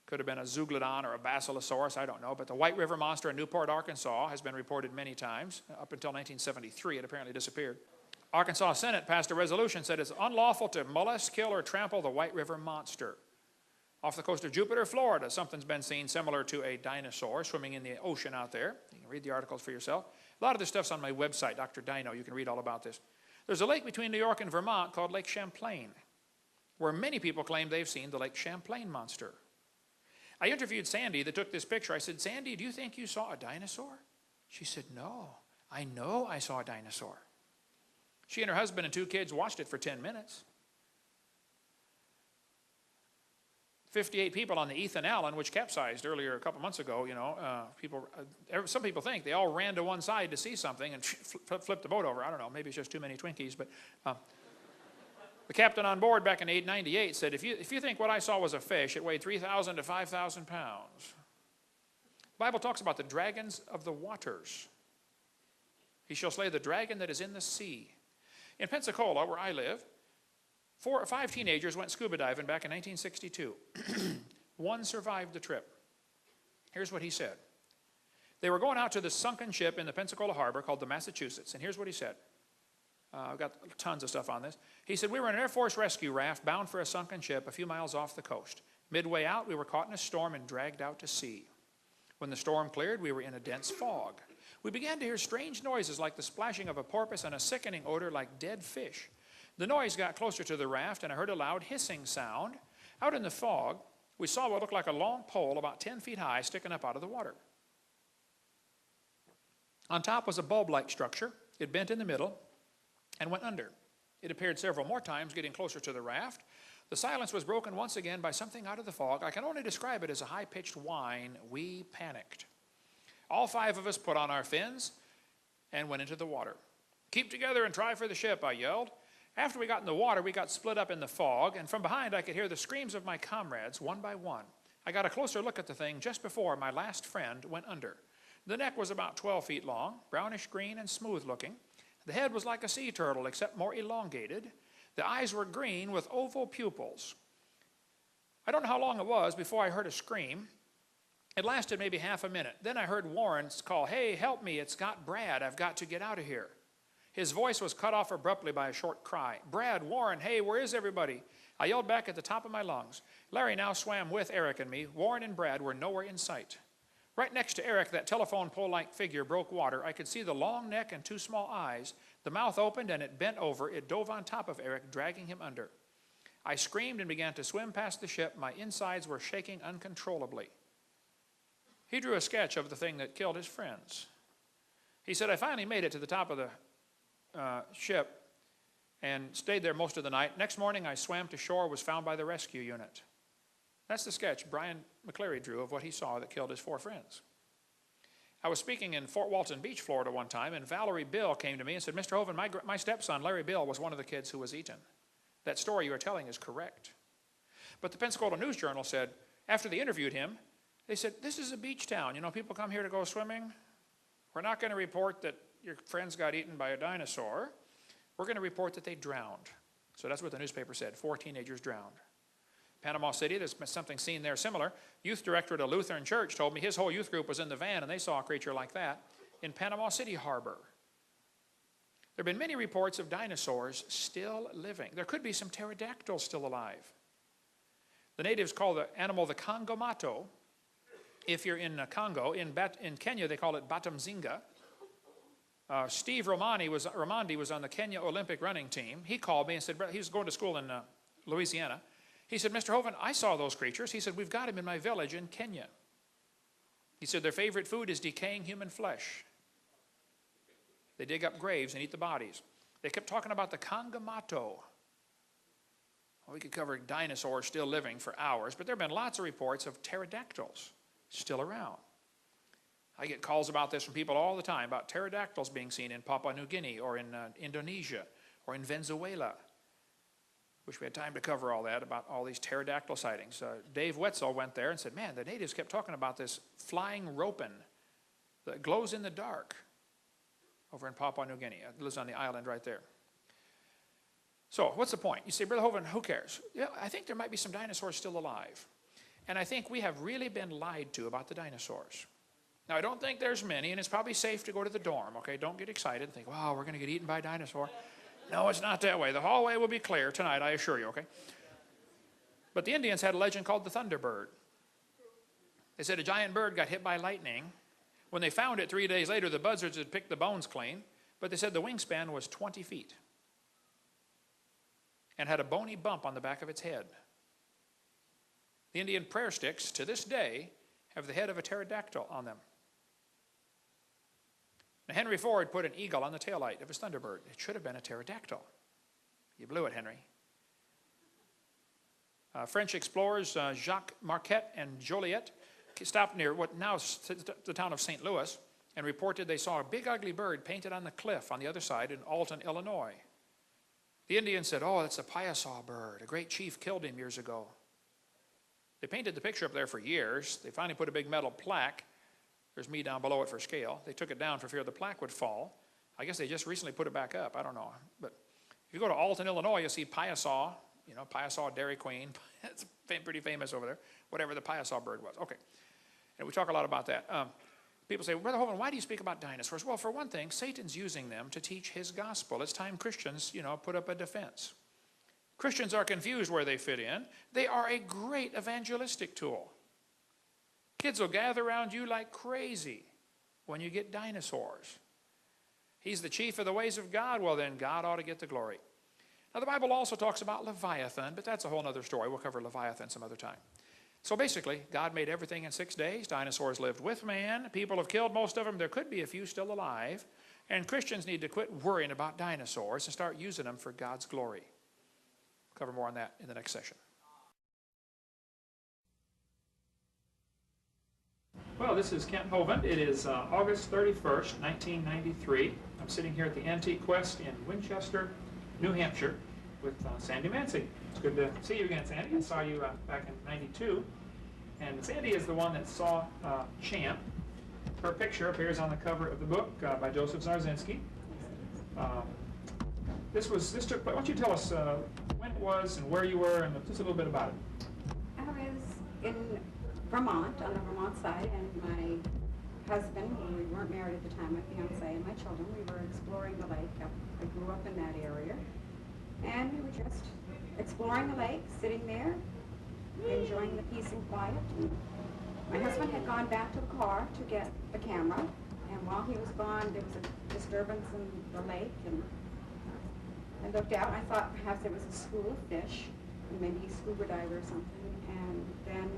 Could have been a zeuglodon or a basilosaurus, I don't know. But the White River monster in Newport, Arkansas has been reported many times. Up until 1973, it apparently disappeared. Arkansas Senate passed a resolution that said it's unlawful to molest, kill, or trample the White River monster. Off the coast of Jupiter, Florida, something's been seen similar to a dinosaur swimming in the ocean out there. You can read the articles for yourself. A lot of this stuff's on my website, Dr. Dino. You can read all about this. There's a lake between New York and Vermont called Lake Champlain, where many people claim they've seen the Lake Champlain monster. I interviewed Sandy that took this picture. I said, "Sandy, do you think you saw a dinosaur?" She said, "No, I know I saw a dinosaur." She and her husband and 2 kids watched it for 10 minutes. 58 people on the Ethan Allen, which capsized earlier a couple months ago, some people think they all ran to one side to see something and flipped the boat over. I don't know, maybe it's just too many Twinkies, but the captain on board back in 1898 said, if you think what I saw was a fish, it weighed 3,000 to 5,000 pounds. The Bible talks about the dragons of the waters. He shall slay the dragon that is in the sea. In Pensacola, where I live, 4 or 5 teenagers went scuba diving back in 1962. One survived the trip. Here's what he said. They were going out to the sunken ship in the Pensacola harbor called the Massachusetts, and here's what he said. I've got tons of stuff on this. He said, "We were in an Air Force rescue raft bound for a sunken ship a few miles off the coast. Midway out, we were caught in a storm and dragged out to sea. When the storm cleared, we were in a dense fog. We began to hear strange noises like the splashing of a porpoise and a sickening odor like dead fish. The noise got closer to the raft, and I heard a loud hissing sound. Out in the fog, we saw what looked like a long pole about 10 feet high sticking up out of the water. On top was a bulb-like structure. It bent in the middle and went under. It appeared several more times, getting closer to the raft. The silence was broken once again by something out of the fog. I can only describe it as a high-pitched whine. We panicked. All 5 of us put on our fins and went into the water. "Keep together and try for the ship," I yelled. After we got in the water, we got split up in the fog, and from behind I could hear the screams of my comrades, one by one. I got a closer look at the thing just before my last friend went under. The neck was about 12 feet long, brownish green and smooth looking. The head was like a sea turtle, except more elongated. The eyes were green with oval pupils. I don't know how long it was before I heard a scream. It lasted maybe half a minute. Then I heard Warren's call, "Hey, help me, it's got Brad. I've got to get out of here." His voice was cut off abruptly by a short cry. "Brad, Warren, hey, where is everybody?" I yelled back at the top of my lungs. Larry now swam with Eric and me. Warren and Brad were nowhere in sight. Right next to Eric, that telephone pole-like figure broke water. I could see the long neck and 2 small eyes. The mouth opened and it bent over. It dove on top of Eric, dragging him under. I screamed and began to swim past the ship. My insides were shaking uncontrollably. He drew a sketch of the thing that killed his friends. He said, "I finally made it to the top of the ship and stayed there most of the night. Next morning, I swam to shore, was found by the rescue unit." That's the sketch Brian McCleary drew of what he saw that killed his 4 friends. I was speaking in Fort Walton Beach, Florida one time, and Valerie Bill came to me and said, "Mr. Hovind, my stepson, Larry Bill, was one of the kids who was eaten. That story you are telling is correct." But the Pensacola News Journal said, after they interviewed him, they said, "This is a beach town. You know, people come here to go swimming. We're not going to report that your friends got eaten by a dinosaur. We're going to report that they drowned." So that's what the newspaper said. 4 teenagers drowned. Panama City, there's something seen there similar. Youth director at a Lutheran church told me his whole youth group was in the van and they saw a creature like that in Panama City Harbor. There have been many reports of dinosaurs still living. There could be some pterodactyls still alive. The natives call the animal the Kongomato. If you're in Congo, in Kenya they call it Batamzinga. Steve Romandi was on the Kenya Olympic running team. He called me and said, he was going to school in Louisiana. He said, "Mr. Hovind, I saw those creatures." He said, "We've got them in my village in Kenya." He said, "Their favorite food is decaying human flesh. They dig up graves and eat the bodies." They kept talking about the Kongomato. Well, we could cover dinosaurs still living for hours, but there have been lots of reports of pterodactyls still around. I get calls about this from people all the time, about pterodactyls being seen in Papua New Guinea or in Indonesia or in Venezuela. Wish we had time to cover all that, about all these pterodactyl sightings. Dave Wetzel went there and said, "Man, the natives kept talking about this flying ropin that glows in the dark over in Papua New Guinea." It lives on the island right there. So what's the point? You say, "Brother Hovind, who cares?" Yeah, I think there might be some dinosaurs still alive. And I think we have really been lied to about the dinosaurs. Now, I don't think there's many, and it's probably safe to go to the dorm, okay? Don't get excited and think, "Wow, we're going to get eaten by a dinosaur." No, it's not that way. The hallway will be clear tonight, I assure you, okay? But the Indians had a legend called the Thunderbird. They said a giant bird got hit by lightning. When they found it 3 days later, the buzzards had picked the bones clean, but they said the wingspan was 20 feet and had a bony bump on the back of its head. The Indian prayer sticks, to this day, have the head of a pterodactyl on them. Now, Henry Ford put an eagle on the taillight of his Thunderbird. It should have been a pterodactyl. You blew it, Henry. French explorers Jacques Marquette and Joliet stopped near what now is the town of St. Louis and reported they saw a big ugly bird painted on the cliff on the other side in Alton, Illinois. The Indians said, "Oh, that's a Piasaw bird. A great chief killed him years ago." They painted the picture up there for years. They finally put a big metal plaque. There's me down below it for scale. They took it down for fear the plaque would fall. I guess they just recently put it back up. I don't know. But if you go to Alton, Illinois, you'll see Piasaw, Piasaw Dairy Queen. It's pretty famous over there, whatever the Piasaw bird was. Okay. And we talk a lot about that. People say, "Brother Hovind, why do you speak about dinosaurs?" Well, for one thing, Satan's using them to teach his gospel. It's time Christians, put up a defense. Christians are confused where they fit in. They are a great evangelistic tool. Kids will gather around you like crazy when you get dinosaurs. He's the chief of the ways of God. Well, then God ought to get the glory. Now, the Bible also talks about Leviathan, but that's a whole other story. We'll cover Leviathan some other time. So basically, God made everything in 6 days. Dinosaurs lived with man. People have killed most of them. There could be a few still alive. And Christians need to quit worrying about dinosaurs and start using them for God's glory. We'll cover more on that in the next session. Well, this is Kent Hovind. It is August 31st, 1993. I'm sitting here at the Antique Quest in Winchester, New Hampshire, with Sandy Mancy. It's good to see you again, Sandy. I saw you back in '92. And Sandy is the one that saw Champ. Her picture appears on the cover of the book by Joseph Zarzinski. This took place. Why don't you tell us when it was and where you were and just a little bit about it? I was in Vermont, on the Vermont side, and my husband, we weren't married at the time, my fiance and my children, we were exploring the lake. I grew up in that area. And we were just exploring the lake, sitting there, enjoying the peace and quiet. And my husband had gone back to the car to get the camera, and while he was gone, there was a disturbance in the lake, and I looked out, and I thought perhaps there was a school of fish, and maybe a scuba diver or something, and then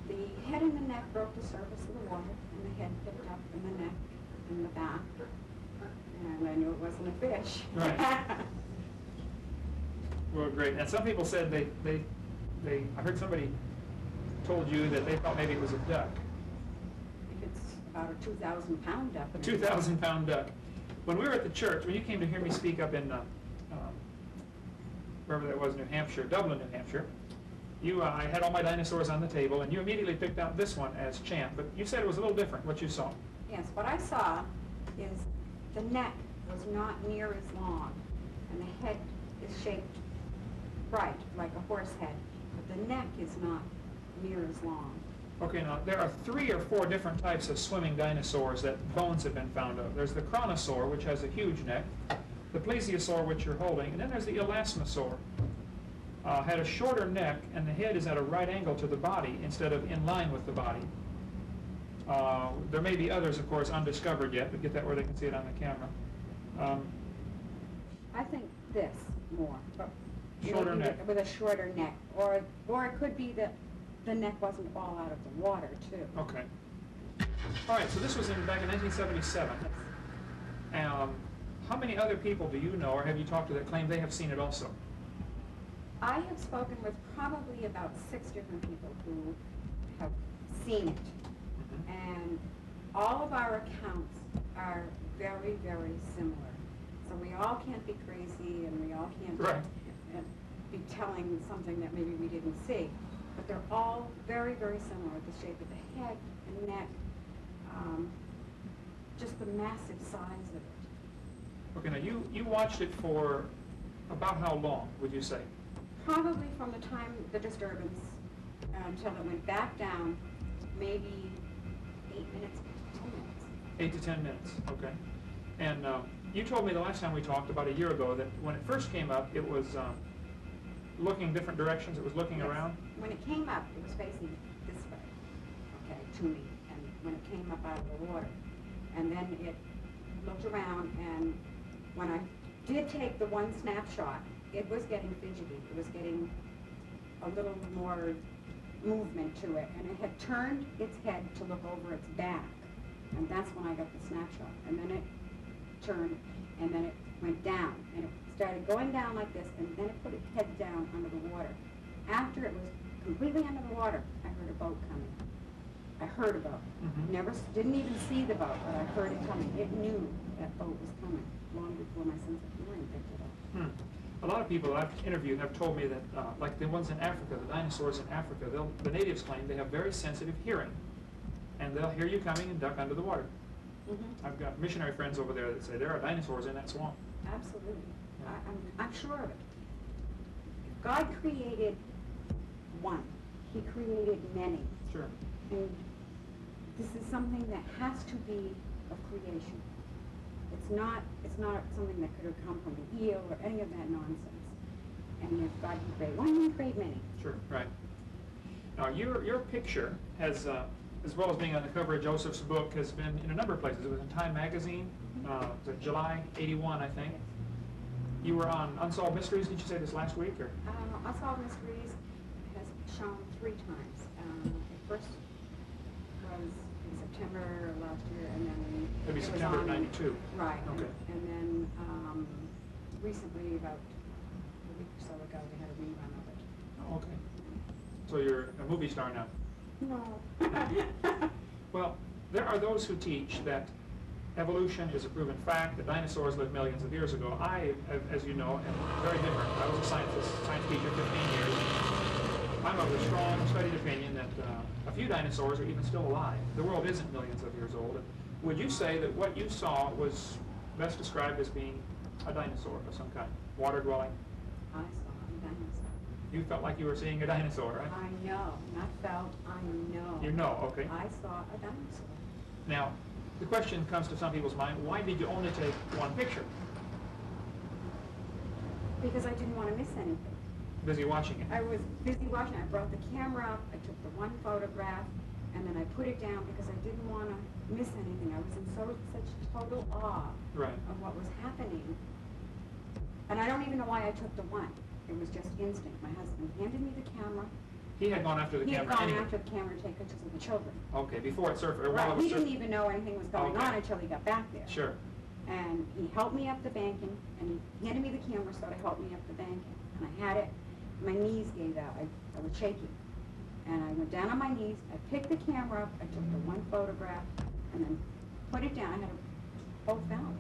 the head and the neck broke the surface of the water, and the head picked up, and the neck, and the back, and I knew it wasn't a fish. Right. Well, great. And some people said I heard somebody told you that they thought maybe it was a duck. If it's about a 2,000-pound duck. A 2,000-pound duck. When we were at the church, when you came to hear me speak up in, wherever that was, New Hampshire, Dublin, New Hampshire, I had all my dinosaurs on the table, and you immediately picked out this one as Champ. But you said it was a little different, what you saw. Yes, what I saw is the neck was not near as long, and the head is shaped right, like a horse head, but the neck is not near as long. Okay, now there are 3 or 4 different types of swimming dinosaurs that bones have been found of. There's the chronosaur, which has a huge neck, the plesiosaur, which you're holding, and then there's the elasmosaur. Had a shorter neck, and the head is at a right angle to the body instead of in line with the body. There may be others, of course, undiscovered yet, but get that where they can see it on the camera. I think this more. But shorter neck. With a shorter neck. Or it could be that the neck wasn't all out of the water, too. Okay. All right, so this was back in 1977. How many other people do you know, or have you talked to that claim they have seen it also? I have spoken with probably about 6 different people who have seen it. And all of our accounts are very, very similar. So we all can't be crazy, and we all can't be telling something that maybe we didn't see. But they're all very, very similar. The shape of the head and neck, just the massive size of it. Okay, now you watched it for about how long, would you say? Probably from the time the disturbance until it went back down, maybe 8 minutes, 10 minutes. 8 to 10 minutes, okay. And you told me the last time we talked, about a year ago, that when it first came up, it was looking different directions, it was looking around? When it came up, it was facing this way, okay, to me, and when it came up out of the water. And then it looked around, and when I did take the one snapshot, it was getting fidgety. It was getting a little more movement to it, and it had turned its head to look over its back, and that's when I got the snapshot. And then it turned, and then it went down, and it started going down like this, and then it put its head down under the water. After it was completely under the water, I heard a boat coming. I heard a boat. Didn't even see the boat, but I heard it coming. It knew that boat was coming long before my sense of hearing picked it up. A lot of people that I've interviewed have told me that, like the ones in Africa, the dinosaurs in Africa, the natives claim they have very sensitive hearing, and they'll hear you coming and duck under the water. I've got missionary friends over there that say there are dinosaurs in that swamp. Absolutely. I'm sure of it. God created one. He created many. Sure. And this is something that has to be of creation. It's not something that could have come from an eel or any of that nonsense. And if God can create one, he can create many. Sure, right. Now your picture has, as well as being on the cover of Joseph's book, has been in a number of places. It was in Time magazine, it was July '81, I think. You were on Unsolved Mysteries, did you say this last week? Or? Unsolved Mysteries has shown 3 times. It first was in September of last year, and then Maybe it September was of on, '92. Right. Okay. And then recently, about a week or so ago, they had a rerun of it. Oh, okay. So you're a movie star now. No. Well, there are those who teach that evolution is a proven fact, that dinosaurs lived millions of years ago. I, as you know, am very different. I was a science teacher 15 years. I'm of the strong, studied opinion that a few dinosaurs are even still alive. The world isn't millions of years old. Would you say that what you saw was best described as being a dinosaur of some kind, water-dwelling? I saw a dinosaur. You felt like you were seeing a dinosaur, right? I know. Not felt, I know. You know, okay. I saw a dinosaur. Now, the question comes to some people's mind, why did you only take one picture? Because I didn't want to miss anything. Busy watching it. I was busy watching. I brought the camera up, I took the one photograph, and then I put it down because I didn't want to miss anything. I was in such total awe Right. of what was happening. And I don't even know why I took the one. It was just instinct. My husband handed me the camera. He had gone after the He had camera gone anyway. after the camera to take pictures of the children. Okay, before it surfaced, or while Right. it was He didn't surfacing. even know anything was going Okay. on until he got back there. Sure. And he helped me up the banking, and he handed me the camera so to help me up the banking. And I had it, my knees gave out, I was shaking. And I went down on my knees, I picked the camera up, I took the one photograph, and then put it down. I had them both valid.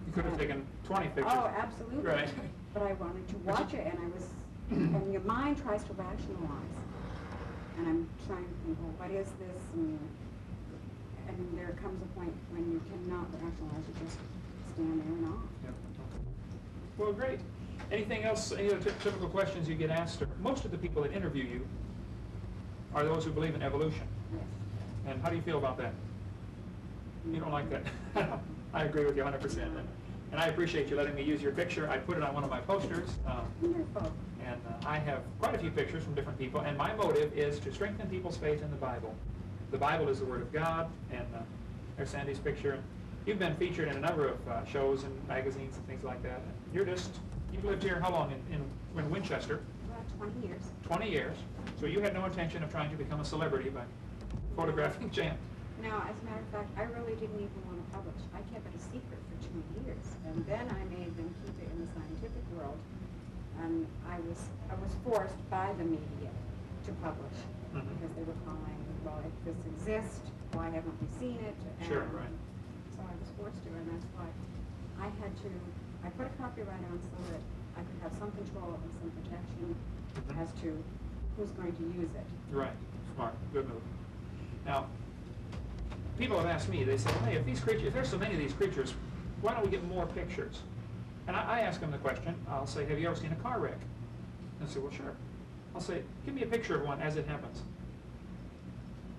You could have taken 20 pictures. Oh, absolutely. Right. But I wanted to watch it, and I was, and your mind tries to rationalize. And I'm trying to think, well, what is this? And there comes a point when you cannot rationalize, you just stand there and off. Yep. Well, great. Anything else, any other typical questions you get asked? Or most of the people that interview you are those who believe in evolution. Yes. And how do you feel about that? You don't like that? I agree with you 100%. And I appreciate you letting me use your picture. I put it on one of my posters. Wonderful. And I have quite a few pictures from different people. And my motive is to strengthen people's faith in the Bible. The Bible is the Word of God. And there's Sandy's picture. You've been featured in a number of shows and magazines and things like that. And you've lived here how long in Winchester? About 20 years. 20 years. So you had no intention of trying to become a celebrity by photographing Jan. No, as a matter of fact, I really didn't even want to publish. I kept it a secret for 2 years. And then I made them keep it in the scientific world. And I was forced by the media to publish. Mhm. Because they were calling, well, if this exists, why haven't we seen it? And Sure, right. so I was forced to, and that's why I put a copyright on so that I could have some control and some protection Mhm. as to who's going to use it. Right. Smart. Good move. Now, people have asked me, they say, hey, if there's so many of these creatures, why don't we get more pictures? And I ask them the question, I'll say, have you ever seen a car wreck? And they say, well, sure. I'll say, give me a picture of one as it happens.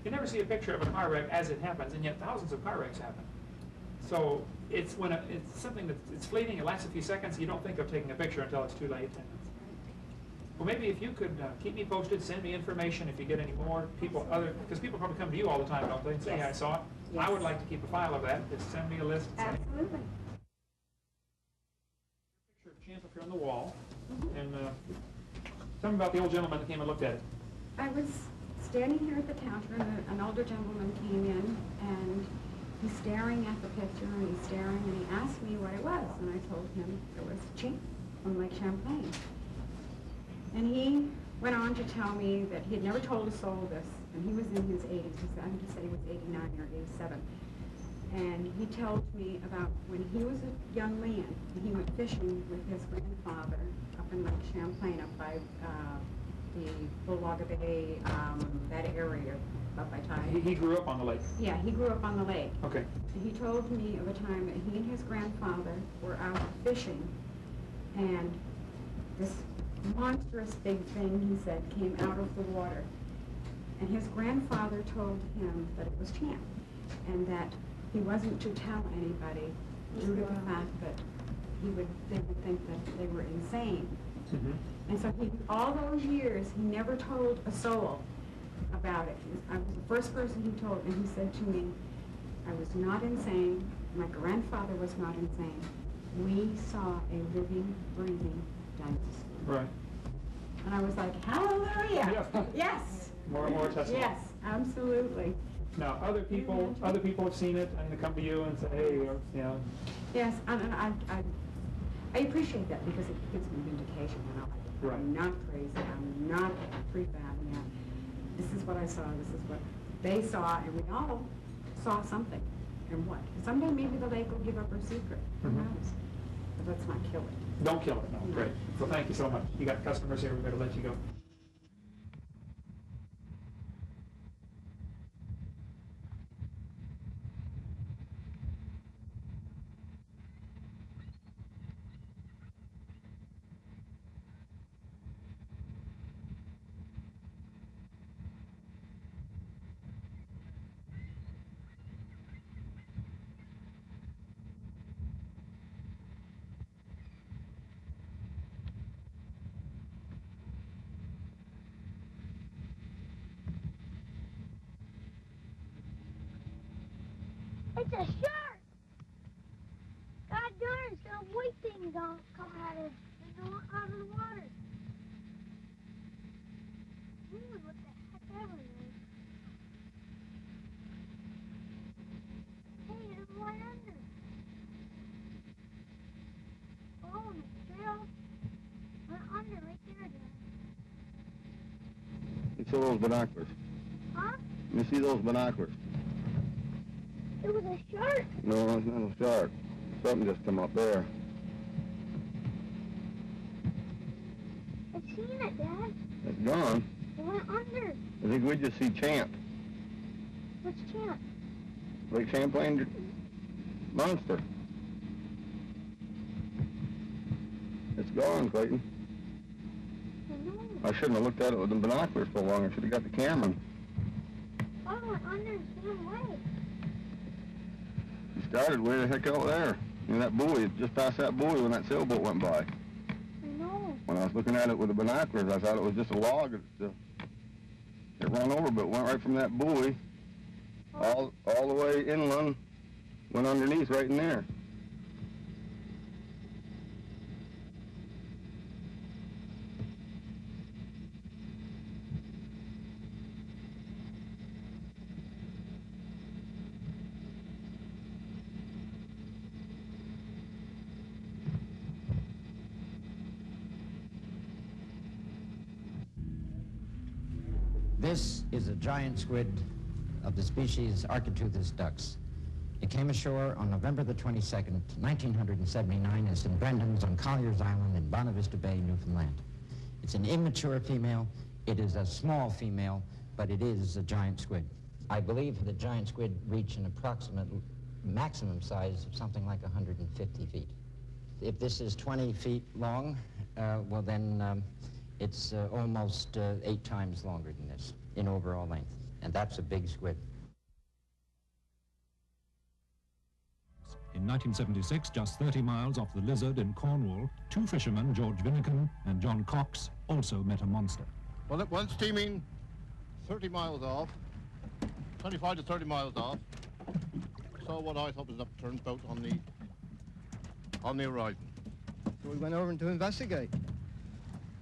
You never see a picture of a car wreck as it happens, and yet thousands of car wrecks happen. So it's something that's fleeting, it lasts a few seconds, you don't think of taking a picture until it's too late. Well, maybe if you could keep me posted, send me information if you get any more because people probably come to you all the time, don't they, and say, Yes. I saw it. Yes. I would like to keep a file of that. Just send me a list. Absolutely. Picture of Champ up here on the wall. And tell me about the old gentleman that came and looked at it. I was standing here at the counter, and an older gentleman came in, and he's staring at the picture, and he's staring, and he asked me what it was, and I told him it was Champ from Lake Champlain. And he went on to tell me that he had never told a soul this, and he was in his 80s. I think he said he was 89 or 87. And he told me about when he was a young man, and he went fishing with his grandfather up in Lake Champlain, up by the Bulwaga Bay, that area, up by Ty. He grew up on the lake. Yeah, he grew up on the lake. Okay. And he told me of a time that he and his grandfather were out fishing, and this monstrous big thing, he said, came out of the water. And his grandfather told him that it was Champ, and that he wasn't to tell anybody due to the fact that they would think that they were insane. Mm-hmm. And so all those years, he never told a soul about it. I was the first person he told, and he said to me, I was not insane, my grandfather was not insane, we saw a living, breathing dinosaur. Right. And I was like, hallelujah! Yeah. Yes! More testimony. Yes, absolutely. Now, other people have seen it, and they come to you and say, hey, you know. Yes, and I appreciate that because it gives me vindication. You know, Right. I'm not crazy. I'm not pre-fabbing that. This is what I saw. This is what they saw, and we all saw something. And what? Someday maybe the lake will give up her secret. Who knows? But let's not kill it. Don't kill it, no. Great. Well, thank you so much. You got customers here. We better let you go. It's a shark! God darn, it's got white things on coming out of the water. Ooh, what the heck that one is? Hey, there's one under. Oh, the trail went under right there, Dad. You see those binoculars? Huh? You see those binoculars? It was a shark. No, it's not a shark. Something just come up there. I've seen it, Dad. It's gone. It went under. I think we just see Champ. What's Champ? Lake Champlain monster. It's gone, Clayton. I know. I shouldn't have looked at it with the binoculars so long. I should have got the camera. Oh, it went under and swam away. It started way the heck out there. You know, that buoy, just past that buoy when that sailboat went by. I know. When I was looking at it with the binoculars, I thought it was just a log. It ran over, but it went right from that buoy all the way inland, went underneath right in there. This is a giant squid of the species Architeuthis ducks. It came ashore on November the 22nd, 1979 in St. Brendan's on Collier's Island in Bonavista Bay, Newfoundland. It's an immature female. It is a small female, but it is a giant squid. I believe the giant squid reach an approximate maximum size of something like 150 feet. If this is 20 feet long, well then it's almost 8 times longer than this in overall length, and that's a big squid. In 1976, just 30 miles off the Lizard in Cornwall, 2 fishermen, George Vinnican and John Cox, also met a monster. Well, it went steaming 30 miles off, 25 to 30 miles off. Saw what I thought was an upturned boat on the horizon. So we went over to investigate.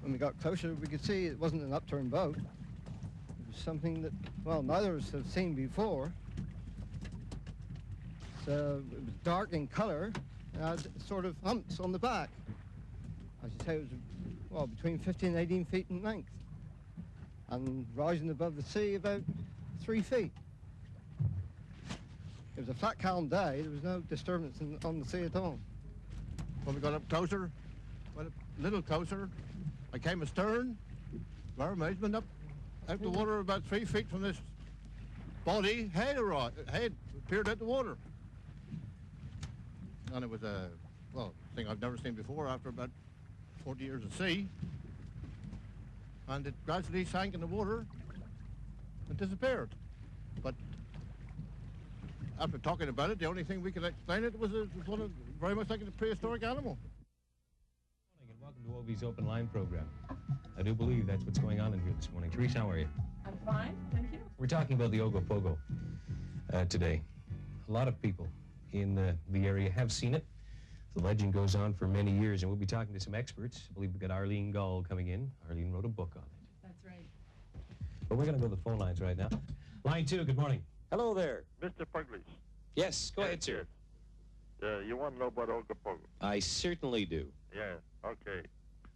When we got closer, we could see it wasn't an upturned boat. It was something that, well, neither of us have seen before. So it was dark in color, and had sort of humps on the back. I should say it was, well, between 15 and 18 feet in length, and rising above the sea about 3 feet. It was a flat, calm day. There was no disturbance on the sea at all. When we got up closer, went a little closer, I came astern, to our amazement, up out the water about 3 feet from this body, head appeared out the water. And it was a, well, thing I've never seen before after about 40 years at sea. And it gradually sank in the water and disappeared. But after talking about it, the only thing we could explain it was very much like a prehistoric animal. Good morning and welcome to OV's Open Line program. I do believe that's what's going on in here this morning. Teresa, how are you? I'm fine, thank you. We're talking about the Ogopogo today. A lot of people in the area have seen it. The legend goes on for many years, and we'll be talking to some experts. I believe we've got Arlene Gall coming in. Arlene wrote a book on it. That's right. But we're going to go to the phone lines right now. Line 2, good morning. Hello there. Mr. Puglish. Yes, go ahead, sir. You want to know about Ogopogo? I certainly do. Yeah, okay.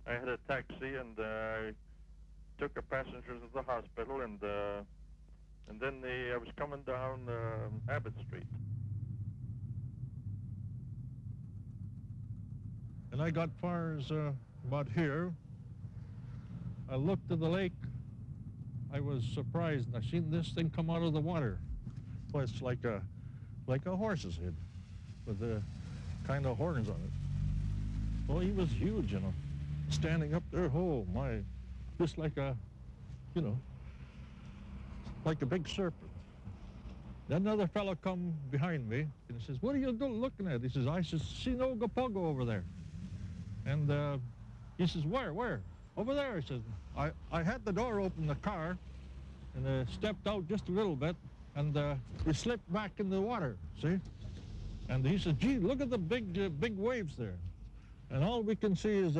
I had a taxi and I took a passenger to the hospital and then I was coming down Abbott Street. And I got far as about here. I looked at the lake. I was surprised. I seen this thing come out of the water. Well, it's like a horse's head with the kind of horns on it. Well, he was huge, you know, standing up there. Oh my, just like a, you know, like a big serpent. Then another fellow come behind me and he says, "What are you looking at?" He says, "I see no Ogopogo over there." And he says, Where? Over there. He says, I had the door open in the car and stepped out just a little bit and we slipped back in the water, see? And he says, "Gee, look at the big waves there." And all we can see is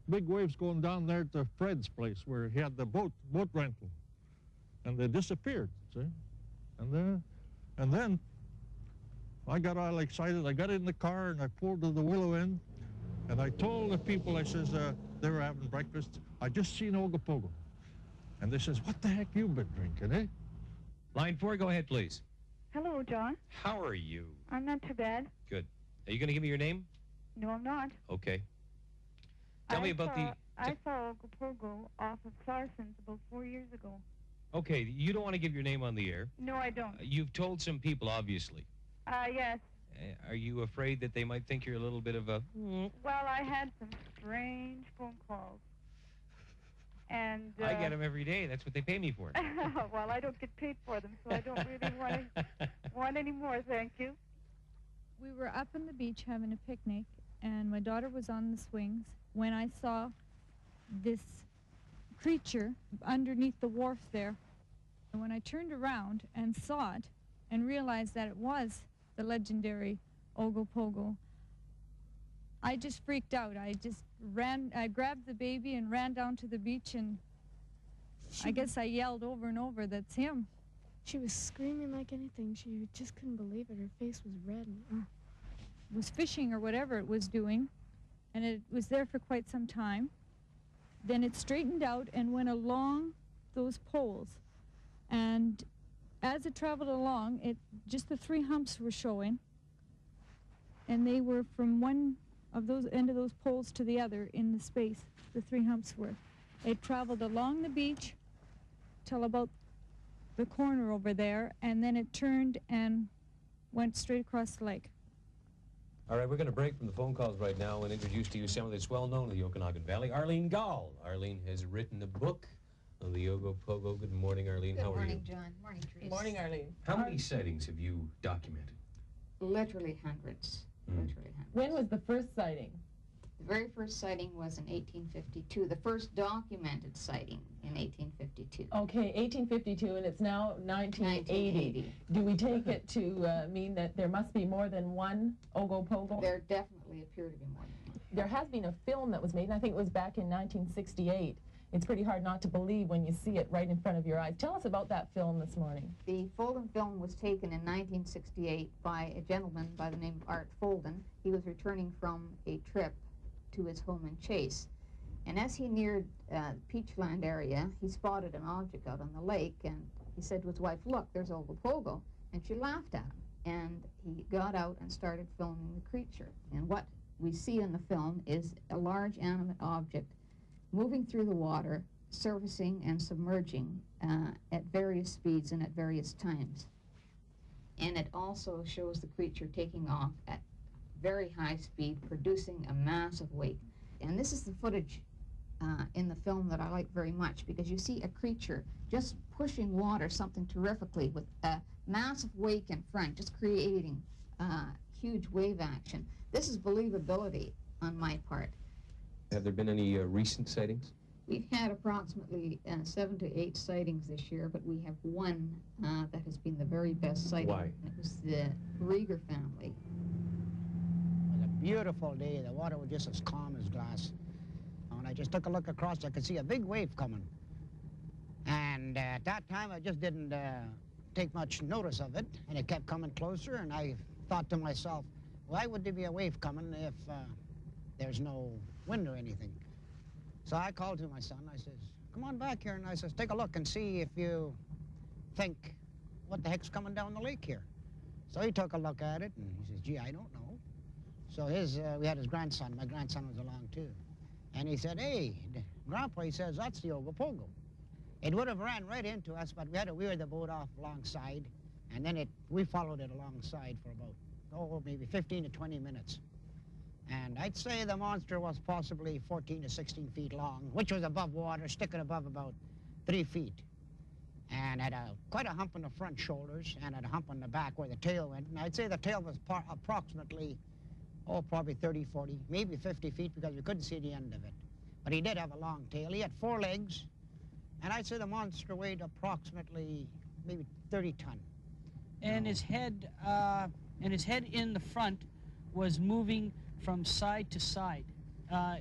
big waves going down there to Fred's place where he had the boat rental. And they disappeared, see? And then I got all excited. I got in the car and I pulled to the willow end. And I told the people, I says, they were having breakfast, "I just seen Ogopogo." And they says, "What the heck you been drinking, eh?" Line 4, go ahead, please. Hello, John. How are you? I'm not too bad. Good. Are you going to give me your name? No, I'm not. Okay. Tell me about I saw Ogopogo off of Sarson's about 4 years ago. Okay, you don't want to give your name on the air. No, I don't. You've told some people, obviously. Yes. Are you afraid that they might think you're a little bit of a... Well, I had some strange phone calls. And I get them every day. That's what they pay me for. Well, I don't get paid for them, so I don't really want any more, thank you. We were up on the beach having a picnic, and my daughter was on the swings when I saw this creature underneath the wharf there. And when I turned around and saw it and realized that it was the legendary Ogopogo, I just freaked out. I grabbed the baby and ran down to the beach, and I guess I yelled over and over, "That's him." She was screaming like anything. She just couldn't believe it. Her face was red and was fishing or whatever it was doing, and it was there for quite some time. Then it straightened out and went along those poles, and as it traveled along, just the 3 humps were showing, and they were from one of those end of those poles to the other in the space. The 3 humps were. It traveled along the beach till about the corner over there, and then it turned and went straight across the lake. All right, we're going to break from the phone calls right now and introduce to you someone that's well known in the Okanagan Valley, Arlene Gall. Arlene has written a book on the Ogopogo. Good morning, Arlene. How are you? Good morning, John. Morning, Teresa. Morning, Arlene. How many sightings have you documented? Literally hundreds. Literally hundreds. When was the first sighting? The very first sighting was in 1852. The first documented sighting in 1852. Okay, 1852, and it's now 1980. Do we take it to mean that there must be more than one Ogopogo? There definitely appear to be more than one. There has been a film that was made, and I think it was back in 1968. It's pretty hard not to believe when you see it right in front of your eyes. Tell us about that film this morning. The Folden film was taken in 1968 by a gentleman by the name of Art Folden. He was returning from a trip to his home in Chase. And as he neared Peachland area, he spotted an object out on the lake, and he said to his wife, "Look, there's Ogopogo." And she laughed at him. And he got out and started filming the creature. And what we see in the film is a large animate object moving through the water, surfacing and submerging at various speeds and at various times. And it also shows the creature taking off at very high speed, producing a massive wake. And this is the footage in the film that I like very much, because you see a creature just pushing water something terrifically with a massive wake in front, just creating huge wave action. This is believability on my part. Have there been any recent sightings? We've had approximately 7 to 8 sightings this year, but we have one that has been the very best sighting. Why? And it was the Rieger family. beautiful day. The water was just as calm as glass. And I just took a look across, I could see a big wave coming. And at that time, I just didn't take much notice of it, and it kept coming closer, and I thought to myself, why would there be a wave coming if there's no wind or anything? So I called to my son, I says, come on back here, and I says, take a look and see if you think what the heck's coming down the lake here. So he took a look at it, and he says, gee, I don't know. So we had his grandson, my grandson was along too. And he said, hey, Grandpa, he says, that's the Ogopogo. It would have ran right into us, but we had to weir the boat off alongside, and then we followed it alongside for about, maybe 15 to 20 minutes. And I'd say the monster was possibly 14 to 16 feet long, which was above water, sticking above about 3 feet. And had quite a hump on the front shoulders and had a hump on the back where the tail went. And I'd say the tail was approximately, probably 30, 40, maybe 50 feet because we couldn't see the end of it. But he did have a long tail. He had 4 legs. And I'd say the monster weighed approximately maybe 30 ton. And his head in the front was moving from side to side.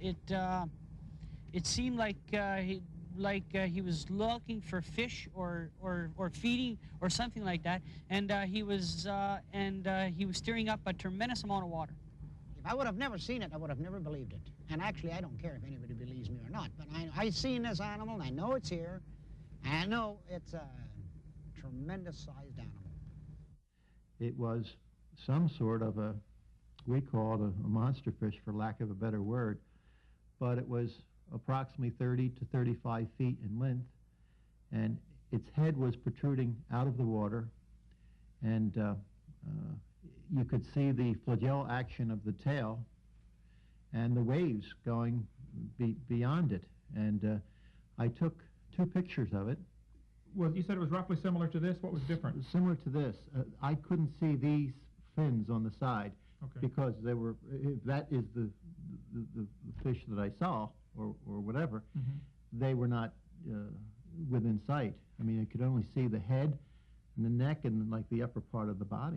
It seemed like he was looking for fish or feeding or something like that, and he was stirring up a tremendous amount of water. If I would have never seen it, I would have never believed it. And actually, I don't care if anybody believes me or not, but I've seen this animal, and I know it's here, and I know it's a tremendous-sized animal. It was some sort of we call it a monster fish, for lack of a better word, but it was approximately 30 to 35 feet in length, and its head was protruding out of the water, and you could see the flagell action of the tail and the waves going beyond it. And I took 2 pictures of it. Well, you said it was roughly similar to this. What was different? Similar to this. I couldn't see these fins on the side because they were, if that is the fish that I saw or whatever, they were not within sight. I mean, I could only see the head and the neck and like the upper part of the body.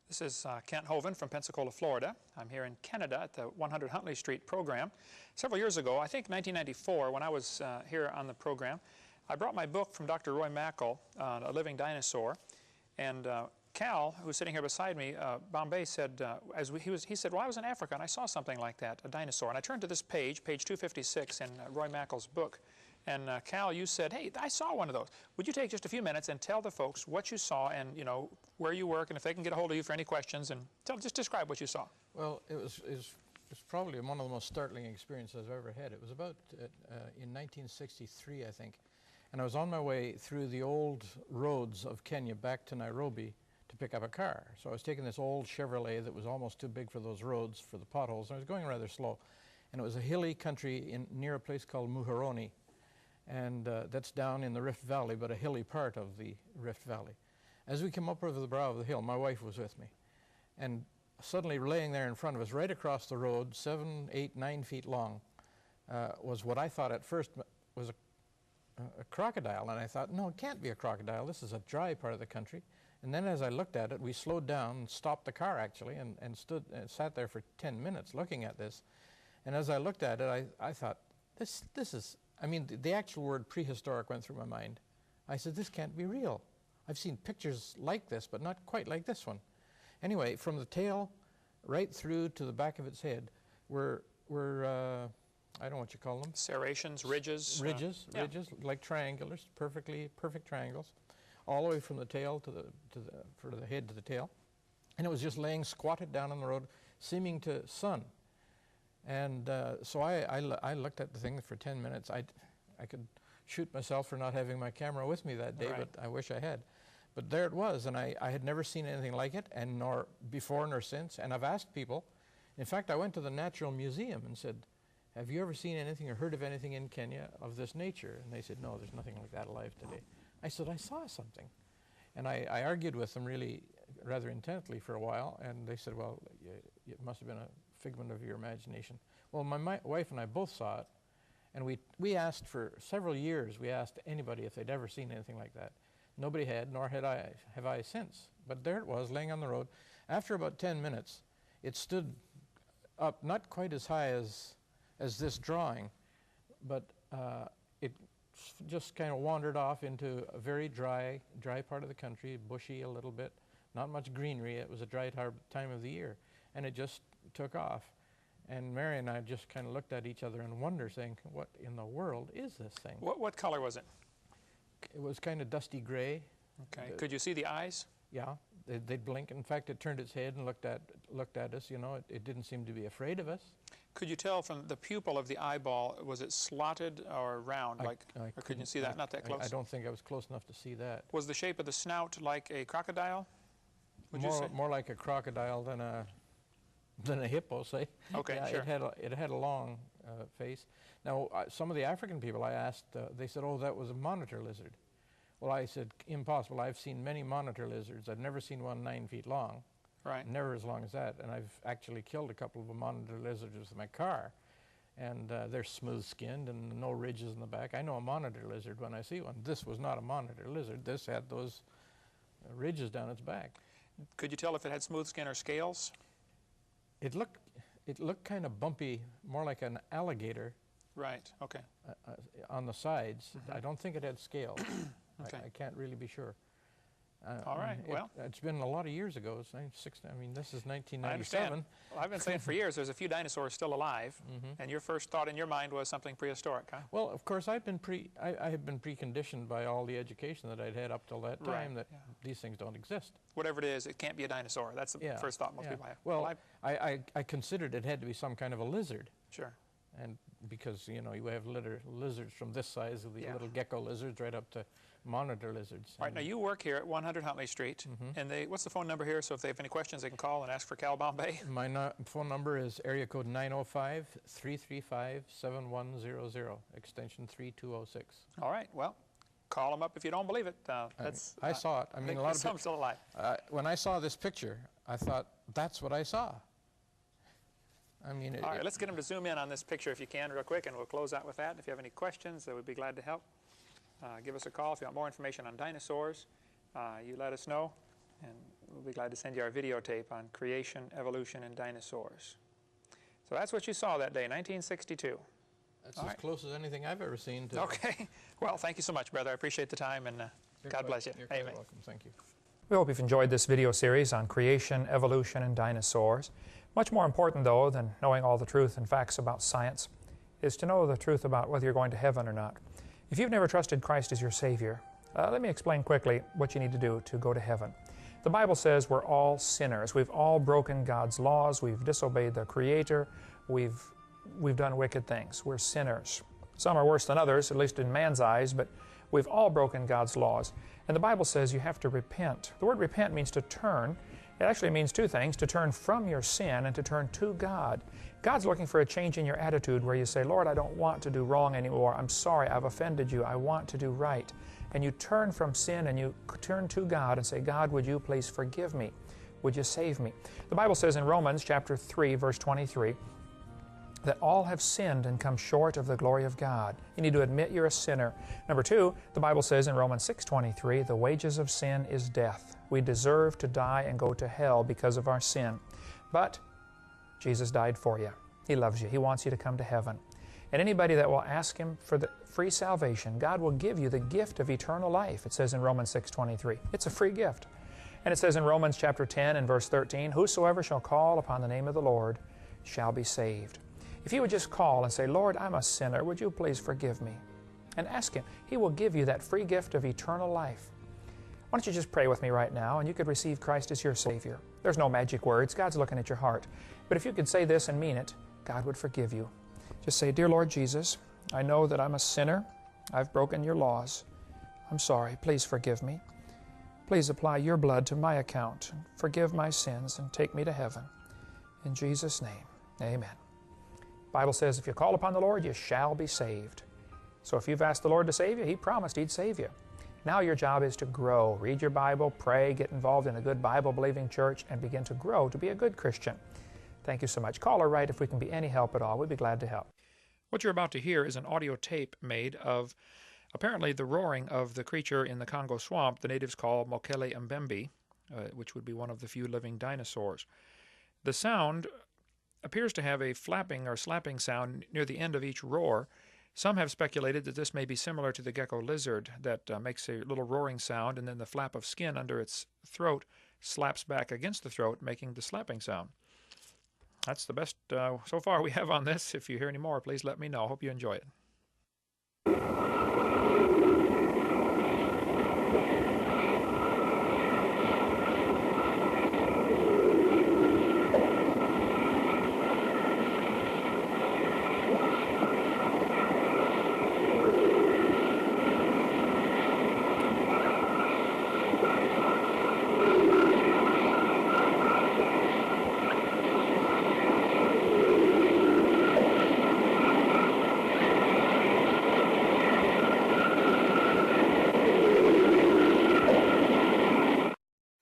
This is Kent Hovind from Pensacola, Florida. I'm here in Canada at the 100 Huntley Street program. Several years ago, I think 1994, when I was here on the program, I brought my book from Dr. Roy Mackal, A Living Dinosaur, and Cal, who's sitting here beside me, Bombay, said, he said, well, I was in Africa and I saw something like that, a dinosaur. And I turned to this page 256 in Roy Mackal's book, and Cal, you said, hey, I saw one of those. Would you take just a few minutes and tell the folks what you saw and, you know, where you work, and if they can get a hold of you for any questions, and just describe what you saw. Well, it was probably one of the most startling experiences I've ever had. It was about in 1963, I think, and I was on my way through the old roads of Kenya back to Nairobi to pick up a car. So I was taking this old Chevrolet that was almost too big for those roads, for the potholes, and I was going rather slow. And it was a hilly country near a place called Muhoroni, and that's down in the Rift Valley, but a hilly part of the Rift Valley. As we came up over the brow of the hill, my wife was with me, and suddenly laying there in front of us, right across the road, 7, 8, 9 feet long, was what I thought at first was a crocodile. And I thought, no, it can't be a crocodile. This is a dry part of the country. And then as I looked at it, we slowed down and stopped the car, actually, and sat there for 10 minutes looking at this. And as I looked at it, I thought, this is, I mean, the actual word prehistoric went through my mind. I said, this can't be real. I've seen pictures like this, but not quite like this one. Anyway, from the tail right through to the back of its head were I don't know what you call them. Serrations, ridges. Ridges, like triangulars, perfect triangles, all the way from the tail to the head to the tail. And it was just laying squatted down on the road, seeming to sun. And so I looked at the thing for 10 minutes. I could shoot myself for not having my camera with me that day, but I wish I had. But there it was, and I had never seen anything like it, and nor before nor since. And I've asked people. In fact, I went to the Natural Museum and said, have you ever seen anything or heard of anything in Kenya of this nature? And they said, no, there's nothing like that alive today. I said, I saw something. And I argued with them really rather intently for a while, and they said, well, it must have been a figment of your imagination. Well, my wife and I both saw it, and we asked for several years, we asked anybody if they'd ever seen anything like that. Nobody had, nor have I since. But there it was, laying on the road. After about 10 minutes, it stood up, not quite as high as this drawing, but it just kind of wandered off into a very dry part of the country, bushy a little bit, not much greenery. It was a dry time of the year, and it just took off. And Mary and I just kind of looked at each other in wonder, saying, what in the world is this thing? What color was it? It was kind of dusty gray. Okay. Could you see the eyes? Yeah, they'd blink. In fact, it turned its head and looked at us. You know, it didn't seem to be afraid of us. Could you tell from the pupil of the eyeball, was it slotted or round? Or couldn't you see that? Not that close? I don't think I was close enough to see that. Was the shape of the snout like a crocodile? Would you say? More like a crocodile than a hippo, say. Okay, yeah, sure. It had a long face. Now, some of the African people I asked, they said, oh, that was a monitor lizard. Well, I said, impossible. I've seen many monitor lizards. I've never seen one 9 feet long. Right. Never as long as that. And I've actually killed a couple of monitor lizards with my car. And they're smooth-skinned and no ridges in the back. I know a monitor lizard when I see one. This was not a monitor lizard. This had those ridges down its back. Could you tell if it had smooth skin or scales? It looked kind of bumpy, more like an alligator. Right, okay. On the sides. I don't think it had scales. Okay. I can't really be sure. All right, well. It's been a lot of years ago. It's this is 1997. I understand. Well, I've been saying for years there's a few dinosaurs still alive, and your first thought in your mind was something prehistoric, huh? Well, of course, I have been preconditioned by all the education that I'd had up till that time that these things don't exist. Whatever it is, it can't be a dinosaur. That's the first thought most people have. Well, I considered it had to be some kind of a lizard. Sure. And because, you know, you have lizards from this size, of the little gecko lizards, right up to monitor lizards. All right, now you work here at 100 Huntley Street, and what's the phone number here? So if they have any questions, they can call and ask for Cal Bombay. My phone number is area code 905-335-7100, extension 3206. All right, well, call them up if you don't believe it. I saw it. I mean, a lot of some still alive. When I saw this picture, I thought, that's what I saw. I mean, all right, let's get them to zoom in on this picture if you can real quick, and we'll close out with that. If you have any questions, we'd be glad to help. Give us a call if you want more information on dinosaurs. You let us know, and we'll be glad to send you our videotape on creation, evolution, and dinosaurs. So that's what you saw that day, 1962. That's as close as anything I've ever seen. Okay. Well, thank you so much, brother. I appreciate the time, and God bless you. You're quite welcome. Thank you. We hope you've enjoyed this video series on creation, evolution, and dinosaurs. Much more important, though, than knowing all the truth and facts about science is to know the truth about whether you're going to heaven or not. If you've never trusted Christ as your Savior, let me explain quickly what you need to do to go to heaven. The Bible says we're all sinners. We've all broken God's laws. We've disobeyed the Creator. We've done wicked things. We're sinners. Some are worse than others, at least in man's eyes, but we've all broken God's laws. And the Bible says you have to repent. The word repent means to turn. It actually means two things, to turn from your sin and to turn to God. God's looking for a change in your attitude where you say, Lord, I don't want to do wrong anymore. I'm sorry, I've offended you. I want to do right. And you turn from sin and you turn to God and say, God, would you please forgive me? Would you save me? The Bible says in Romans chapter 3, verse 23, that all have sinned and come short of the glory of God. You need to admit you're a sinner. Number two, the Bible says in Romans 6:23, the wages of sin is death. We deserve to die and go to hell because of our sin. But Jesus died for you. He loves you. He wants you to come to heaven. And anybody that will ask Him for the free salvation, God will give you the gift of eternal life. It says in Romans 6:23. It's a free gift. And it says in Romans chapter 10 and verse 13, whosoever shall call upon the name of the Lord shall be saved. If you would just call and say, Lord, I'm a sinner, would you please forgive me? And ask Him. He will give you that free gift of eternal life. Why don't you just pray with me right now, and you could receive Christ as your Savior. There's no magic words. God's looking at your heart. But if you could say this and mean it, God would forgive you. Just say, Dear Lord Jesus, I know that I'm a sinner. I've broken your laws. I'm sorry. Please forgive me. Please apply your blood to my account and forgive my sins and take me to heaven. In Jesus' name, amen. The Bible says if you call upon the Lord, you shall be saved. So if you've asked the Lord to save you, He promised He'd save you. Now your job is to grow. Read your Bible, pray, get involved in a good Bible-believing church, and begin to grow to be a good Christian. Thank you so much. Call or write if we can be any help at all. We'd be glad to help. What you're about to hear is an audio tape made of apparently the roaring of the creature in the Congo swamp the natives call Mokele Mbembe, which would be one of the few living dinosaurs. The sound appears to have a flapping or slapping sound near the end of each roar. Some have speculated that this may be similar to the gecko lizard that makes a little roaring sound, and then the flap of skin under its throat slaps back against the throat, making the slapping sound. That's the best so far we have on this. If you hear any more, please let me know. Hope you enjoy it.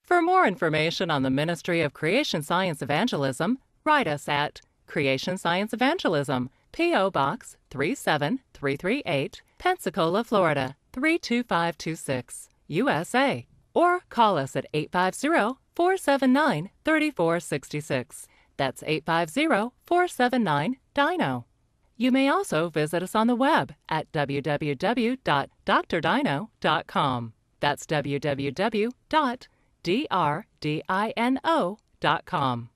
For more information on the Ministry of Creation Science Evangelism, write us at Creation Science Evangelism, P.O. Box 37338, Pensacola, Florida 32526, USA, or call us at 850-479-3466. That's 850-479-DINO. You may also visit us on the web at www.drdino.com. That's www.drdino.com.